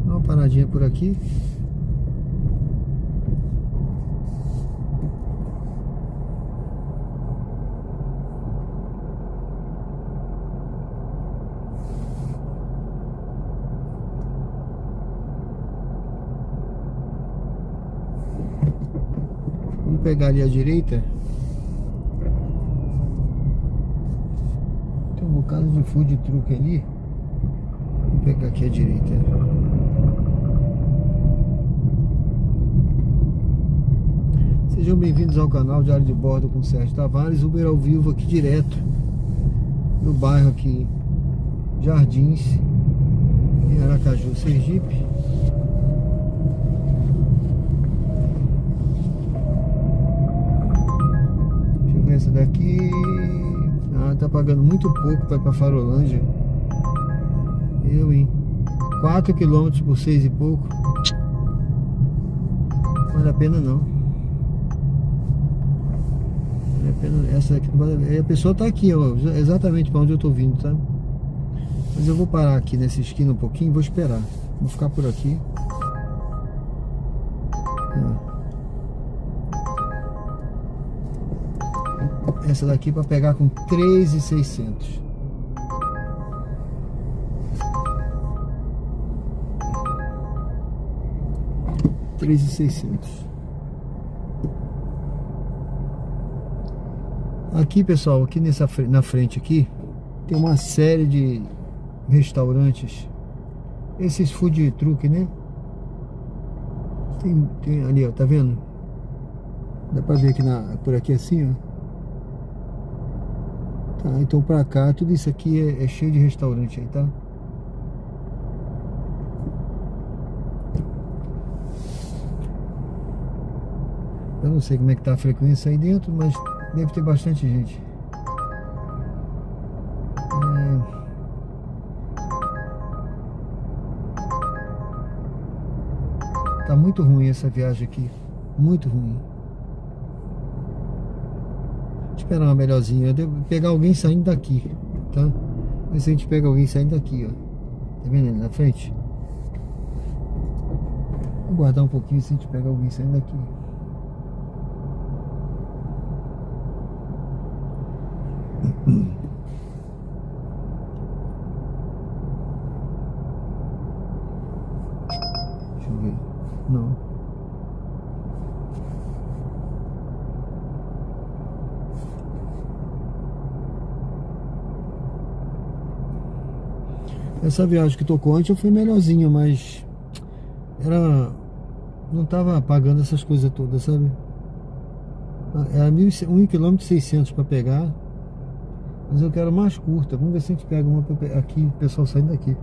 Dá uma paradinha por aqui. Pegar ali a direita. Tem um bocado de food truck ali. Vou pegar aqui a direita. Sejam bem-vindos ao canal Diário de Bordo com Sérgio Tavares. Uber ao vivo aqui direto no bairro aqui Jardins, Em Aracaju, Sergipe. Deixa eu ver essa daqui. Ah, tá pagando muito pouco para ir pra Farolândia. Hein? 4 km por 6 e pouco. Não vale a pena não. Vale a pena. Essa aqui, a pessoa tá aqui, ó, exatamente para onde eu tô vindo, tá? Mas eu vou parar aqui nessa esquina um pouquinho, vou esperar. Vou ficar por aqui. Essa daqui para pegar com 3.600. Aqui, pessoal, aqui na frente aqui tem uma série de restaurantes, esses food truck, né? Tem ali, ó, tá vendo? Dá pra ver aqui por aqui assim, ó. Tá, então pra cá, tudo isso aqui é cheio de restaurante aí, tá? Eu não sei como é que tá a frequência aí dentro, mas deve ter bastante gente. Tá muito ruim essa viagem aqui. Muito ruim. Vou esperar uma melhorzinha. Eu devo pegar alguém saindo daqui, tá? Ver se a gente pega alguém saindo daqui, ó. Tá vendo ali na frente? Vou guardar um pouquinho se a gente pega alguém saindo daqui. Deixa eu ver. Não. Essa viagem que tocou antes foi melhorzinha, mas não tava pagando essas coisas todas, sabe? Era 1 km 600 para pegar. Mas eu quero mais curta. Vamos ver se a gente pega uma aqui, o pessoal saindo daqui.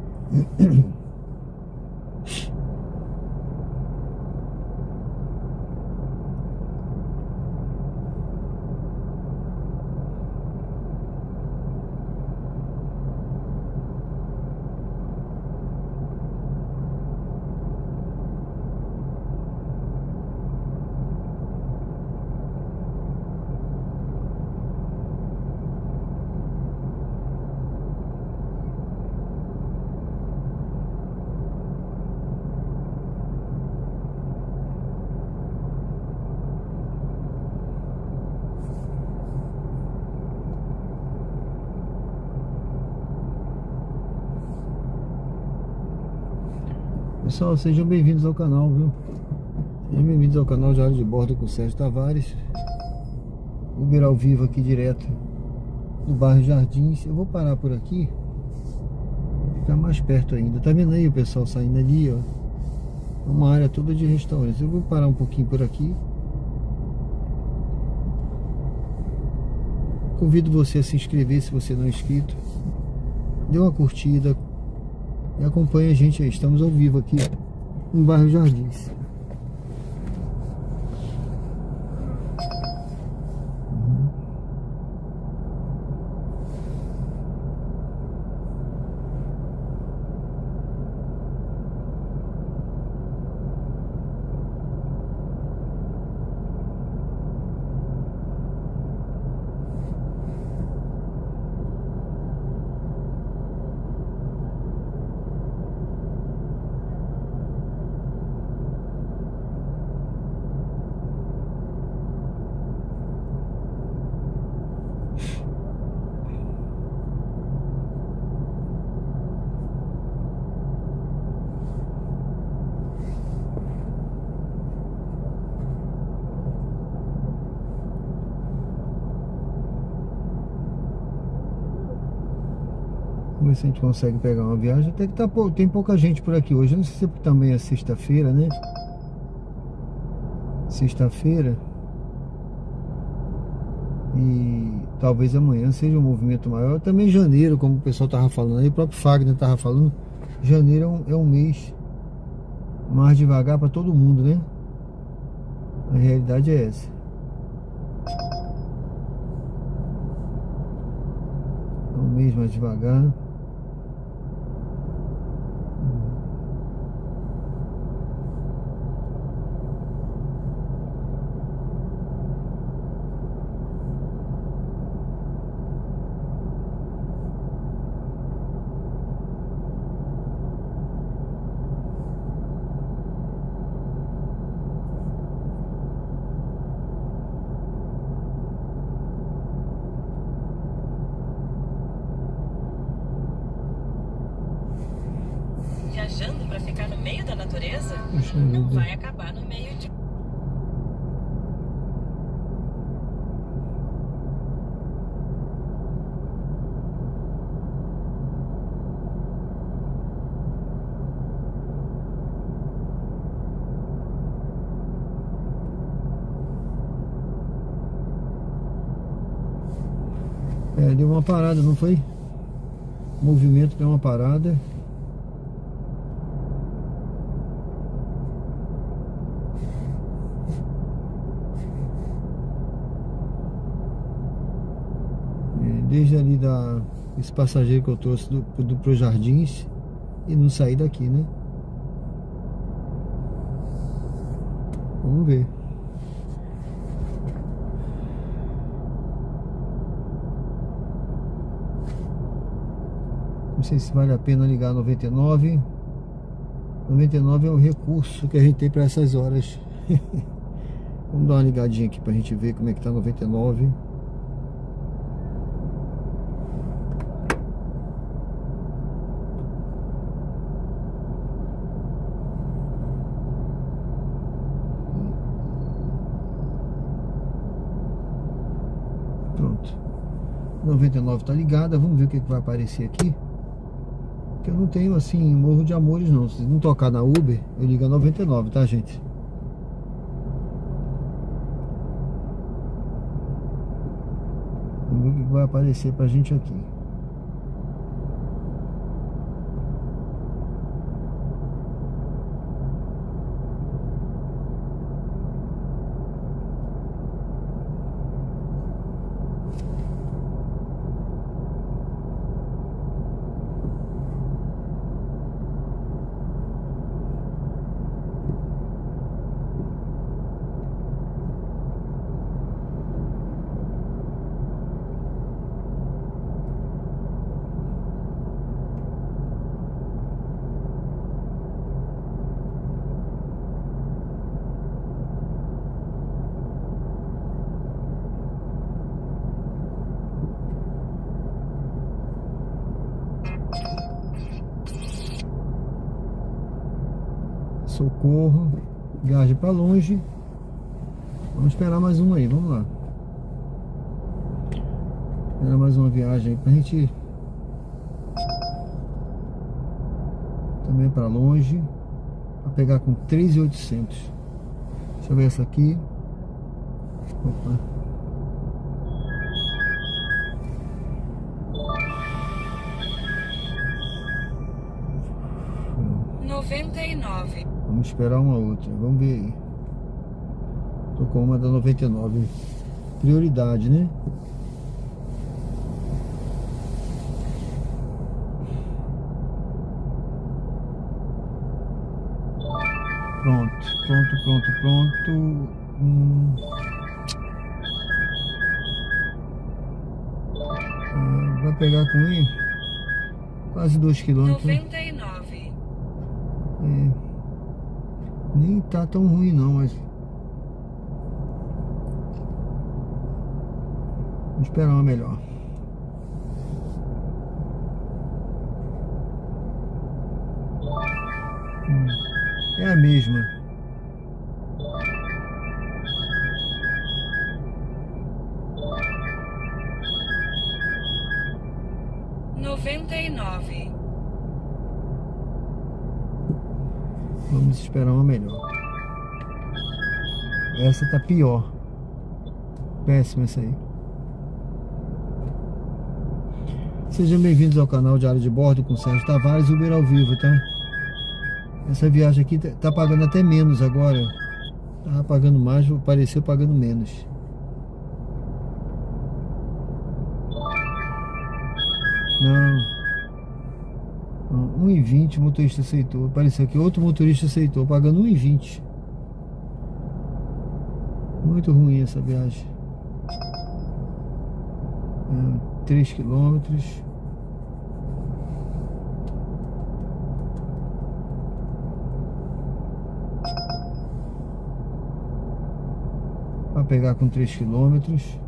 Pessoal, sejam bem-vindos ao canal, viu? Sejam bem-vindos ao canal Diário de Bordo com o Sérgio Tavares. Uber ao vivo aqui direto do bairro Jardins. Eu vou parar por aqui, ficar mais perto ainda. Tá vendo aí o pessoal saindo ali, ó? Uma área toda de restaurantes. Eu vou parar um pouquinho por aqui. Convido você a se inscrever se você não é inscrito. Dê uma curtida e acompanhe a gente aí. Estamos ao vivo aqui no bairro Jardins. Vamos ver se a gente consegue pegar uma viagem. Até que tem pouca gente por aqui hoje. Eu não sei se também é sexta-feira, né? Sexta-feira. E talvez amanhã seja um movimento maior. Também janeiro, como o pessoal tava falando aí. O próprio Fagner tava falando. Janeiro é um mês mais devagar para todo mundo, né? A realidade é essa. É um mês mais devagar. Viajando para ficar no meio da natureza? Puxa Não vida. vai acabar no meio de... Deu uma parada, não foi? O movimento deu uma parada. Desde ali esse passageiro que eu trouxe pro Jardins e não sair daqui, né? Vamos ver. Não sei se vale a pena ligar 99. 99 é o recurso que a gente tem para essas horas. Vamos dar uma ligadinha aqui pra gente ver como é que tá 99. Pronto. 99 tá ligada. Vamos ver o que vai aparecer aqui. Que eu não tenho assim morro de amores não. Se não tocar na Uber, eu ligo a 99, tá, gente? Vamos ver o que vai aparecer pra gente aqui. Socorro, viagem para longe. Vamos esperar mais uma aí, vamos lá. Esperar mais uma viagem aí pra gente também para longe, para pegar com 3.800. Deixa eu ver essa aqui. Opa. Vamos esperar uma outra, vamos ver aí. Tô com uma da 99. Prioridade, né? Pronto. Vai pegar com ele quase 2 km. 99. Nem tá tão ruim não, mas vamos esperar uma melhor. É a mesma. Vamos esperar uma melhor. Essa tá pior. Péssima essa aí. Sejam bem-vindos ao canal Diário de Bordo com Sérgio Tavares, Uber ao vivo, tá? Essa viagem aqui tá pagando até menos agora. Tava pagando mais, apareceu pagando menos. Não, 1,20 o motorista aceitou. Apareceu aqui, outro motorista aceitou, pagando 1,20. Muito ruim essa viagem. 3 quilômetros. Para pegar com 3 quilômetros.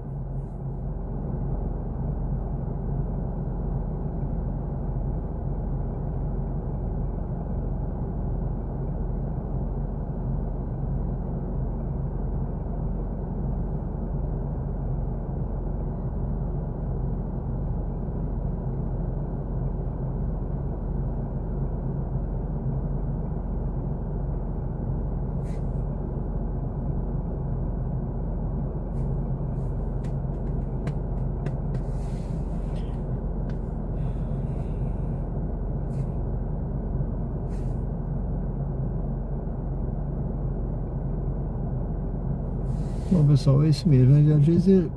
Bom, pessoal, é isso mesmo, né? Às vezes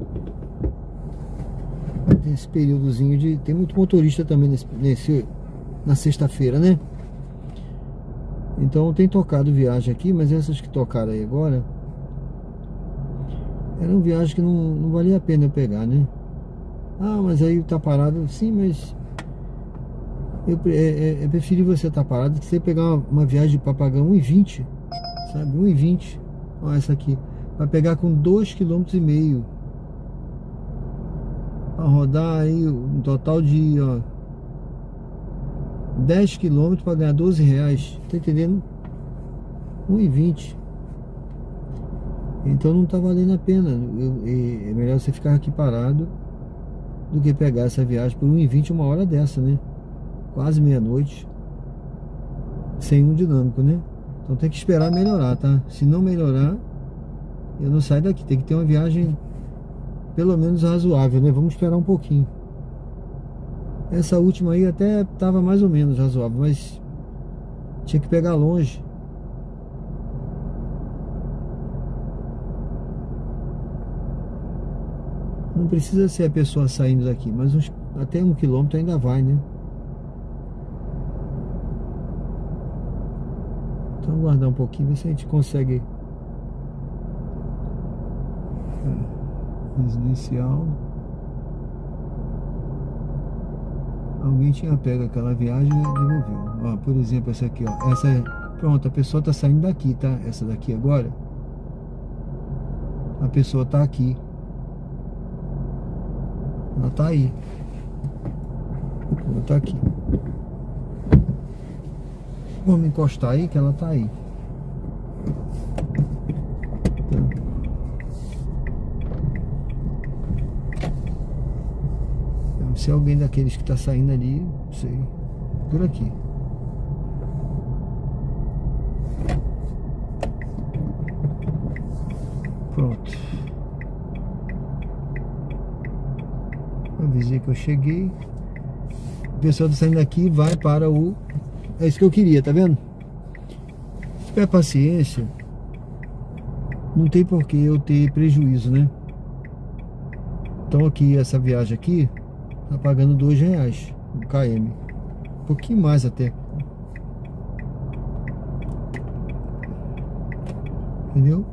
tem esse períodozinho de... Tem muito motorista também na sexta-feira, né? Então tem tocado viagem aqui, mas essas que tocaram aí agora eram viagens que não valia a pena eu pegar, né? Ah, mas aí tá parado. Sim, mas é preferível você estar parado que você pegar uma viagem para pagar 1,20, sabe? 1,20. Olha essa aqui. Vai pegar com 2,5 km. Para rodar aí um total de 10 km para ganhar R$12. Tá entendendo? 1,20. Então não tá valendo a pena. É melhor você ficar aqui parado do que pegar essa viagem por 1,20 uma hora dessa, né? Quase meia-noite. Sem um dinâmico, né? Então tem que esperar melhorar, tá? Se não melhorar, eu não saio daqui. Tem que ter uma viagem pelo menos razoável, né? Vamos esperar um pouquinho. Essa última aí até tava mais ou menos razoável, mas tinha que pegar longe. Não precisa ser a pessoa saindo daqui, mas até 1 quilômetro ainda vai, né? Então aguardar um pouquinho, ver se a gente consegue. Residencial. Alguém tinha pego aquela viagem e devolveu. Ó, por exemplo, essa aqui, ó. Essa é... Pronto, a pessoa tá saindo daqui, tá? Essa daqui agora. A pessoa tá aqui. Ela tá aí. Ela tá aqui. Vamos encostar aí que ela tá aí. Se é alguém daqueles que tá saindo ali, não sei. Por aqui. Pronto. Avisei que eu cheguei. O pessoal tá saindo daqui e vai para o... É isso que eu queria, tá vendo? Se tiver paciência, não tem por que eu ter prejuízo, né? Então aqui, essa viagem aqui tá pagando R$2 o km. Um pouquinho mais até. Entendeu?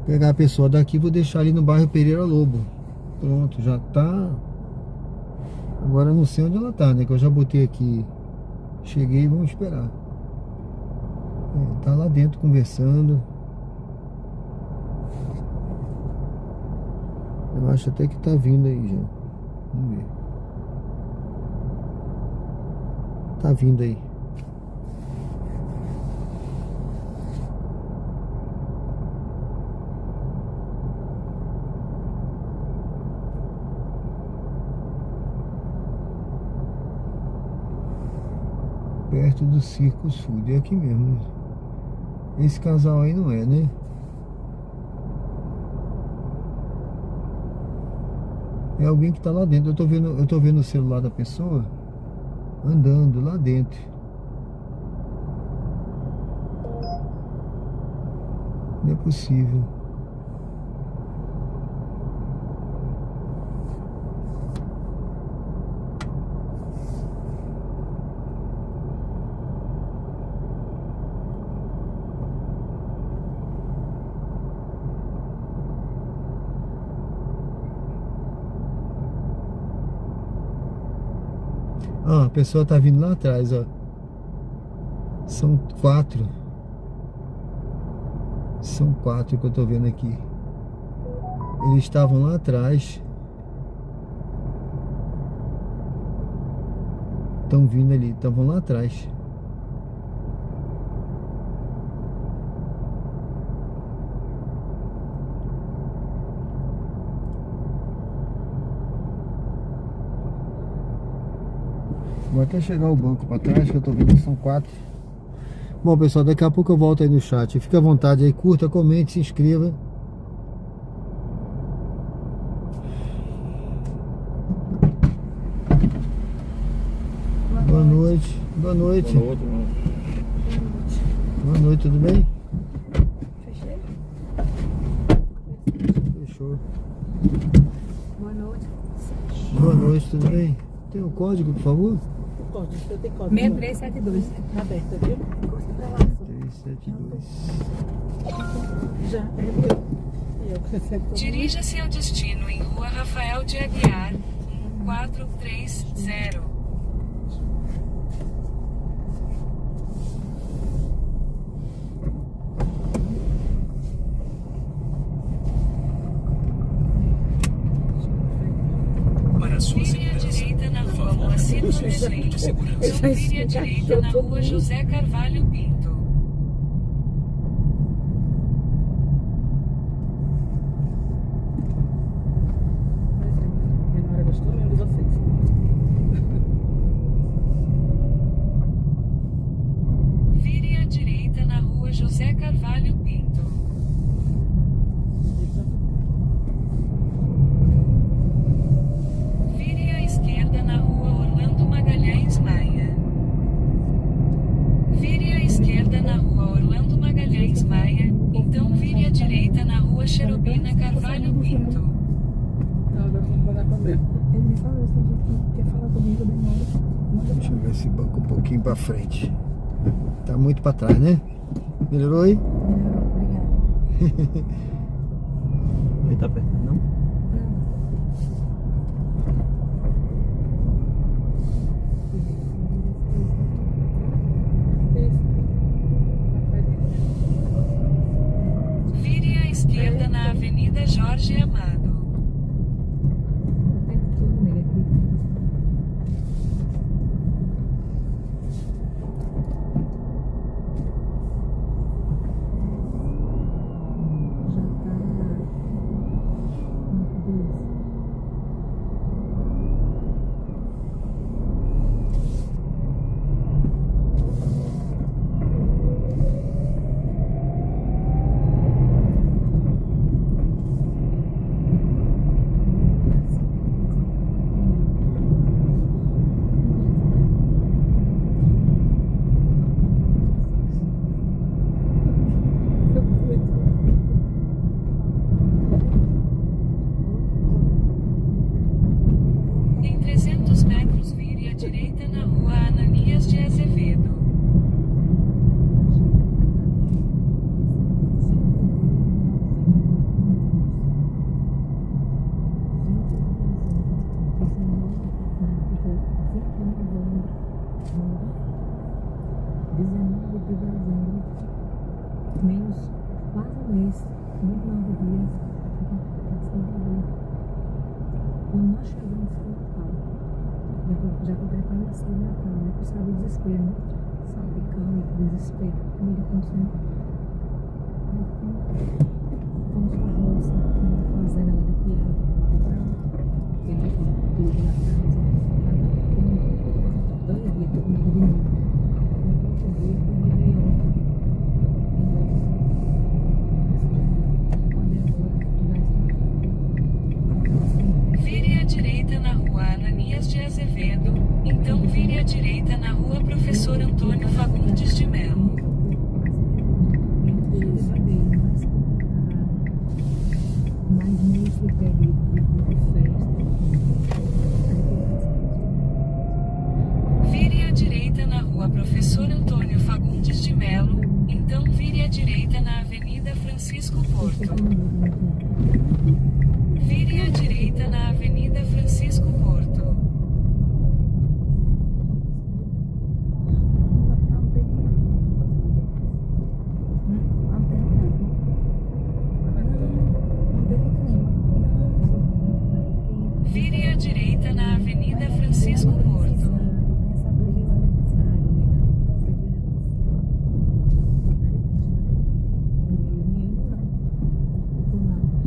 Pegar a pessoa daqui, vou deixar ali no bairro Pereira Lobo. Pronto, já tá. Agora eu não sei onde ela tá, né? Que eu já botei aqui. Cheguei e vamos esperar. Tá lá dentro conversando. Eu acho até que tá vindo aí já. Vamos ver. Tá vindo aí. Perto do Circo Sul. É aqui mesmo. Esse casal aí não é, né? É alguém que tá lá dentro. Eu tô vendo o celular da pessoa andando lá dentro. Não é possível. Ah, a pessoa tá vindo lá atrás, ó. São 4. São 4 que eu tô vendo aqui. Eles estavam lá atrás. Estão vindo ali, estavam lá atrás. Vou até chegar o banco para trás, que eu tô vendo que são 4. Bom, pessoal, daqui a pouco eu volto aí no chat. Fica à vontade aí, curta, comente, se inscreva. Boa noite. Boa noite. Boa noite, irmão. Boa noite, tudo bem? Fechei? Fechou. Boa noite. Boa noite, tudo bem? Tem o código, por favor? Código, eu tenho código. 6372. Tá aberto, viu? Encosta pra lá. 372. Já, Dirija-se ao destino em Rua Rafael de Aguiar, 1430. Para sua Vire à segurança, direita na por Rua favor, Moacir use o cinto Vanderlei. de segurança. Então vire à direita na Rua José Carvalho Pinto. Memória gostou mesmo de vocês. Vire à direita na Rua José Carvalho Pinto. Vire à esquerda na Rua Orlando Magalhães Maia. Vire à esquerda na Rua Orlando Magalhães Maia. Então vire à direita na Rua Cherubina Carvalho Pinto. Agora vamos pagar com ele. Ele me falou, se a gente quer falar comigo, demora. Deixa eu ver esse banco um pouquinho pra frente. Tá muito pra trás, né? Melhorou aí? Melhorou, obrigada. Ele tá apertando, não? Vire à esquerda na Avenida Jorge Amado. Tem tudo nele aqui. Já tá. Em 300 metros vire à direita na Rua Ananias de Azevedo. Menos quase um mês, 29 dias. Quando nós chegamos no Natal, já vou preparar a ceia de Natal, né? Tu sabe o desespero, né? Sabe, calma, desespero, comida acontecendo. Vamos pra roça, na fazenda lá de Tiago, ele vai falar tudo na casa, cada 2 dias, todo mundo de novo. No outro dia, foi o Réveillon. Quando é agora, vai estar. Vire à professor Antônio Fagundes de Melo. Mas nesse período de festa, Vire à direita na rua Professor Antônio Fagundes de Melo, então vire à direita na Avenida Francisco Porto. Vire à direita na Avenida Francisco Porto. Vire à direita na Avenida Francisco Porto.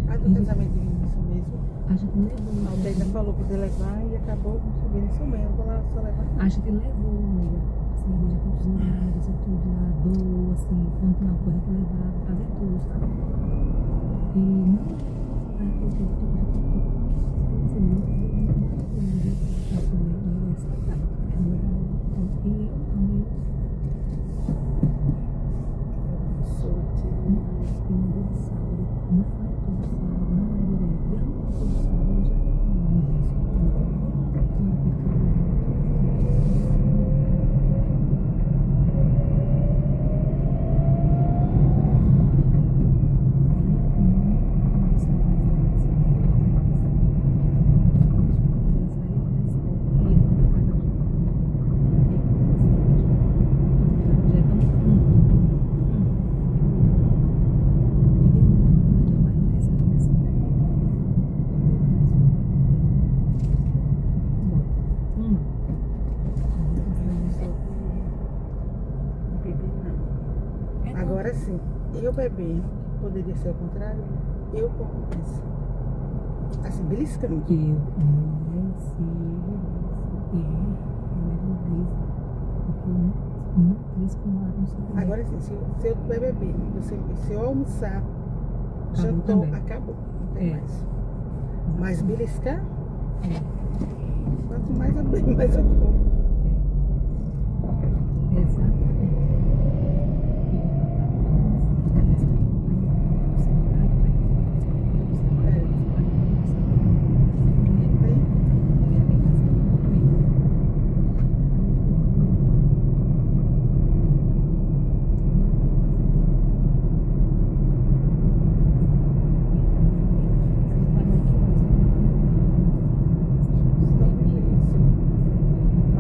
A do casamento de Vinícius mesmo. a gente levou. A Aldeia falou pra ele levar e acabou com o Vinícius mesmo. Vou lá só levar. A gente levou, amiga. Assim, a gente com os lugares e tudo lá, doa, assim, quando tem uma coisa que levar, fazer tudo, sabe? E não é Agora sim, eu bebendo, poderia ser ao contrário, eu como isso. Assim, beliscando. Agora sim, se eu beber, se eu almoçar, jantou, acabou. Não tem mais. Mas beliscar, quanto mais eu bebo, mais eu como. Exatamente.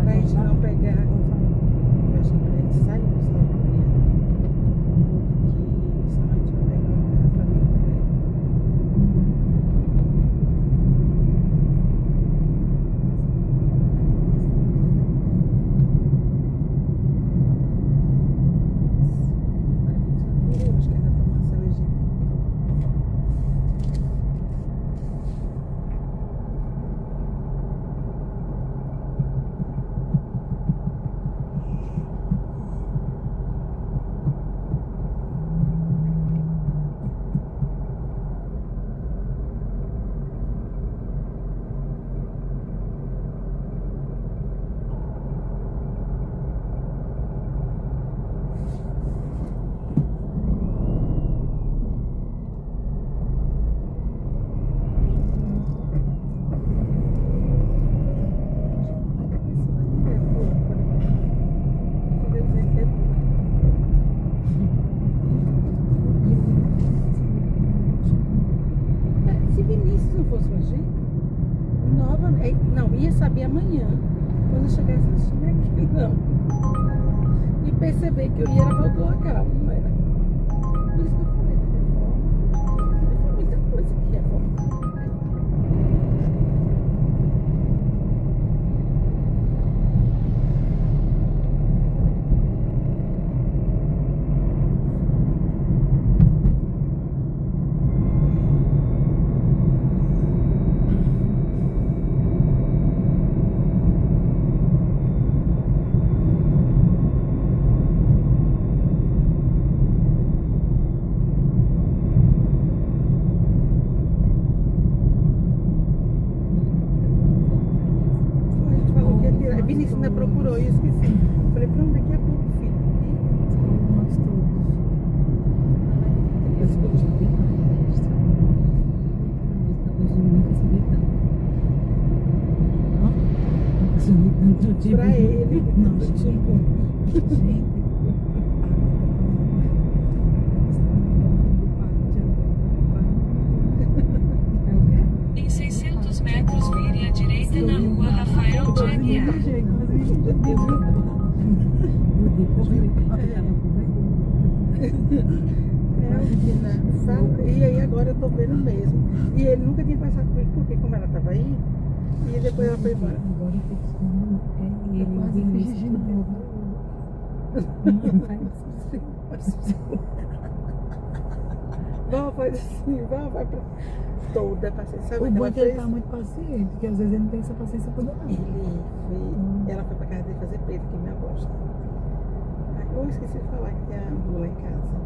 Pra gente não pegar, eu acho que pra gente sair do salão, porque senão a gente vai pegar um carro pra mim, né? Eu acho que ainda tomar uma cervejinha. Se Vinícius não fosse hoje, novamente, não, ia saber amanhã, quando eu chegasse aqui, não. E perceber que eu ia para outro local, não era? Por isso que eu falei da reforma. Foi muita coisa que reforma. Aguiar. E aí agora eu tô vendo mesmo. E ele nunca tinha conversado comigo, porque como ela tava aí, e depois ela foi embora. Agora eu fico Eu quase fiz xixi no povo. Vamos fazer assim, vai pra toda paciência. Sabe o bom é que ele fez? tá muito paciente, porque às vezes ele não tem essa paciência toda não. Ela foi pra casa dele fazer peito, que minha avó gosta. Aí eu esqueci de falar que tem a Lula em casa.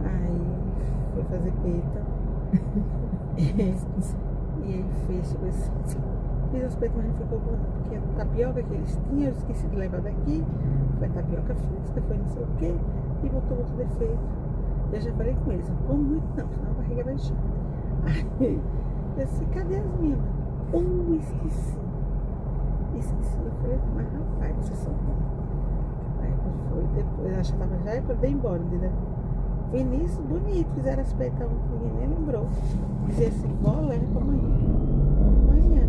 Aí foi fazer peito. E aí fez os peitos, mas não ficou bom, porque a tapioca que eles tinham, eu esqueci de levar daqui. Foi tapioca fresca, foi não sei o quê, e botou outro defeito. Eu já falei com eles, não como muito não, senão a barriga vai inchar. Aí eu disse, cadê as minhas? Esqueci. Eu falei, mas rapaz, vocês são bons. Aí foi depois, acho que tava já e eu dei embora, entendeu? Vinícius, bonito, fizeram as peitas ontem, ninguém nem lembrou. Dizia assim, vó, leva pra amanhã. Amanhã.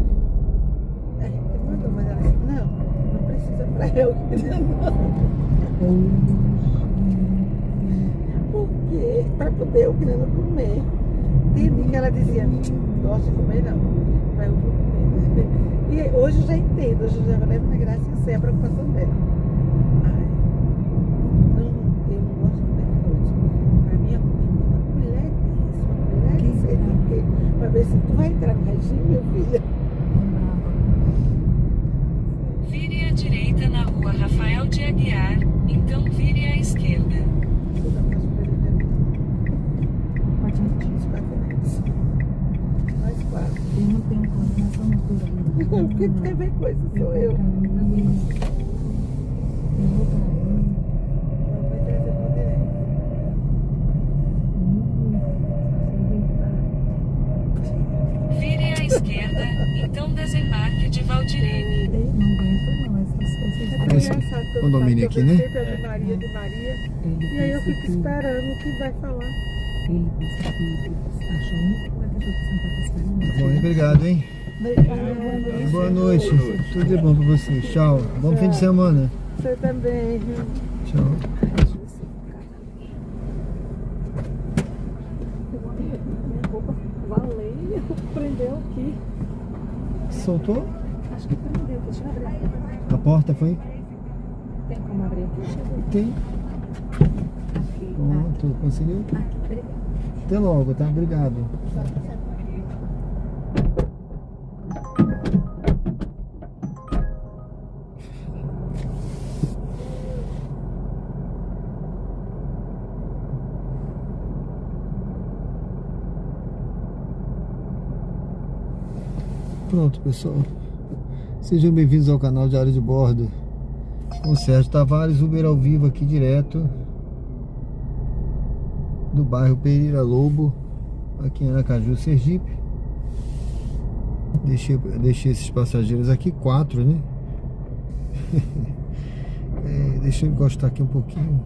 Aí ele mandou, mas ela disse, não precisa pra eu que não. Porque pra poder eu querendo comer. Entendi que ela dizia, gosto de comer não, pra eu comer. E hoje eu já entendo, hoje eu já levo na graça e sei a preocupação dela. Ai, eu não gosto de comer de noite. Pra mim, a comida é uma colher disso, uma colher de sei do quê. Pra ver se tu vai entrar no regime, meu filho. Vire à direita na rua Rafael de Aguiar, então vire à esquerda. Mais claro. Eu não tenho coordenação motora. Porque tu quer ver coisa, sou eu. Vire à esquerda, então desembarque de Valdirene. É engraçado que eu condomínio aqui, né? sempre a de Maria. E aí eu fico esperando o que vai falar. Ele disse que achou muito bom que eu tô Bom, obrigado, hein? Boa noite. Tudo de bom pra vocês. Tchau. Bom fim de semana. Você também, viu? Tchau. Minha roupa valeu, prendeu aqui. Soltou? Acho que prendeu, deixa eu abrir. A porta foi? Tem como abrir aqui? Tem. Pronto, conseguiu? Até logo, tá? Obrigado. Pronto, pessoal. Sejam bem-vindos ao canal Diário de Bordo com Sérgio Tavares, Uber ao vivo aqui direto do bairro Pereira Lobo, aqui em Aracaju, Sergipe. Deixei esses passageiros aqui, 4, né? Deixa eu encostar aqui um pouquinho.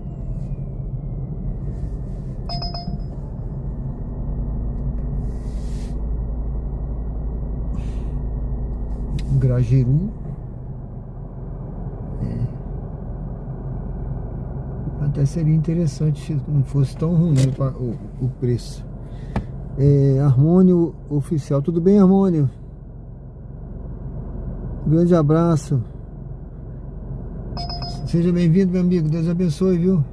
Grajeru. Até seria interessante se não fosse tão ruim o preço. Harmônio Oficial. Tudo bem, Harmônio? Um grande abraço. Seja bem-vindo, meu amigo. Deus abençoe, viu?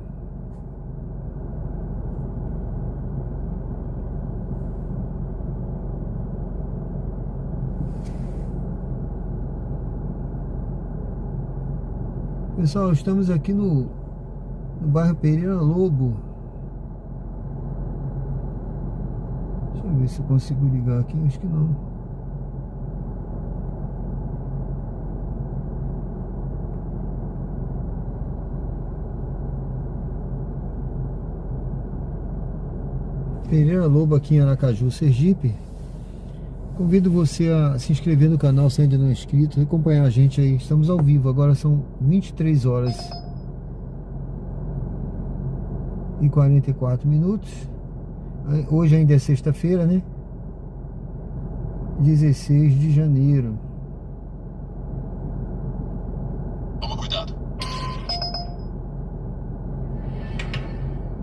Pessoal, estamos aqui no bairro Pereira Lobo. Deixa eu ver se eu consigo ligar aqui. Acho que não. Pereira Lobo aqui em Aracaju, Sergipe. Convido você a se inscrever no canal se ainda não é inscrito, acompanhar a gente aí. Estamos ao vivo, agora são 23 horas e 44 minutos. Hoje ainda é sexta-feira, né? 16 de janeiro.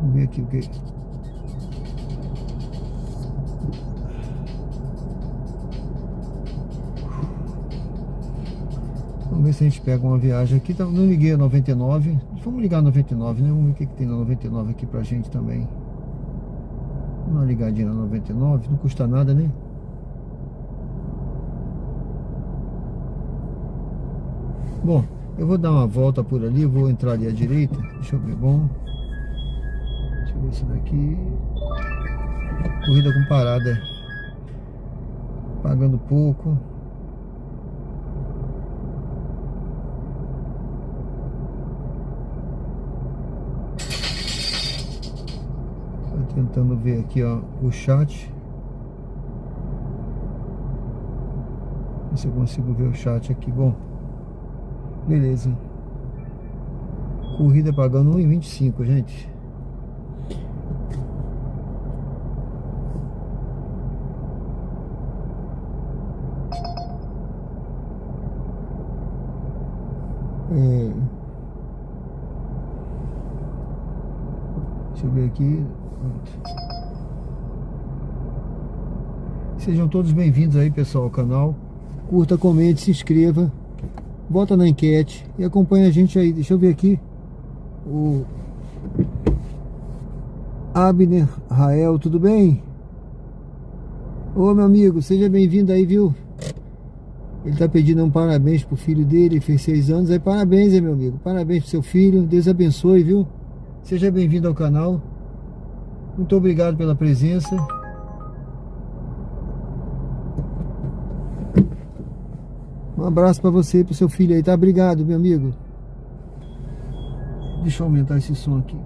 Vamos ver aqui o que... Vamos ver se a gente pega uma viagem aqui. Não liguei a 99. Vamos ligar a 99, né? Vamos ver o que tem na 99 aqui pra gente também. Uma ligadinha na 99, não custa nada, né? Bom, eu vou dar uma volta por ali, eu vou entrar ali à direita. Deixa eu ver, bom. Deixa eu ver isso daqui. Corrida com parada. Pagando pouco. Tô tentando ver aqui, ó, o chat. Ver se eu consigo ver o chat aqui. Bom, beleza. Corrida pagando 1,25, gente. Deixa eu ver aqui. Sejam todos bem-vindos aí, pessoal, ao canal. Curta, comente, se inscreva, vota na enquete e acompanha a gente aí. Deixa eu ver aqui. O Abner Rael, tudo bem? Ô, meu amigo, seja bem-vindo aí, viu? Ele tá pedindo um parabéns pro filho dele, ele fez 6 anos. Aí, parabéns, meu amigo. Parabéns pro seu filho. Deus abençoe, viu? Seja bem-vindo ao canal. Muito obrigado pela presença. Um abraço pra você e pro seu filho aí, tá? Obrigado, meu amigo. Deixa eu aumentar esse som aqui.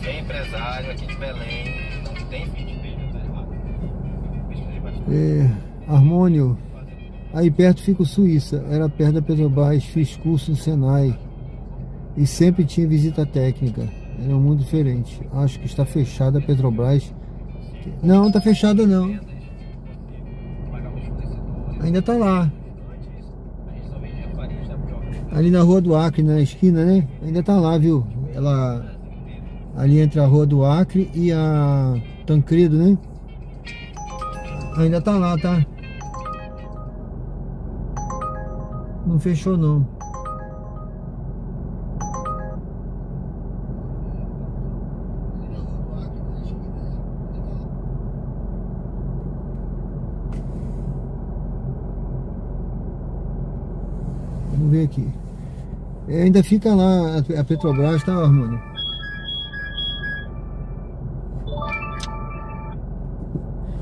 É empresário aqui de Belém, não tem vídeo dele, Harmônio. Aí perto fica o Suíça. Era perto da Petrobras. Fiz curso no Senai e sempre tinha visita técnica. Era um mundo diferente. Acho que está fechada a Petrobras. Não, está fechada não. Ainda tá lá. Ali na Rua do Acre, na esquina, né? Ainda tá lá, viu? Ela... Ali entre a Rua do Acre e a Tancredo, né? Ainda tá lá, tá? Não fechou, não. Vamos ver aqui. Ainda fica lá a Petrobras, tá, Armando?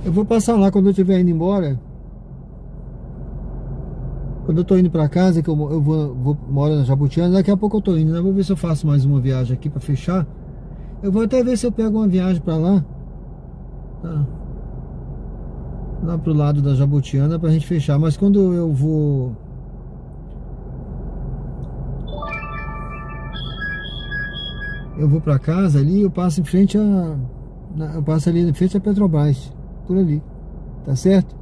Eu vou passar lá quando eu estiver indo embora. Quando eu tô indo pra casa, que eu moro na Jabutiana, daqui a pouco eu tô indo, né? Vou ver se eu faço mais uma viagem aqui pra fechar. Eu vou até ver se eu pego uma viagem pra lá. Tá? Lá pro lado da Jabutiana pra gente fechar. Mas quando eu vou... Eu vou pra casa ali, eu passo em frente a... Eu passo ali em frente a Petrobras. Por ali, tá certo?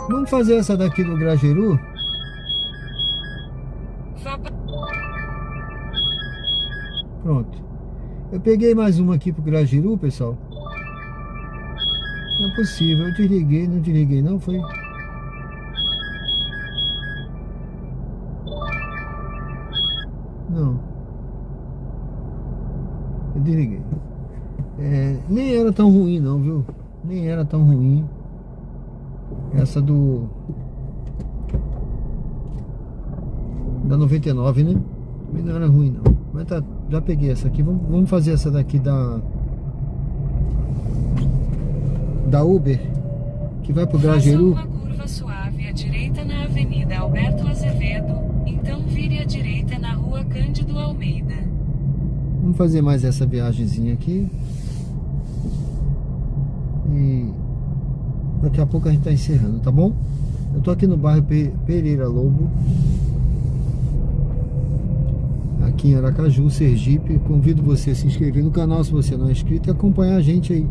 Vamos fazer essa daqui do Grajaú? Pronto. Eu peguei mais uma aqui pro Grajaú, pessoal. Não é possível, eu desliguei, não desliguei não, foi? Não. Eu desliguei. Nem era tão ruim não, viu? Nem era tão ruim. Essa da 99, né? Também não era ruim não. Mas tá, já peguei essa aqui. Vamos fazer essa daqui da Uber, que vai pro Grajaú. Uma curva suave à direita na Avenida Alberto Azevedo, então vire à direita na Rua Cândido Almeida. Vamos fazer mais essa viagemzinha aqui. E daqui a pouco a gente tá encerrando, tá bom? Eu tô aqui no bairro Pereira Lobo, aqui em Aracaju, Sergipe. Convido você a se inscrever no canal se você não é inscrito e acompanhar a gente aí.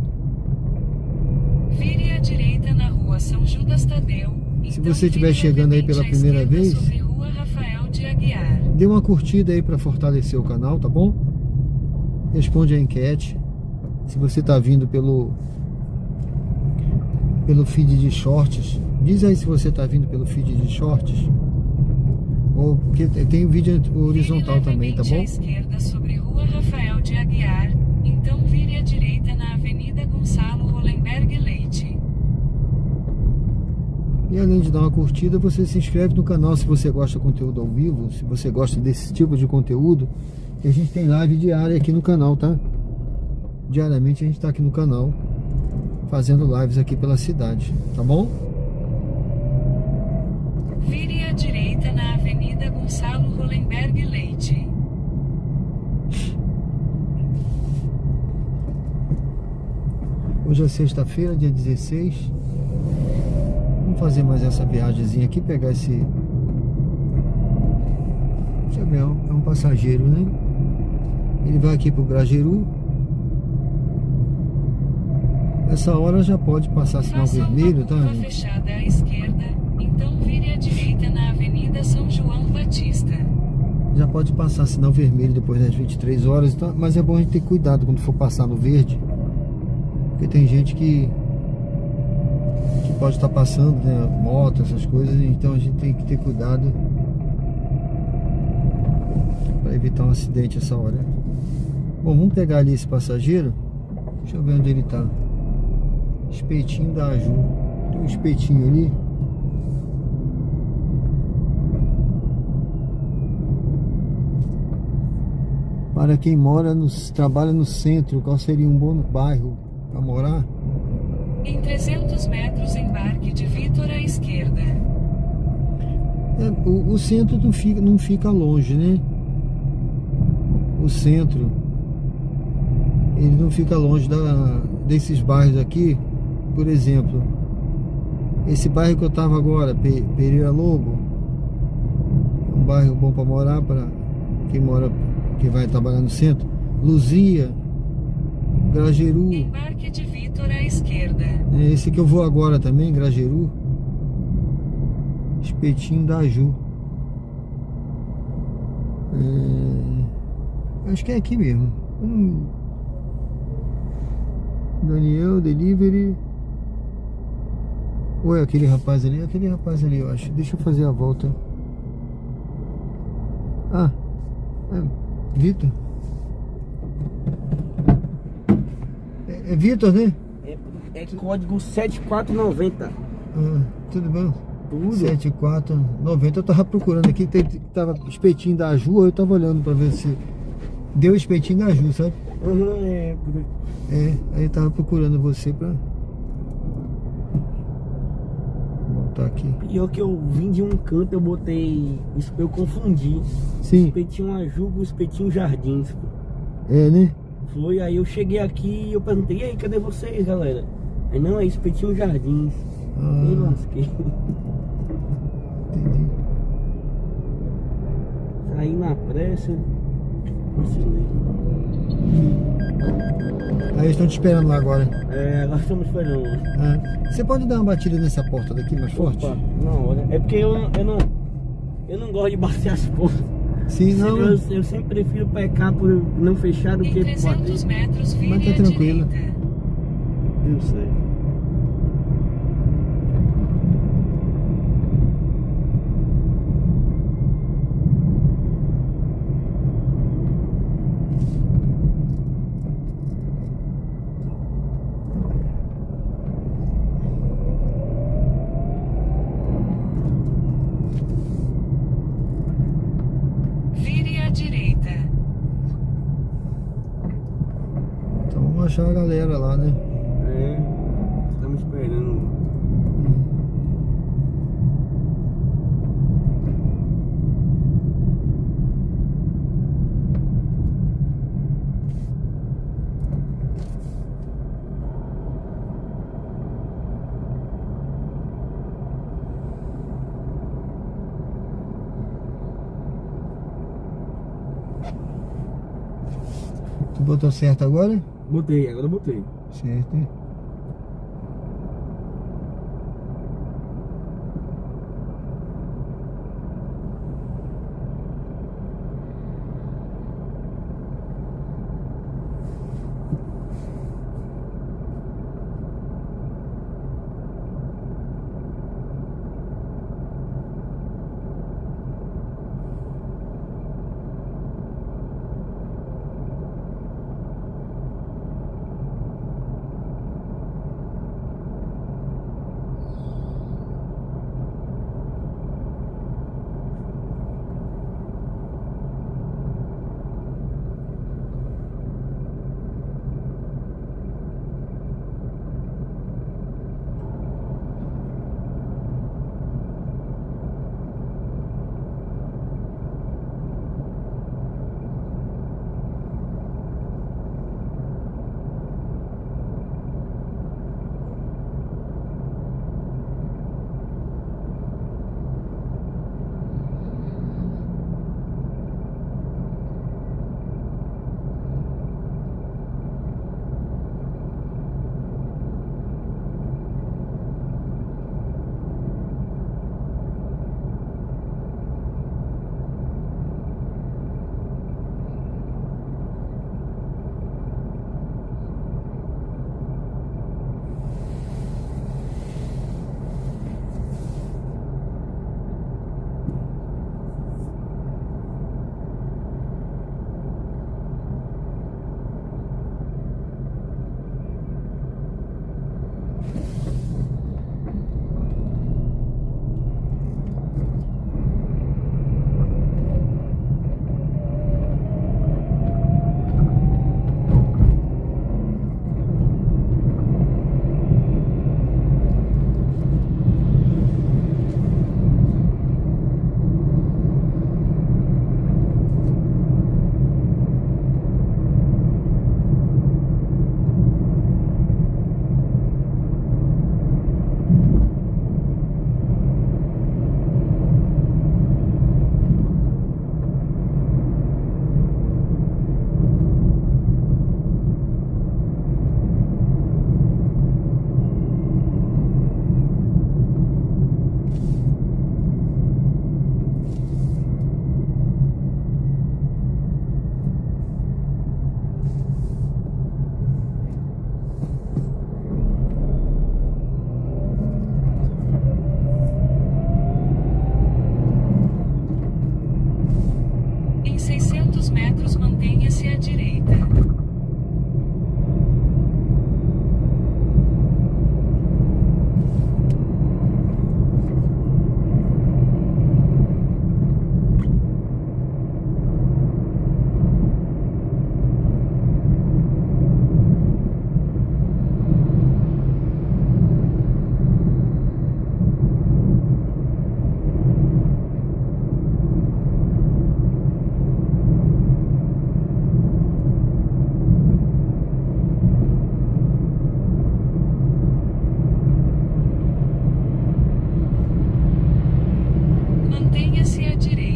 Vire à direita na rua São Judas Tadeu. Se você estiver chegando aí pela primeira vez, Rua Rafael de Aguiar. dê uma curtida aí para fortalecer o canal, tá bom? Responde a enquete. Se você está vindo pelo feed de shorts, diz aí se você está vindo pelo feed de shorts, ou porque tem o vídeo horizontal também, tá Vire bom? à esquerda sobre Rua Rafael de Aguiar, então vire à direita na Avenida Gonçalo Hollenberg Leite. E além de dar uma curtida, você se inscreve no canal se você gosta de conteúdo ao vivo, se você gosta desse tipo de conteúdo. E a gente tem live diária aqui no canal, tá? Diariamente a gente está aqui no canal fazendo lives aqui pela cidade, tá bom? Vire à direita na Avenida Gonçalo Hollenberg Leite. Hoje é sexta-feira, dia 16. Vamos fazer mais essa viagemzinha aqui, pegar esse... Deixa eu ver, é um passageiro, né? Ele vai aqui pro Grajeru. Essa hora já pode passar sinal vermelho, tá, Rua gente? fechada à esquerda, então vire à direita na Avenida São João Batista. Já pode passar sinal vermelho depois das 23 horas, então, mas é bom a gente ter cuidado quando for passar no verde, porque tem gente que pode estar passando, né, moto, essas coisas, então a gente tem que ter cuidado para evitar um acidente essa hora. Bom, vamos pegar ali esse passageiro. Deixa eu ver onde ele tá. Espetinho da Aju. Tem um espetinho ali. Para quem trabalha no centro, qual seria um bom bairro para morar? Em 300 metros, embarque de Vitor à esquerda. O centro não fica longe, né? O centro, ele não fica longe desses bairros aqui. Por exemplo, esse bairro que eu estava agora, Pereira Lobo, é um bairro bom para morar, para quem vai trabalhar no centro. Luzia, Grajeru. Embarque de Vitor à esquerda. Esse que eu vou agora também, Grajeru. Espetinho da Aju. Acho que é aqui mesmo. Daniel Delivery. Ou é aquele rapaz ali? É aquele rapaz ali, eu acho. Deixa eu fazer a volta. Ah, Vitor. É Vitor, né? É código 7490. Tudo bom? Tudo. 7490. Eu tava procurando aqui, tava espetinho da Aju, eu tava olhando pra ver se deu espetinho da Aju, sabe? Aí eu tava procurando você pra voltar aqui. Pior que eu vim de um canto, eu botei. Isso eu confundi. Sim. Espetinho Aju com espetinho Jardins. Né? Foi, aí eu cheguei aqui e eu perguntei, e aí, cadê vocês, galera? Aí não, é espetinho Jardins. Me lasquei. Entendi. Saí na pressa. Vacilei. Aí eles estão te esperando lá agora. Agora estamos esperando. Você pode dar uma batida nessa porta daqui mais forte? Não, olha, é porque eu não gosto de bater as portas. Sim, não. Eu sempre prefiro pecar por não fechar do que Em 300 metros, vire Mas tá à tranquilo. direita. Eu sei. Achar a galera lá, né? Estamos esperando. Tu botou certo agora? Botei, agora eu botei. Certo. Em 600 metros, mantenha-se à direita. Mantenha-se à direita.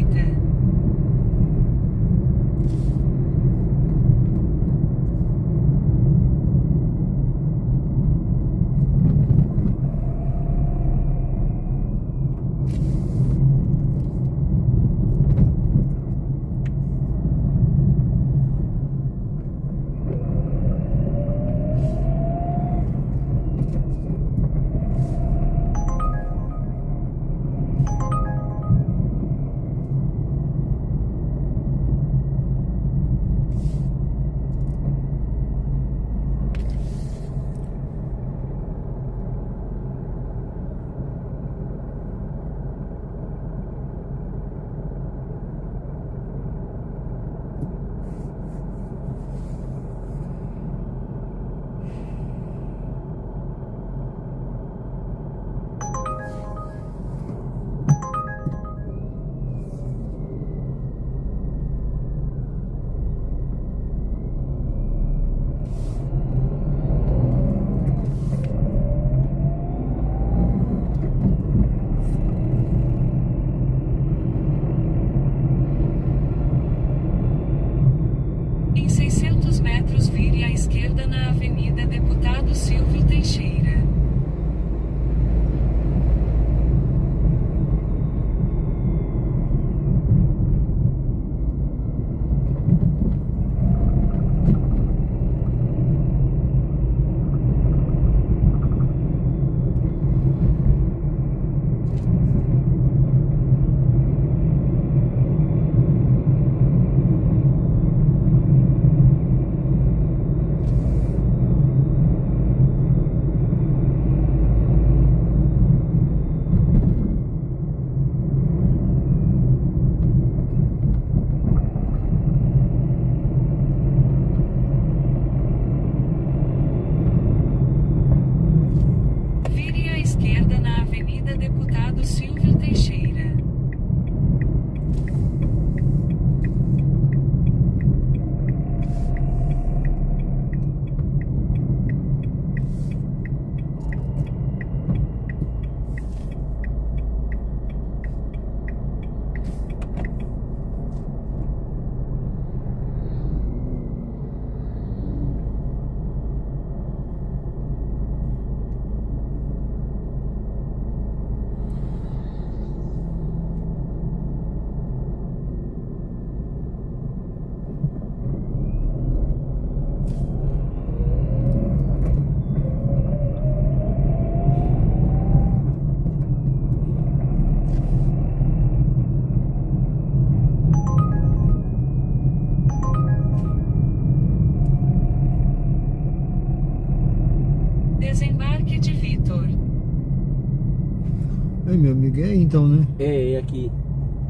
amigo. É aí então, né? É aqui.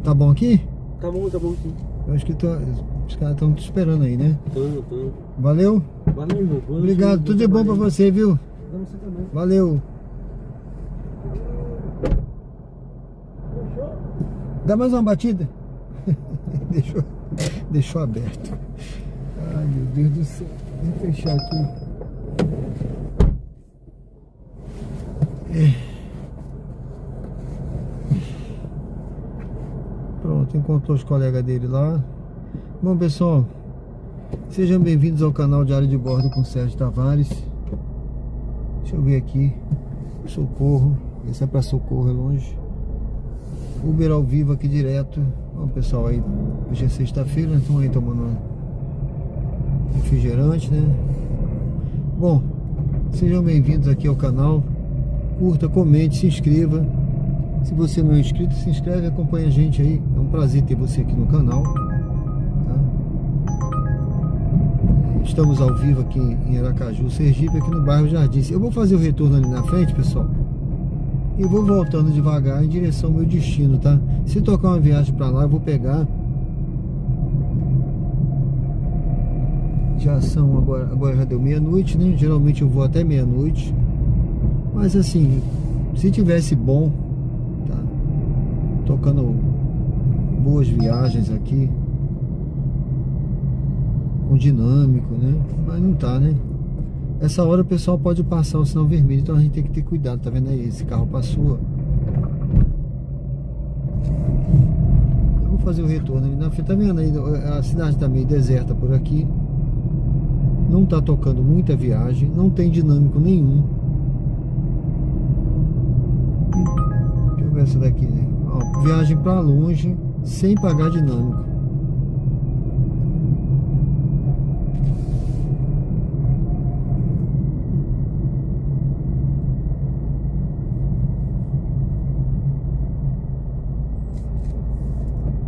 Tá bom aqui? Tá bom sim. Eu acho que os caras estão te esperando aí, né? Tô. Valeu? Valeu, irmão. Obrigado, tudo de bom pra você, viu? Pra você também. Valeu. Dá mais uma batida? Deixou aberto. Ai, meu Deus do céu. Vou fechar aqui. Pronto, encontrou os colegas dele lá. Bom, pessoal, sejam bem-vindos ao canal Diário de Bordo com Sérgio Tavares. Deixa eu ver aqui. Socorro. Esse é pra Socorro, é longe. Uber ao vivo aqui direto. Bom, pessoal, aí hoje é sexta-feira, então aí tomando refrigerante, né? Bom, sejam bem-vindos aqui ao canal. Curta, comente, se inscreva. Se você não é inscrito, se inscreve e acompanha a gente aí. É um prazer ter você aqui no canal, tá? Estamos ao vivo aqui em Aracaju, Sergipe, aqui no bairro Jardins. Eu vou fazer o retorno ali na frente, pessoal, e vou voltando devagar em direção ao meu destino, tá? Se tocar uma viagem pra lá, eu vou pegar. Já são agora já deu meia-noite, né? Geralmente eu vou até meia-noite. Mas assim, se tivesse bom, tá? Tocando boas viagens aqui, com dinâmico, né? Mas não tá, né? Essa hora o pessoal pode passar o sinal vermelho, então a gente tem que ter cuidado, tá vendo aí? Esse carro passou. Eu vou fazer o retorno ali na frente, tá vendo aí? A cidade tá meio deserta por aqui. Não tá tocando muita viagem, não tem dinâmico nenhum. Deixa eu ver essa daqui, né? Ó, viagem pra longe, sem pagar dinâmico.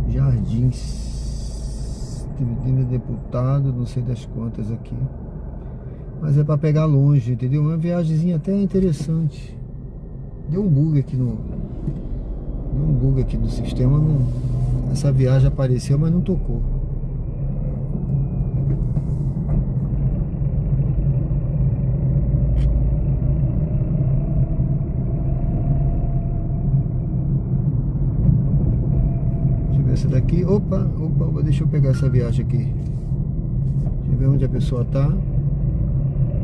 Jardins, Dividendo Deputado, não sei das quantas aqui. Mas é pra pegar longe, entendeu? Uma viagemzinha até interessante. Deu um bug aqui no sistema. Não, essa viagem apareceu, mas não tocou. Deixa eu ver essa daqui. Opa, deixa eu pegar essa viagem aqui. Deixa eu ver onde a pessoa tá.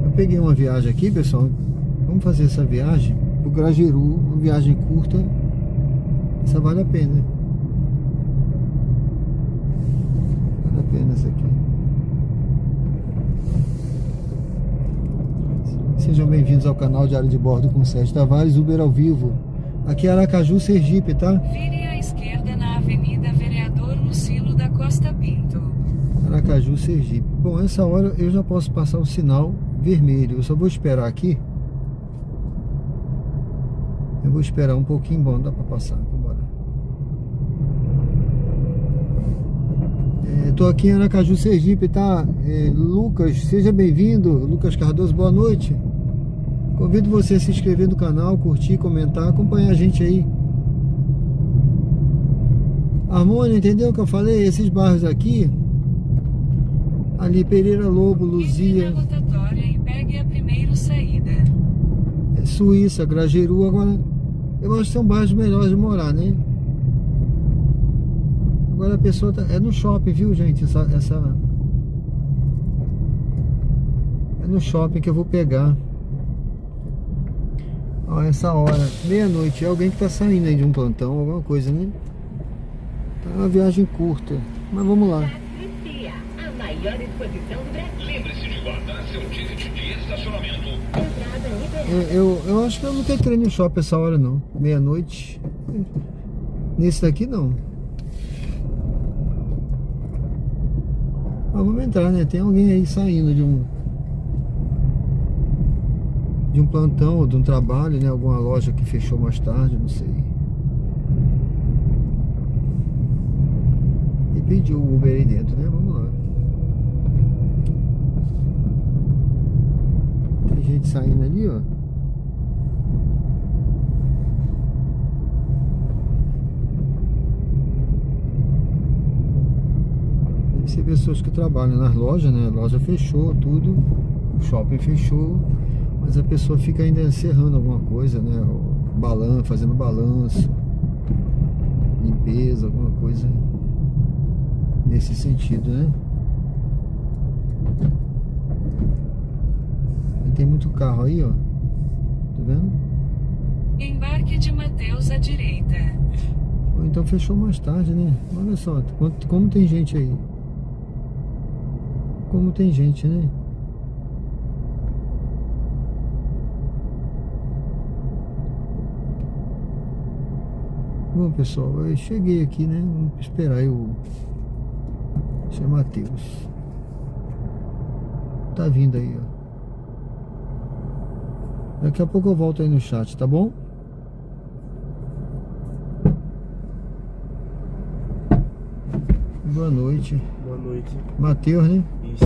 Eu peguei uma viagem aqui, pessoal. Vamos fazer essa viagem pro Grajeru, uma viagem curta. Essa vale a pena. Vale a pena essa aqui. Sejam bem-vindos ao canal Diário de Bordo com Sérgio Tavares, Uber ao vivo. Aqui é Aracaju, Sergipe, tá? Vire à esquerda na Avenida Vereador Lucilo da Costa Pinto. Aracaju, Sergipe. Bom, essa hora eu já posso passar o sinal vermelho. Eu só vou esperar aqui. Eu vou esperar um pouquinho. Bom, dá pra passar. Vambora. Tô aqui em Aracaju, Sergipe, tá? Lucas, seja bem-vindo. Lucas Cardoso, boa noite. Convido você a se inscrever no canal, curtir, comentar, acompanhar a gente aí. Harmônia, entendeu o que eu falei? Esses bairros aqui, ali Pereira Lobo, Luzia, Entre na rotatória e pegue a primeira saída. Suíça, Grajeru. Agora, eu acho que são bairros melhores de morar, né? Agora a pessoa tá... É no shopping, viu, gente? É no shopping que eu vou pegar. Ó, essa hora, meia-noite, é alguém que tá saindo aí de um plantão, alguma coisa, né? Tá uma viagem curta, mas vamos lá. A maior exposição do Brasil. Lembre-se de guardar seu ticket de estacionamento. Entrada liberada. Eu acho que eu nunca entrei no shopping essa hora, não. Meia-noite. Nesse daqui, não. Mas vamos entrar, né? Tem alguém aí saindo de um plantão ou de um trabalho, né? Alguma loja que fechou mais tarde, não sei. E pediu o Uber aí dentro, né? Vamos lá. Tem gente saindo ali, ó. Tem pessoas que trabalham nas lojas, né? A loja fechou, tudo, o shopping fechou, mas a pessoa fica ainda encerrando alguma coisa, né? Fazendo balanço, limpeza, alguma coisa nesse sentido, né? E tem muito carro aí, ó. Tá vendo? Embarque de Mateus à direita. Ou então fechou mais tarde, né? Olha só, como tem gente aí. Como tem gente, né? Bom, pessoal, eu cheguei aqui, né? Vamos esperar aí o Seu Mateus. Tá vindo aí, ó. Daqui a pouco eu volto aí no chat, tá bom? Boa noite. Boa noite. Mateus, né? Isso.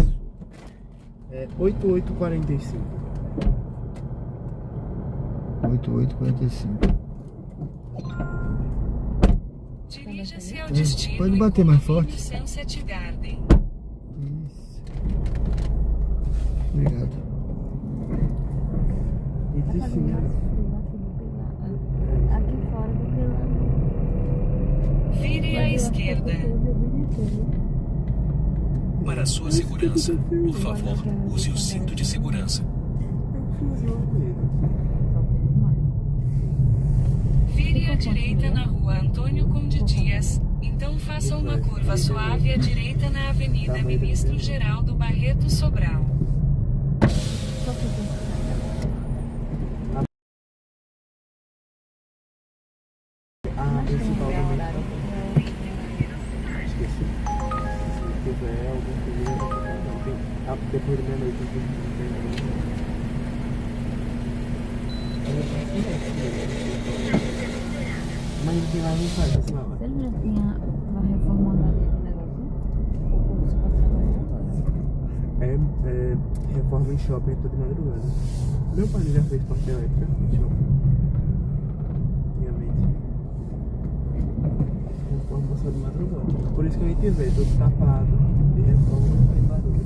É 8845. 8845. Dirija-se ao destino. Pode bater mais forte. Sunset Garden. Isso. Obrigado. Tá fazendo mais frio aqui fora do que lá. Vire à esquerda. Para sua segurança, por favor, use o cinto de segurança. Vire à direita na rua Antônio Conde Dias, então faça uma curva suave à direita na Avenida Ministro Geraldo Barreto Sobral. Ah, esse tal também. Esqueci. Se tiver algum coisa, depois da meia-noite, mas ele lá não faz esse lá. Ele já tinha uma reformando ali aquele negócio? Ou você pode trabalhar agora? É reforma em shopping toda madrugada. Meu pai já fez parte elétrica em shopping. Antigamente. Reforma só de madrugada. Por isso que a gente vê todo tapado de reforma, não faz barulho.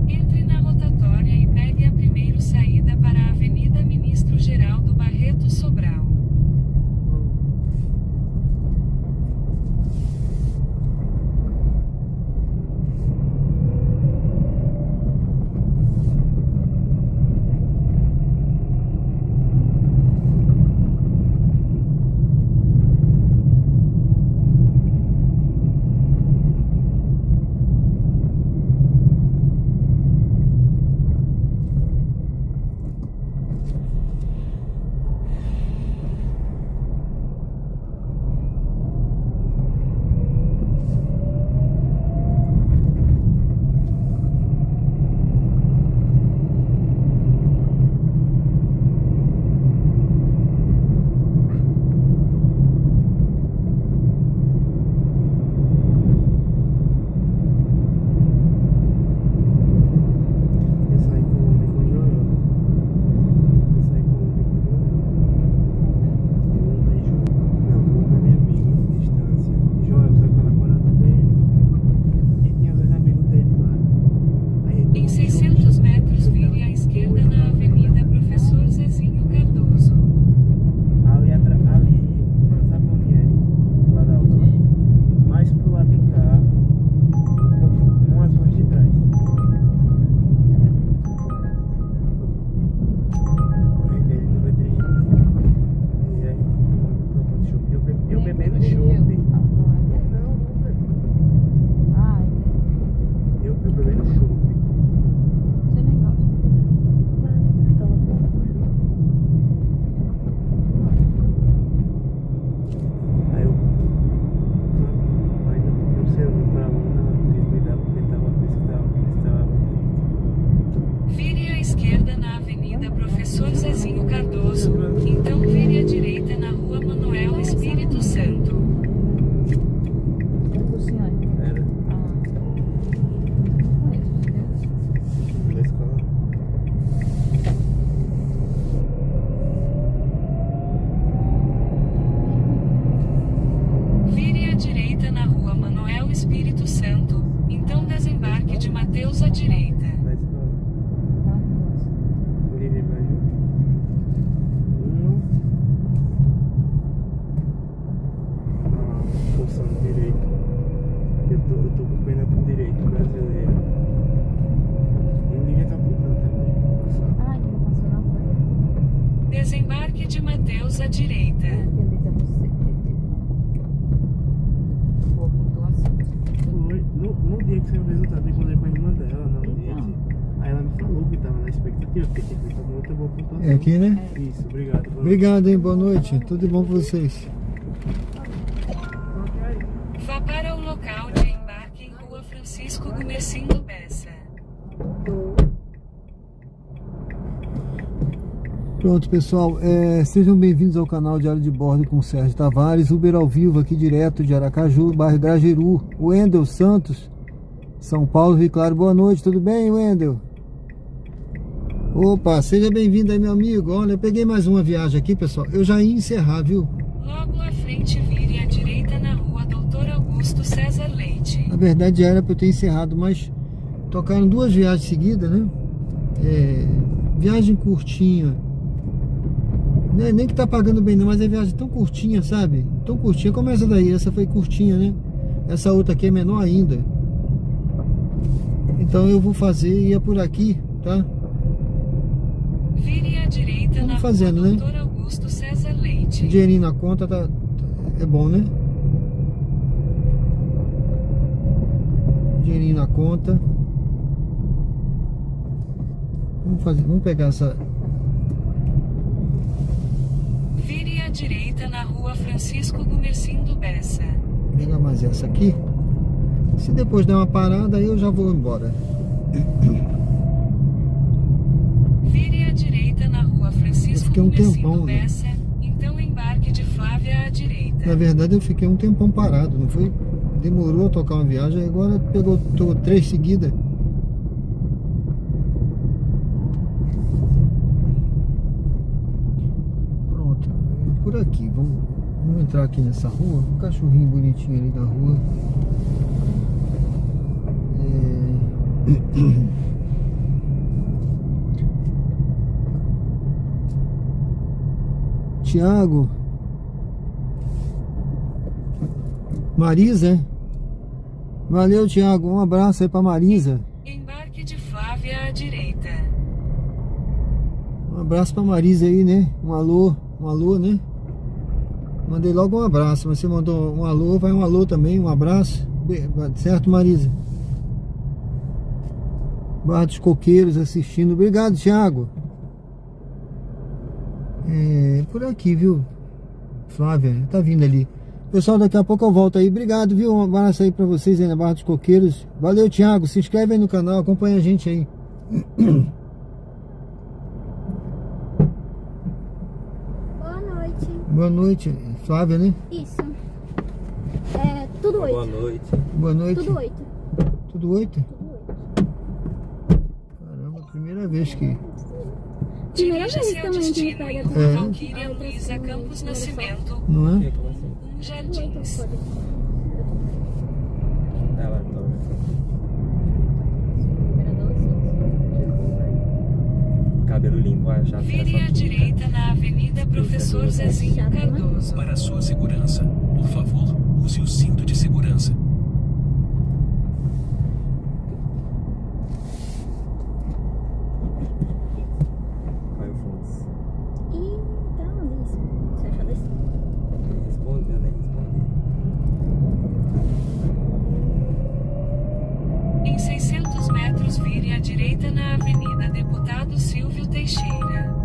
Entre na rotatória e pegue a primeira saída para a Avenida Ministro Geraldo Barreto Sobral. direita. Da escola. Livre Maju. Função direito. Eu tô com pena por direito brasileiro. E o Lívia tá apontando também. Ai, não passou na frente. Desembarque de Mateus à direita. Boa pontuação. Foi no dia que saiu o resultado, eu encontrei com a irmã dela na audiência. Aí ela me falou que tava na expectativa, porque tinha feito muita boa pontuação. É aqui, né? Isso, obrigado. Boa Obrigado, hein? Boa noite. Tudo bom pra vocês? Vá para o local de embarque em Rua Francisco Gumercindo Bessa. Pronto, pessoal. Sejam bem-vindos ao canal Diário de Bordo com o Sérgio Tavares. Uber ao vivo aqui direto de Aracaju, bairro Grajeru. Wendel Santos, São Paulo, Rio Claro. Boa noite, tudo bem, Wendel? Opa, seja bem-vindo aí, meu amigo. Olha, eu peguei mais uma viagem aqui, pessoal. Eu já ia encerrar, viu? Logo à frente, vire à direita na Rua Doutor Augusto César Leite. Na verdade já era para eu ter encerrado, mas tocaram duas viagens seguidas, né? Viagem curtinha. Nem que tá pagando bem não, mas é viagem tão curtinha, sabe? Tão curtinha como essa daí. Essa foi curtinha, né? Essa outra aqui é menor ainda. Então eu vou fazer, ia por aqui, tá? Vire à direita Vamos na fazendo, Rua né? Doutor Augusto César Leite. Dinheirinho na conta é bom, né? Dinheirinho na conta. Vamos pegar essa. Vire à direita na Rua Francisco Gumercindo Bessa. Vou pegar mais essa aqui. Se depois der uma parada, aí eu já vou embora. Vire à direita na Rua Francisco fiquei um Gumercindo tempão, né? Bessa. Então embarque de Flávia à direita. Na verdade eu fiquei um tempão parado, não foi? Demorou a tocar uma viagem, agora pegou 3 seguidas. Pronto, por aqui, vamos entrar aqui nessa rua. Um cachorrinho bonitinho ali na rua. Tiago, Marisa, hein? Valeu, Tiago, um abraço aí pra Marisa. Embarque de Flávia à direita. Um abraço pra Marisa aí, né? Um alô, né? Mandei logo um abraço, mas você mandou um alô, vai um alô também, um abraço. Certo, Marisa? Barra dos Coqueiros assistindo. Obrigado, Tiago. Por aqui, viu? Flávia, tá vindo ali. Pessoal, daqui a pouco eu volto aí. Obrigado, viu? Um abraço aí pra vocês aí na Barra dos Coqueiros. Valeu, Thiago. Se inscreve aí no canal, acompanha a gente aí. Boa noite. Boa noite, Flávia, né? Isso. Tudo 8. Boa noite. Boa noite. Tudo 8. Tudo 8? Caramba, primeira vez que... Primeira Dirija-se vez ao também que destino pega em tudo. Rua Valquíria Luiza Campos Nascimento, Não é? Jardins. Ela adora. Cabelo limpo, a chave. Vire à direita na Avenida Professor Zezinho Cardoso. Para sua segurança, por favor, use o cinto de segurança. Vai o Fontes. E tá onde isso? Você achou desse? Respondeu, né? Respondeu. Em 600 metros, vire à direita na Avenida Deputado Silvio Teixeira.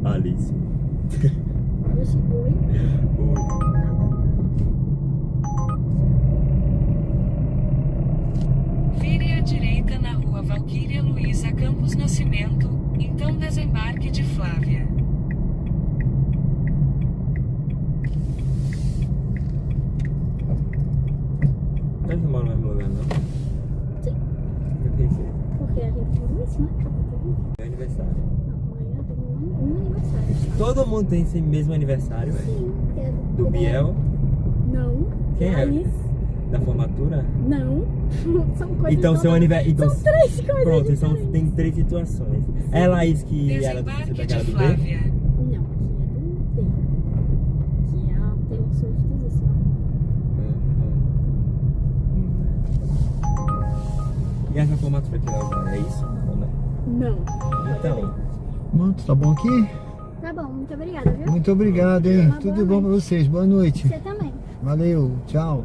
Alice. Oxi, oi. Vire à direita na rua Valquíria Luiza Campos Nascimento, então desembarque de Flávia. Mas não mora no mesmo lugar, não? Sim. Eu pensei. Porque a gente falou isso, né? É aniversário. Não, amanhã tem um aniversário. Todo mundo tem esse mesmo aniversário, velho. Sim, porque é Do Biel. Não. Quem é? Laís. Da formatura? Não. São coisas Então seu aniversário. Então, são três coisas pronto, diferentes. tem 3 situações. É a Laís que era do Desembarque da de cara do B? Flávia. Não, aqui é do D. Que é a Taylor Swift diz isso, ó. E essa formatura que ela vai, é isso? Ou não? Não. Então. Pronto, tá bom aqui? Tá bom, muito obrigada, viu? Muito obrigado, hein? Uma Tudo boa bom pra noite. vocês. Boa noite. Você também. Valeu, tchau.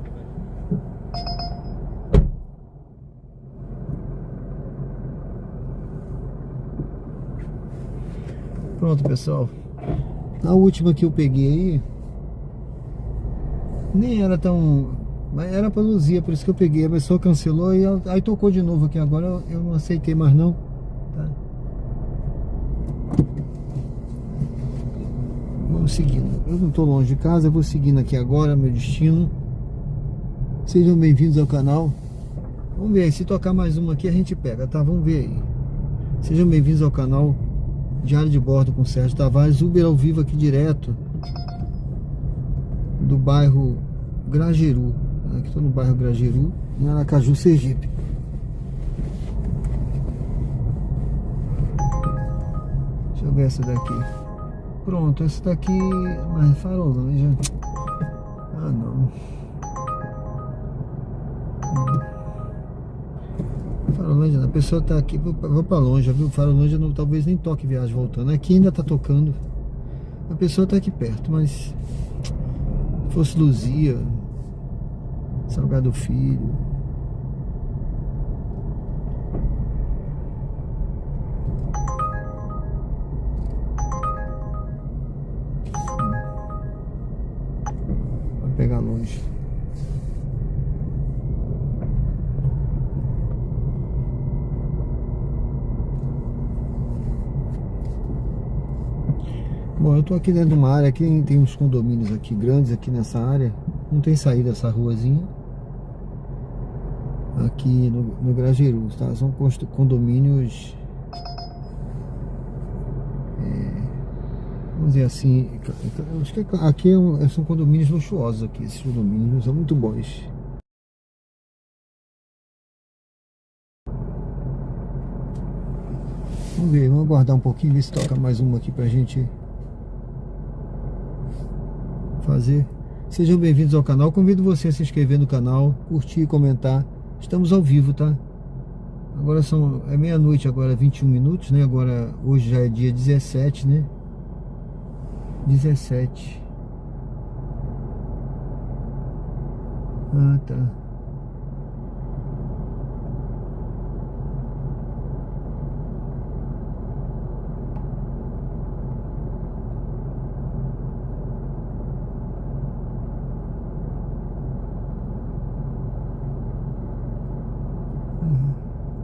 Pronto, pessoal. A última que eu peguei nem era tão... Mas era pra Luzia, por isso que eu peguei. A pessoa cancelou e aí tocou de novo aqui. Agora eu não aceitei mais não. Tá? Vamos seguindo. Eu não tô longe de casa, eu vou seguindo aqui agora, meu destino. Sejam bem-vindos ao canal. Vamos ver aí, se tocar mais uma aqui a gente pega, tá? Vamos ver aí. Sejam bem-vindos ao canal Diário de Bordo com Sérgio Tavares, Uber ao vivo aqui direto do bairro Grajeru. Aqui estou no bairro Grajeru, em Aracaju, Sergipe. Deixa eu ver essa daqui. Pronto, essa daqui é mais farolanja. Ah, não. Farolândia, a pessoa tá aqui, vou pra longe, viu? Farolândia não, talvez nem toque viagem voltando. Aqui ainda tá tocando. A pessoa tá aqui perto, mas se fosse Luzia, Salgado Filho. Vai pegar longe. Bom, eu tô aqui dentro de uma área, aqui tem uns condomínios aqui grandes aqui nessa área. Não tem saída essa ruazinha. Aqui no Grajeru, tá? São condomínios, vamos dizer assim, acho que aqui são condomínios luxuosos aqui. Esses condomínios são muito bons. Vamos ver, vamos aguardar um pouquinho, ver se toca mais uma aqui pra gente fazer. Sejam bem-vindos ao canal. Convido você a se inscrever no canal, curtir e comentar. Estamos ao vivo, tá? Agora é meia-noite, agora 21 minutos, né? Agora, hoje já é dia 17, né? 17. Ah, tá.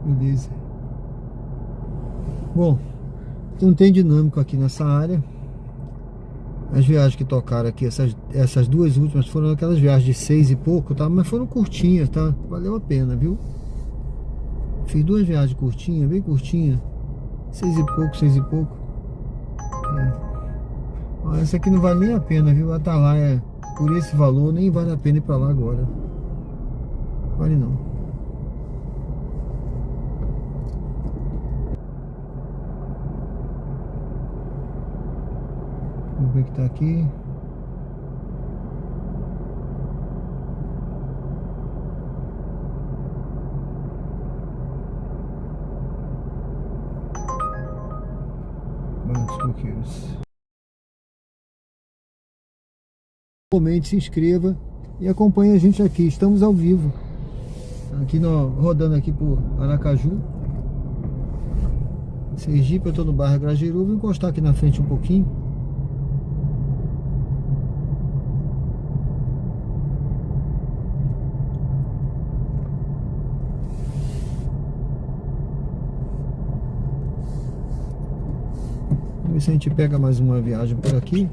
Beleza. Bom, então tem dinâmico aqui nessa área. As viagens que tocaram aqui, essas duas últimas foram aquelas viagens de 6 e pouco, tá? Mas foram curtinhas, tá? Valeu a pena, viu? Fiz duas viagens curtinhas, bem curtinhas. 6 e pouco. É. Essa aqui não vale nem a pena, viu? Atalaia, por esse valor, nem vale a pena ir pra lá agora. Vale não. Vamos ver que tá aqui. Bancos coqueiros. Comente, se inscreva e acompanhe a gente aqui. Estamos ao vivo. Aqui rodando aqui por Aracaju. Sergipe, eu tô no bairro Grajaú. Vou encostar aqui na frente um pouquinho. Vamos ver se a gente pega mais uma viagem por aqui.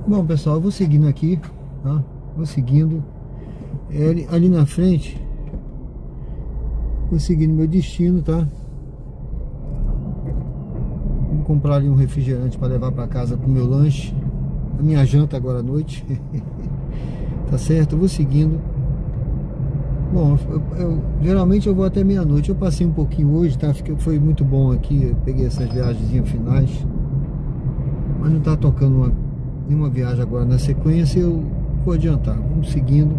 Bom, pessoal, eu vou seguindo aqui, tá? Vou seguindo. Ali na frente, vou seguindo meu destino, tá? Vou comprar ali um refrigerante para levar para casa pro meu lanche, a minha janta agora à noite. Tá certo? Eu vou seguindo. Bom, geralmente eu vou até meia-noite. Eu passei um pouquinho hoje, tá? Foi muito bom aqui. Eu peguei essas viagens finais, mas não tá tocando nenhuma viagem agora na sequência. Eu vou adiantar. Vamos seguindo.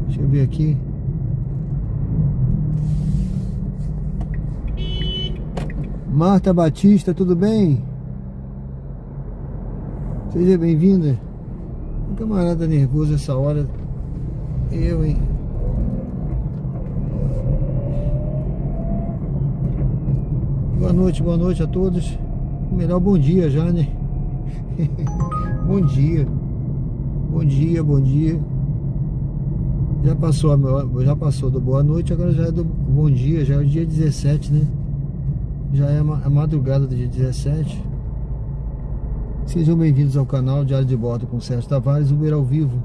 Deixa eu ver aqui. Marta Batista, tudo bem? Seja bem-vinda. Um camarada nervoso essa hora. Eu, hein? Boa noite a todos. Melhor bom dia já, né? Bom dia. Bom dia, bom dia. Já passou do boa noite, agora já é do bom dia, já é o dia 17, né? Já é a madrugada do dia 17. Sejam bem-vindos ao canal Diário de Bordo com Sérgio Tavares, Uber ao vivo.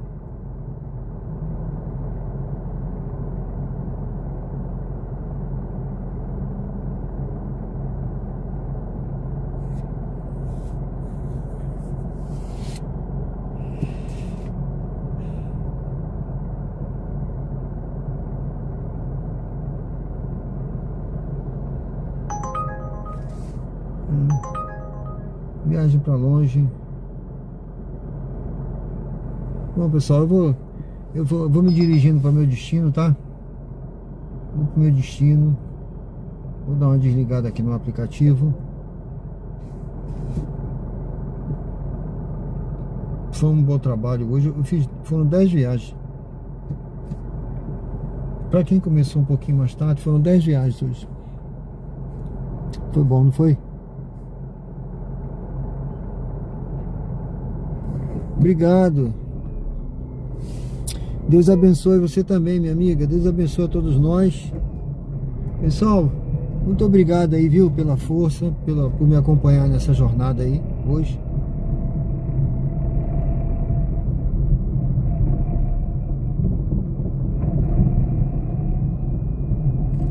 Viagem para longe. Bom, pessoal, eu vou me dirigindo para meu destino, tá? Vou pro meu destino. Vou dar uma desligada aqui no aplicativo. Foi um bom trabalho hoje. Foram 10 viagens. Para quem começou um pouquinho mais tarde, foram 10 viagens hoje. Foi bom, não foi? Obrigado. Deus abençoe você também, minha amiga. Deus abençoe a todos nós. Pessoal, muito obrigado aí, viu, pela força, por me acompanhar nessa jornada aí hoje.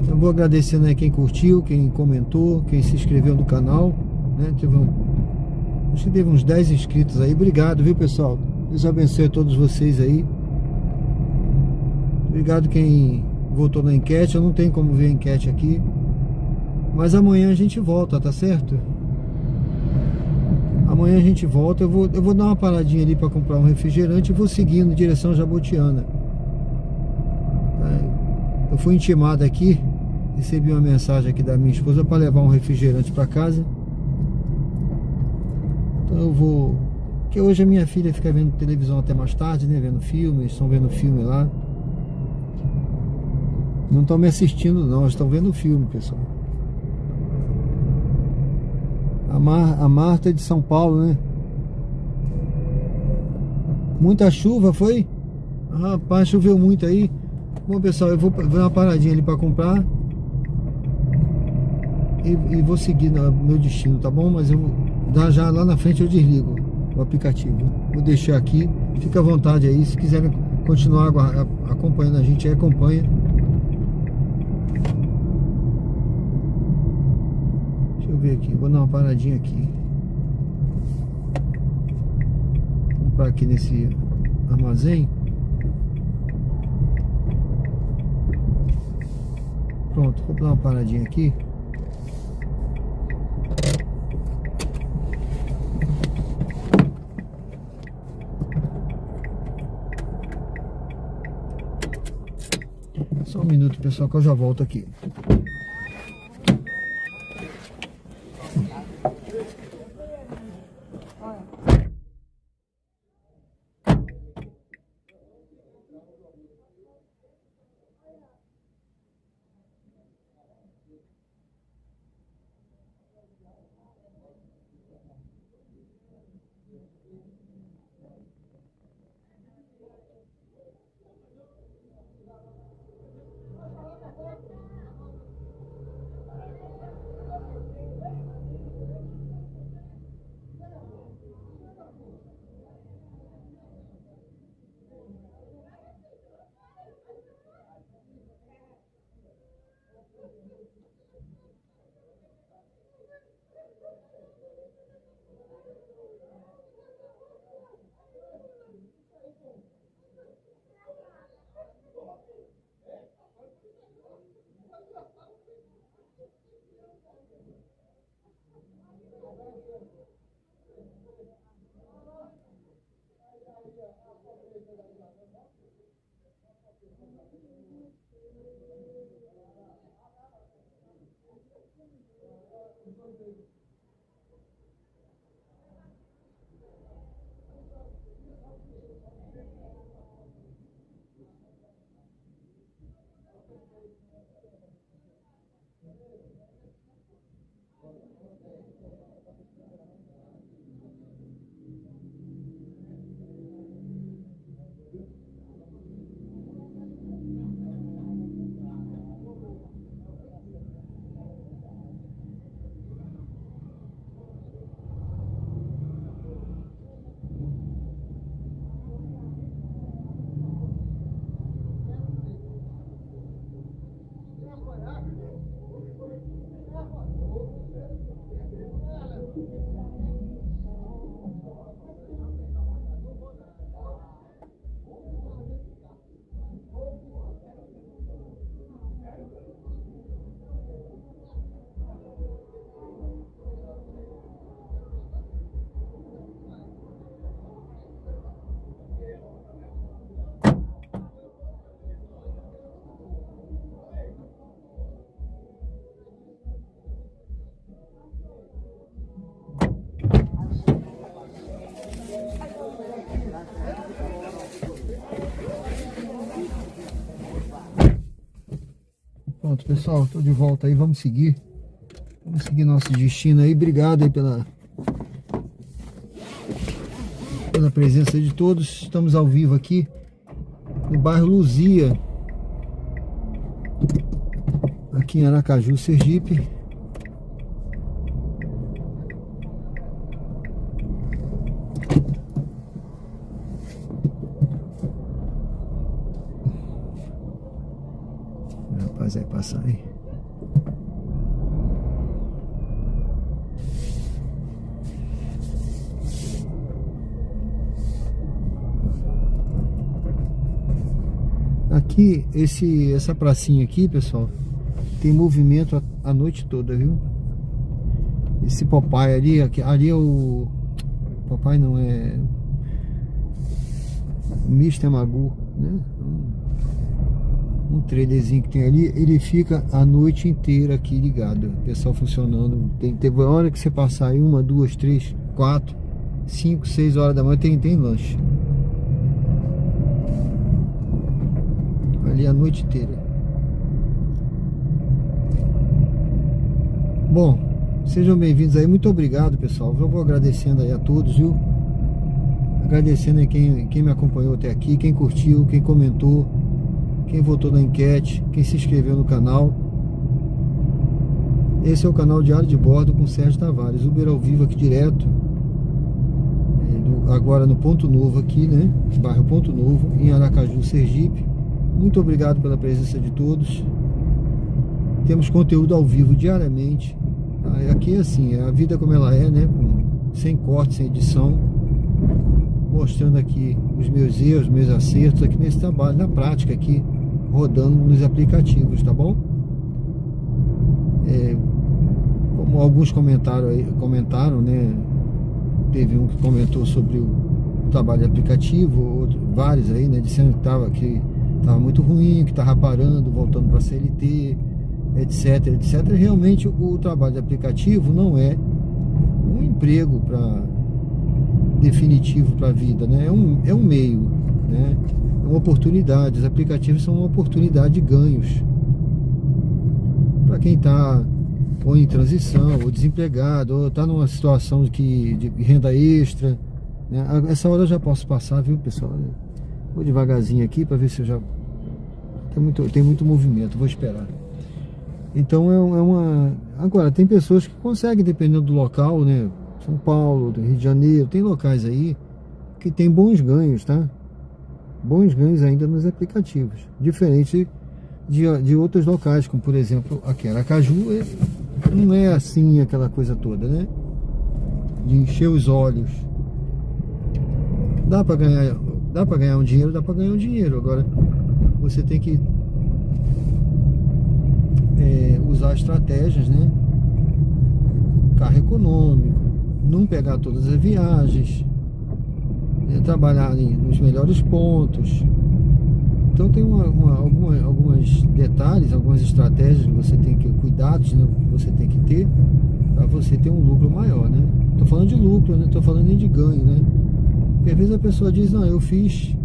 Eu vou agradecendo aí quem curtiu, quem comentou, quem se inscreveu no canal, né? Acho que teve uns 10 inscritos aí. Obrigado, viu, pessoal? Deus abençoe a todos vocês aí. Obrigado quem votou na enquete. Eu não tenho como ver a enquete aqui, mas amanhã a gente volta, tá certo? Amanhã a gente volta. Eu vou dar uma paradinha ali para comprar um refrigerante e vou seguindo em direção a Jabotiana. Eu fui intimado aqui, recebi uma mensagem aqui da minha esposa para levar um refrigerante para casa. Então eu vou... Porque hoje a minha filha fica vendo televisão até mais tarde, né? Vendo filme, estão vendo filme lá. Não estão me assistindo não, estão vendo filme, pessoal. A Marta é de São Paulo, né? Muita chuva, foi? Rapaz, choveu muito aí. Bom, pessoal, eu vou dar uma paradinha ali para comprar e vou seguir no meu destino, tá bom? Mas eu vou já lá na frente eu desligo o aplicativo. Vou deixar aqui, fica à vontade aí. Se quiserem continuar acompanhando a gente, aí acompanha. Deixa eu ver aqui, vou dar uma paradinha aqui. Vou comprar aqui nesse armazém. Pronto, vou dar uma paradinha aqui. Só um minuto, pessoal, que eu já volto aqui. Pronto, pessoal, tô de volta aí, vamos seguir nosso destino aí. Obrigado aí pela presença de todos. Estamos ao vivo aqui no bairro Luzia, aqui em Aracaju, Sergipe. Rapaz, vai passar aí. Aqui, essa pracinha aqui, pessoal, tem movimento a noite toda, viu? Esse Popeye ali é o... Popeye não, é... Mr. Magoo, né? Um trailerzinho que tem ali, ele fica a noite inteira aqui ligado, o pessoal funcionando. Teve hora que você passar aí 1, 2, 3, 4, 5, 6 horas da manhã tem lanche ali a noite inteira. Bom, Sejam bem-vindos aí, muito obrigado, pessoal. Eu vou agradecendo aí a todos, viu? Agradecendo aí quem me acompanhou até aqui, quem curtiu, quem comentou, quem votou na enquete, quem se inscreveu no canal. Esse é o canal Diário de Bordo com Sérgio Tavares, Uber ao vivo aqui direto, agora no Ponto Novo aqui, né? Bairro Ponto Novo, em Aracaju, Sergipe. Muito obrigado pela presença de todos. Temos conteúdo ao vivo diariamente. Aqui assim, a vida como ela é, né? Sem corte, sem edição. Mostrando aqui os meus erros, meus acertos aqui nesse trabalho, na prática aqui, rodando nos aplicativos, tá bom? Como alguns comentaram, né? Teve um que comentou sobre o trabalho de aplicativo, vários aí, né? Dizendo que tava muito ruim, que tava parando, voltando para CLT, etc, etc. Realmente o trabalho de aplicativo não é um emprego definitivo para a vida, né? É um meio, né? É uma oportunidade. Os aplicativos são uma oportunidade de ganhos para quem está ou em transição, ou desempregado, ou está numa situação de renda extra, né? Essa hora eu já posso passar, viu, pessoal? Vou devagarzinho aqui para ver se eu já... Tem muito movimento, vou esperar. Então Agora, tem pessoas que conseguem, dependendo do local, né? São Paulo, do Rio de Janeiro, tem locais aí que tem bons ganhos, tá? Bons ganhos ainda nos aplicativos, diferente de outros locais, como por exemplo aqui Aracaju, não é assim aquela coisa toda, né? De encher os olhos. Dá para ganhar um dinheiro, agora você tem que usar estratégias, né? Carro econômico, não pegar todas as viagens, né? Trabalhar nos melhores pontos. Então tem alguns detalhes, algumas estratégias que você tem que, cuidados, né, que você tem que ter para você ter um lucro maior, né? Tô falando de lucro, né? Tô falando nem de ganho, né? Porque às vezes a pessoa diz, não, eu fiz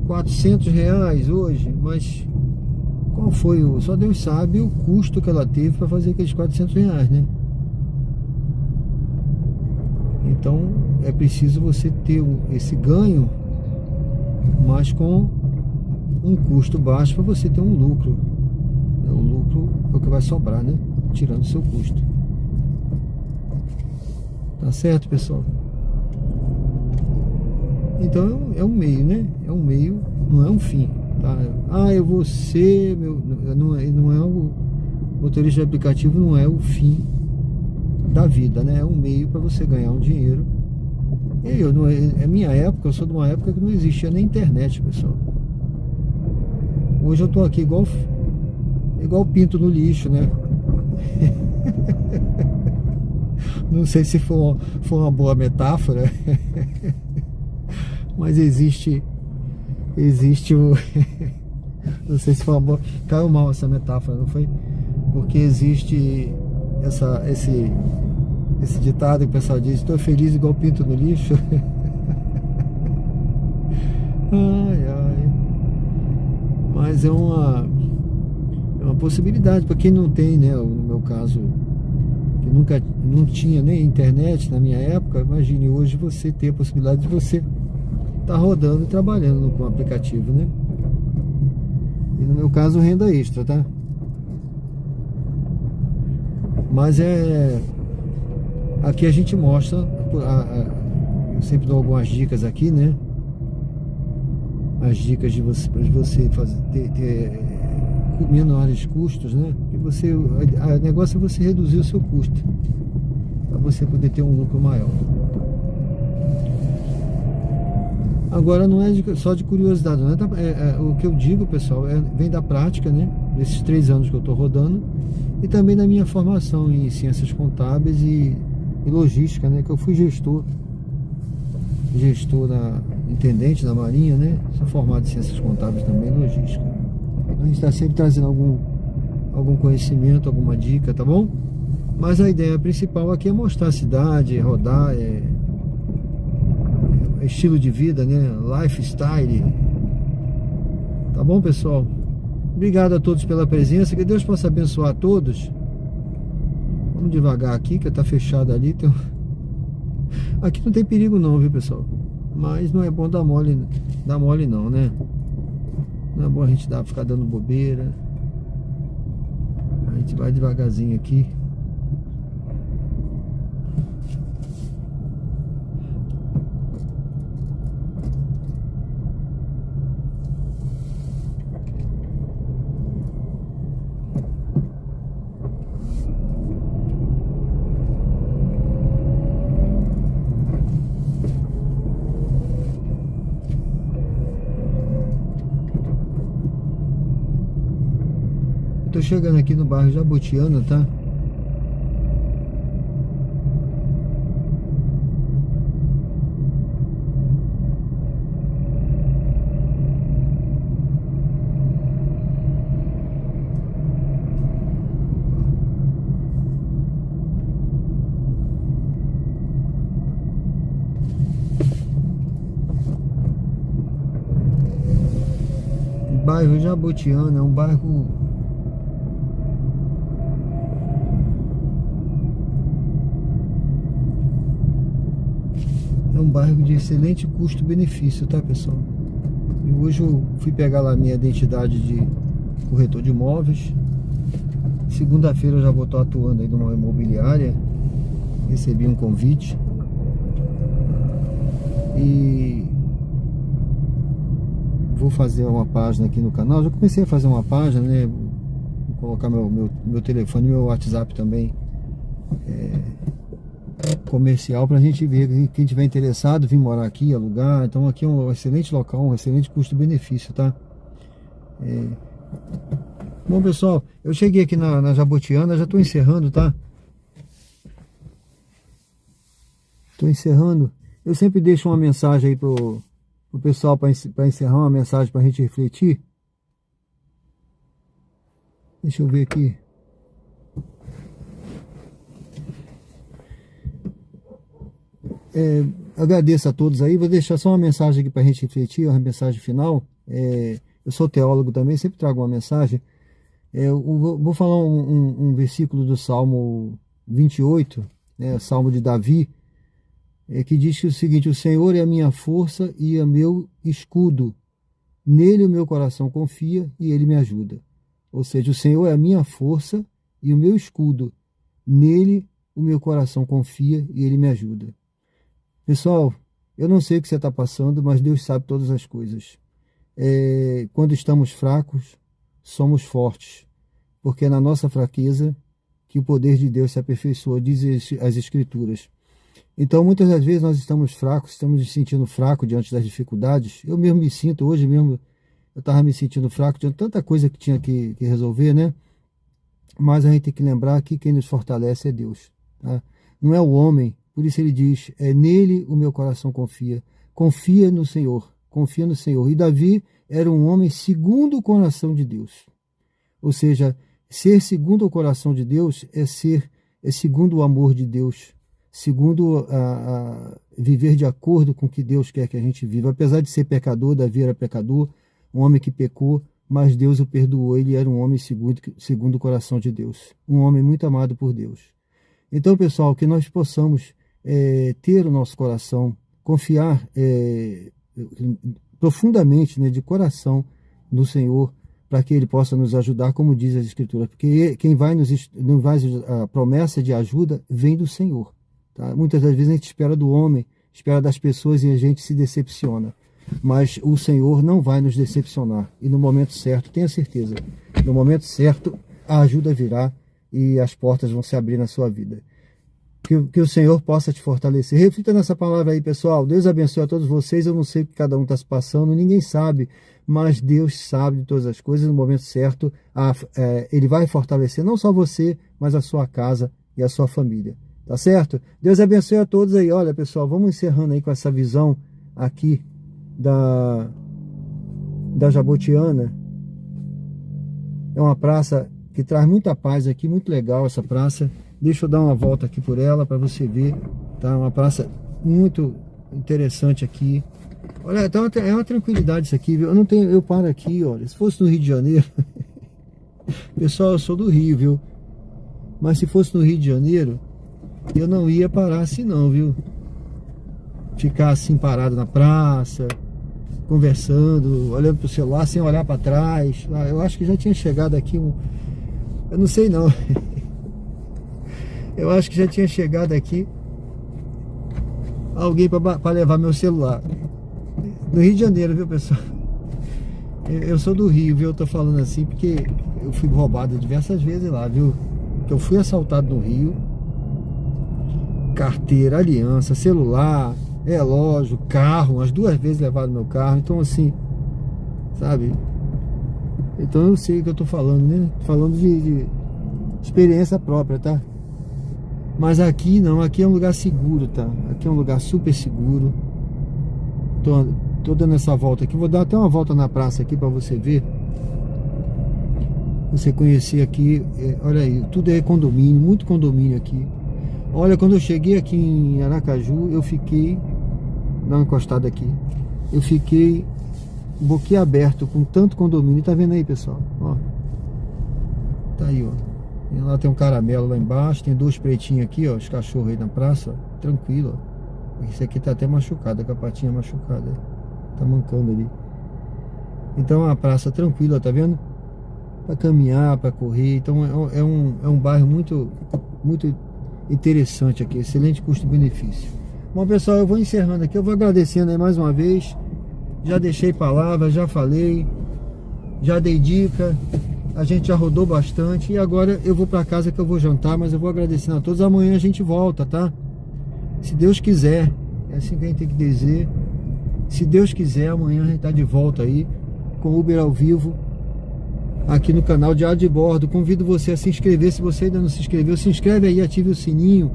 R$400 hoje, mas qual foi só Deus sabe o custo que ela teve para fazer aqueles R$400, né? Então é preciso você ter esse ganho, mas com um custo baixo para você ter um lucro. O lucro é o que vai sobrar, né? Tirando o seu custo. Tá certo, pessoal? Então é um meio, né? É um meio, não é um fim, tá? Eu vou ser não é o motorista de aplicativo, não é o fim da vida, né? É um meio para você ganhar um dinheiro. É minha época, eu sou de uma época que não existia nem internet, pessoal. Hoje eu tô aqui igual pinto no lixo, né? Não sei se foi uma boa metáfora, mas existe o... Não sei se foi uma boa... Caiu mal essa metáfora, não foi? Porque existe esse ditado que o pessoal diz, estou feliz igual pinto no lixo. Mas é uma possibilidade para quem não tem, né? No meu caso, que não tinha nem internet na minha época. Imagine hoje você ter a possibilidade de você estar rodando e trabalhando com o aplicativo, né? E no meu caso, renda extra, tá? Mas aqui a gente mostra, eu sempre dou algumas dicas aqui, né? As dicas de você, para você ter menores custos, né? Porque o negócio é você reduzir o seu custo para você poder ter um lucro maior. Agora não é só de curiosidade, não é o que eu digo, pessoal, vem da prática, né? Desses 3 anos que eu estou rodando e também da minha formação em ciências contábeis e logística, né? Que eu fui gestor intendente da Marinha, né? Sou formado em ciências contábeis também e logística. A gente está sempre trazendo algum conhecimento, alguma dica, tá bom? Mas a ideia principal aqui é mostrar a cidade, rodar, estilo de vida, né? Lifestyle. Tá bom, pessoal? Obrigado a todos pela presença. Que Deus possa abençoar a todos. Vamos devagar aqui, que tá fechado ali. Aqui não tem perigo não, viu, pessoal? Mas não é bom dar mole não, né? Não é bom a gente ficar dando bobeira. A gente vai devagarzinho aqui. Tô chegando aqui no bairro Jabotiana, tá? O bairro Jabotiana é um bairro de excelente custo-benefício, tá, pessoal? E hoje eu fui pegar lá minha identidade de corretor de imóveis. Segunda-feira eu já vou estar atuando aí numa imobiliária. Recebi um convite. E vou fazer uma página aqui no canal. Já comecei a fazer uma página, né? Vou colocar meu telefone e meu WhatsApp também. Comercial pra gente ver quem tiver interessado vir morar aqui, alugar. Então aqui é um excelente local, um excelente custo-benefício, tá? Bom, pessoal, eu cheguei aqui na Jabotiana, já tô encerrando, tá? Tô encerrando. Eu sempre deixo uma mensagem aí pro pessoal para encerrar, uma mensagem pra gente refletir. Deixa eu ver aqui. Agradeço a todos aí. Vou deixar só uma mensagem aqui para a gente refletir, uma mensagem final. Eu sou teólogo também, sempre trago uma mensagem. Vou falar um versículo do Salmo 28, né, Salmo de Davi, que diz o seguinte: o Senhor é a minha força e o meu escudo, nele o meu coração confia e ele me ajuda. Ou seja, o Senhor é a minha força e o meu escudo, nele o meu coração confia e ele me ajuda. Pessoal, eu não sei o que você está passando, mas Deus sabe todas as coisas. Quando estamos fracos, somos fortes, porque é na nossa fraqueza que o poder de Deus se aperfeiçoa, diz as Escrituras. Então, muitas das vezes nós estamos fracos, estamos nos sentindo fracos diante das dificuldades. Eu mesmo me sinto, hoje mesmo, eu estava me sentindo fraco diante de tanta coisa que tinha que resolver, né? Mas a gente tem que lembrar que quem nos fortalece é Deus, tá? Não é o homem. Por isso ele diz, nele o meu coração confia. Confia no Senhor, confia no Senhor. E Davi era um homem segundo o coração de Deus. Ou seja, ser segundo o coração de Deus é segundo o amor de Deus, segundo viver de acordo com o que Deus quer que a gente viva. Apesar de ser pecador, Davi era pecador, um homem que pecou, mas Deus o perdoou. Ele era um homem segundo o coração de Deus, um homem muito amado por Deus. Então, pessoal, que nós possamos ter o nosso coração, confiar profundamente, né, de coração no Senhor, para que Ele possa nos ajudar, como diz as Escrituras, porque quem vai a promessa de ajuda vem do Senhor, tá? Muitas das vezes a gente espera do homem, espera das pessoas e a gente se decepciona, mas o Senhor não vai nos decepcionar, e no momento certo, tenha certeza, no momento certo a ajuda virá e as portas vão se abrir na sua vida. Que o Senhor possa te fortalecer. Reflita nessa palavra aí, pessoal. Deus abençoe a todos vocês. Eu não sei o que cada um está se passando, ninguém sabe, mas Deus sabe de todas as coisas. No momento certo, Ele vai fortalecer não só você, mas a sua casa e a sua família. Tá certo? Deus abençoe a todos aí. Olha, pessoal, vamos encerrando aí com essa visão aqui da Jabotiana. É uma praça que traz muita paz aqui, muito legal essa praça. Deixa eu dar uma volta aqui por ela para você ver, tá? Uma praça muito interessante aqui. Olha, então é uma tranquilidade isso aqui, viu? Eu paro aqui, olha, se fosse no Rio de Janeiro, pessoal, eu sou do Rio, viu? Mas se fosse no Rio de Janeiro, eu não ia parar assim não, viu? Ficar assim parado na praça, conversando, olhando pro celular sem olhar para trás. Eu acho que já tinha chegado aqui eu não sei não. Eu acho que já tinha chegado aqui alguém para levar meu celular. No Rio de Janeiro, viu, pessoal? Eu sou do Rio, viu? Eu tô falando assim porque eu fui roubado diversas vezes lá, viu? Eu fui assaltado no Rio. Carteira, aliança, celular, relógio, carro, umas 2 vezes levaram meu carro. Então assim, sabe? Então eu sei o que eu tô falando, né? Falando de experiência própria, tá? Mas aqui não, aqui é um lugar seguro, tá? Aqui é um lugar super seguro. Tô dando essa volta aqui, vou dar até uma volta na praça aqui pra você ver. Você conhecer aqui, olha aí, tudo é condomínio, muito condomínio aqui. Olha, quando eu cheguei aqui em Aracaju, eu fiquei, dá uma encostada aqui, eu fiquei boquiaberto com tanto condomínio. Tá vendo aí, pessoal? Ó, tá aí, ó. E lá tem um caramelo lá embaixo, tem 2 pretinhos aqui, ó, os cachorros aí na praça, ó, tranquilo, ó. Esse aqui tá até machucado, com a patinha machucada, tá mancando ali. Então é uma praça tranquila, tá vendo? Para caminhar, para correr. Então é um bairro muito interessante aqui, excelente custo-benefício. Bom, pessoal, eu vou encerrando aqui, eu vou agradecendo aí mais uma vez. Já deixei palavra, já falei, já dei dica, a gente já rodou bastante. E agora eu vou para casa que eu vou jantar, mas eu vou agradecendo a todos. Amanhã a gente volta, tá? Se Deus quiser, é assim que a gente tem que dizer. Se Deus quiser, amanhã a gente tá de volta aí com Uber ao vivo aqui no canal Diário de Bordo. Convido você a se inscrever. Se você ainda não se inscreveu, se inscreve aí, ative o sininho,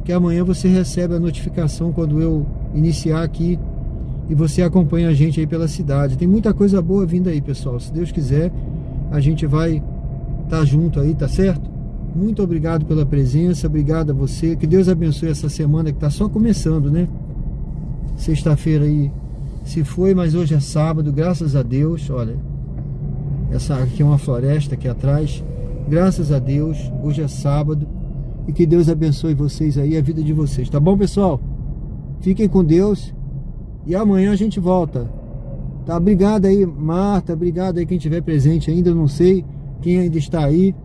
que amanhã você recebe a notificação quando eu iniciar aqui e você acompanha a gente aí pela cidade. Tem muita coisa boa vindo aí, pessoal. Se Deus quiser, a gente vai estar junto aí, tá certo? Muito obrigado pela presença, obrigado a você. Que Deus abençoe essa semana que tá só começando, né? Sexta-feira aí se foi, mas hoje é sábado, graças a Deus. Olha, essa aqui é uma floresta aqui atrás. Graças a Deus, hoje é sábado. E que Deus abençoe vocês aí, a vida de vocês. Tá bom, pessoal? Fiquem com Deus. E amanhã a gente volta. Tá? Obrigado aí, Marta. Obrigado aí quem estiver presente ainda. Eu não sei quem ainda está aí.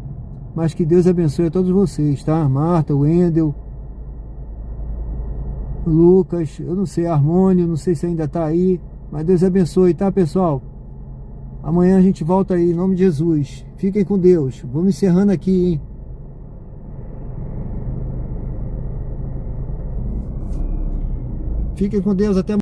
Mas que Deus abençoe a todos vocês, tá? Marta, Wendel, Lucas, eu não sei, Harmônio, não sei se ainda tá aí. Mas Deus abençoe, tá, pessoal? Amanhã a gente volta aí, em nome de Jesus. Fiquem com Deus. Vamos encerrando aqui, hein? Fiquem com Deus, até amanhã.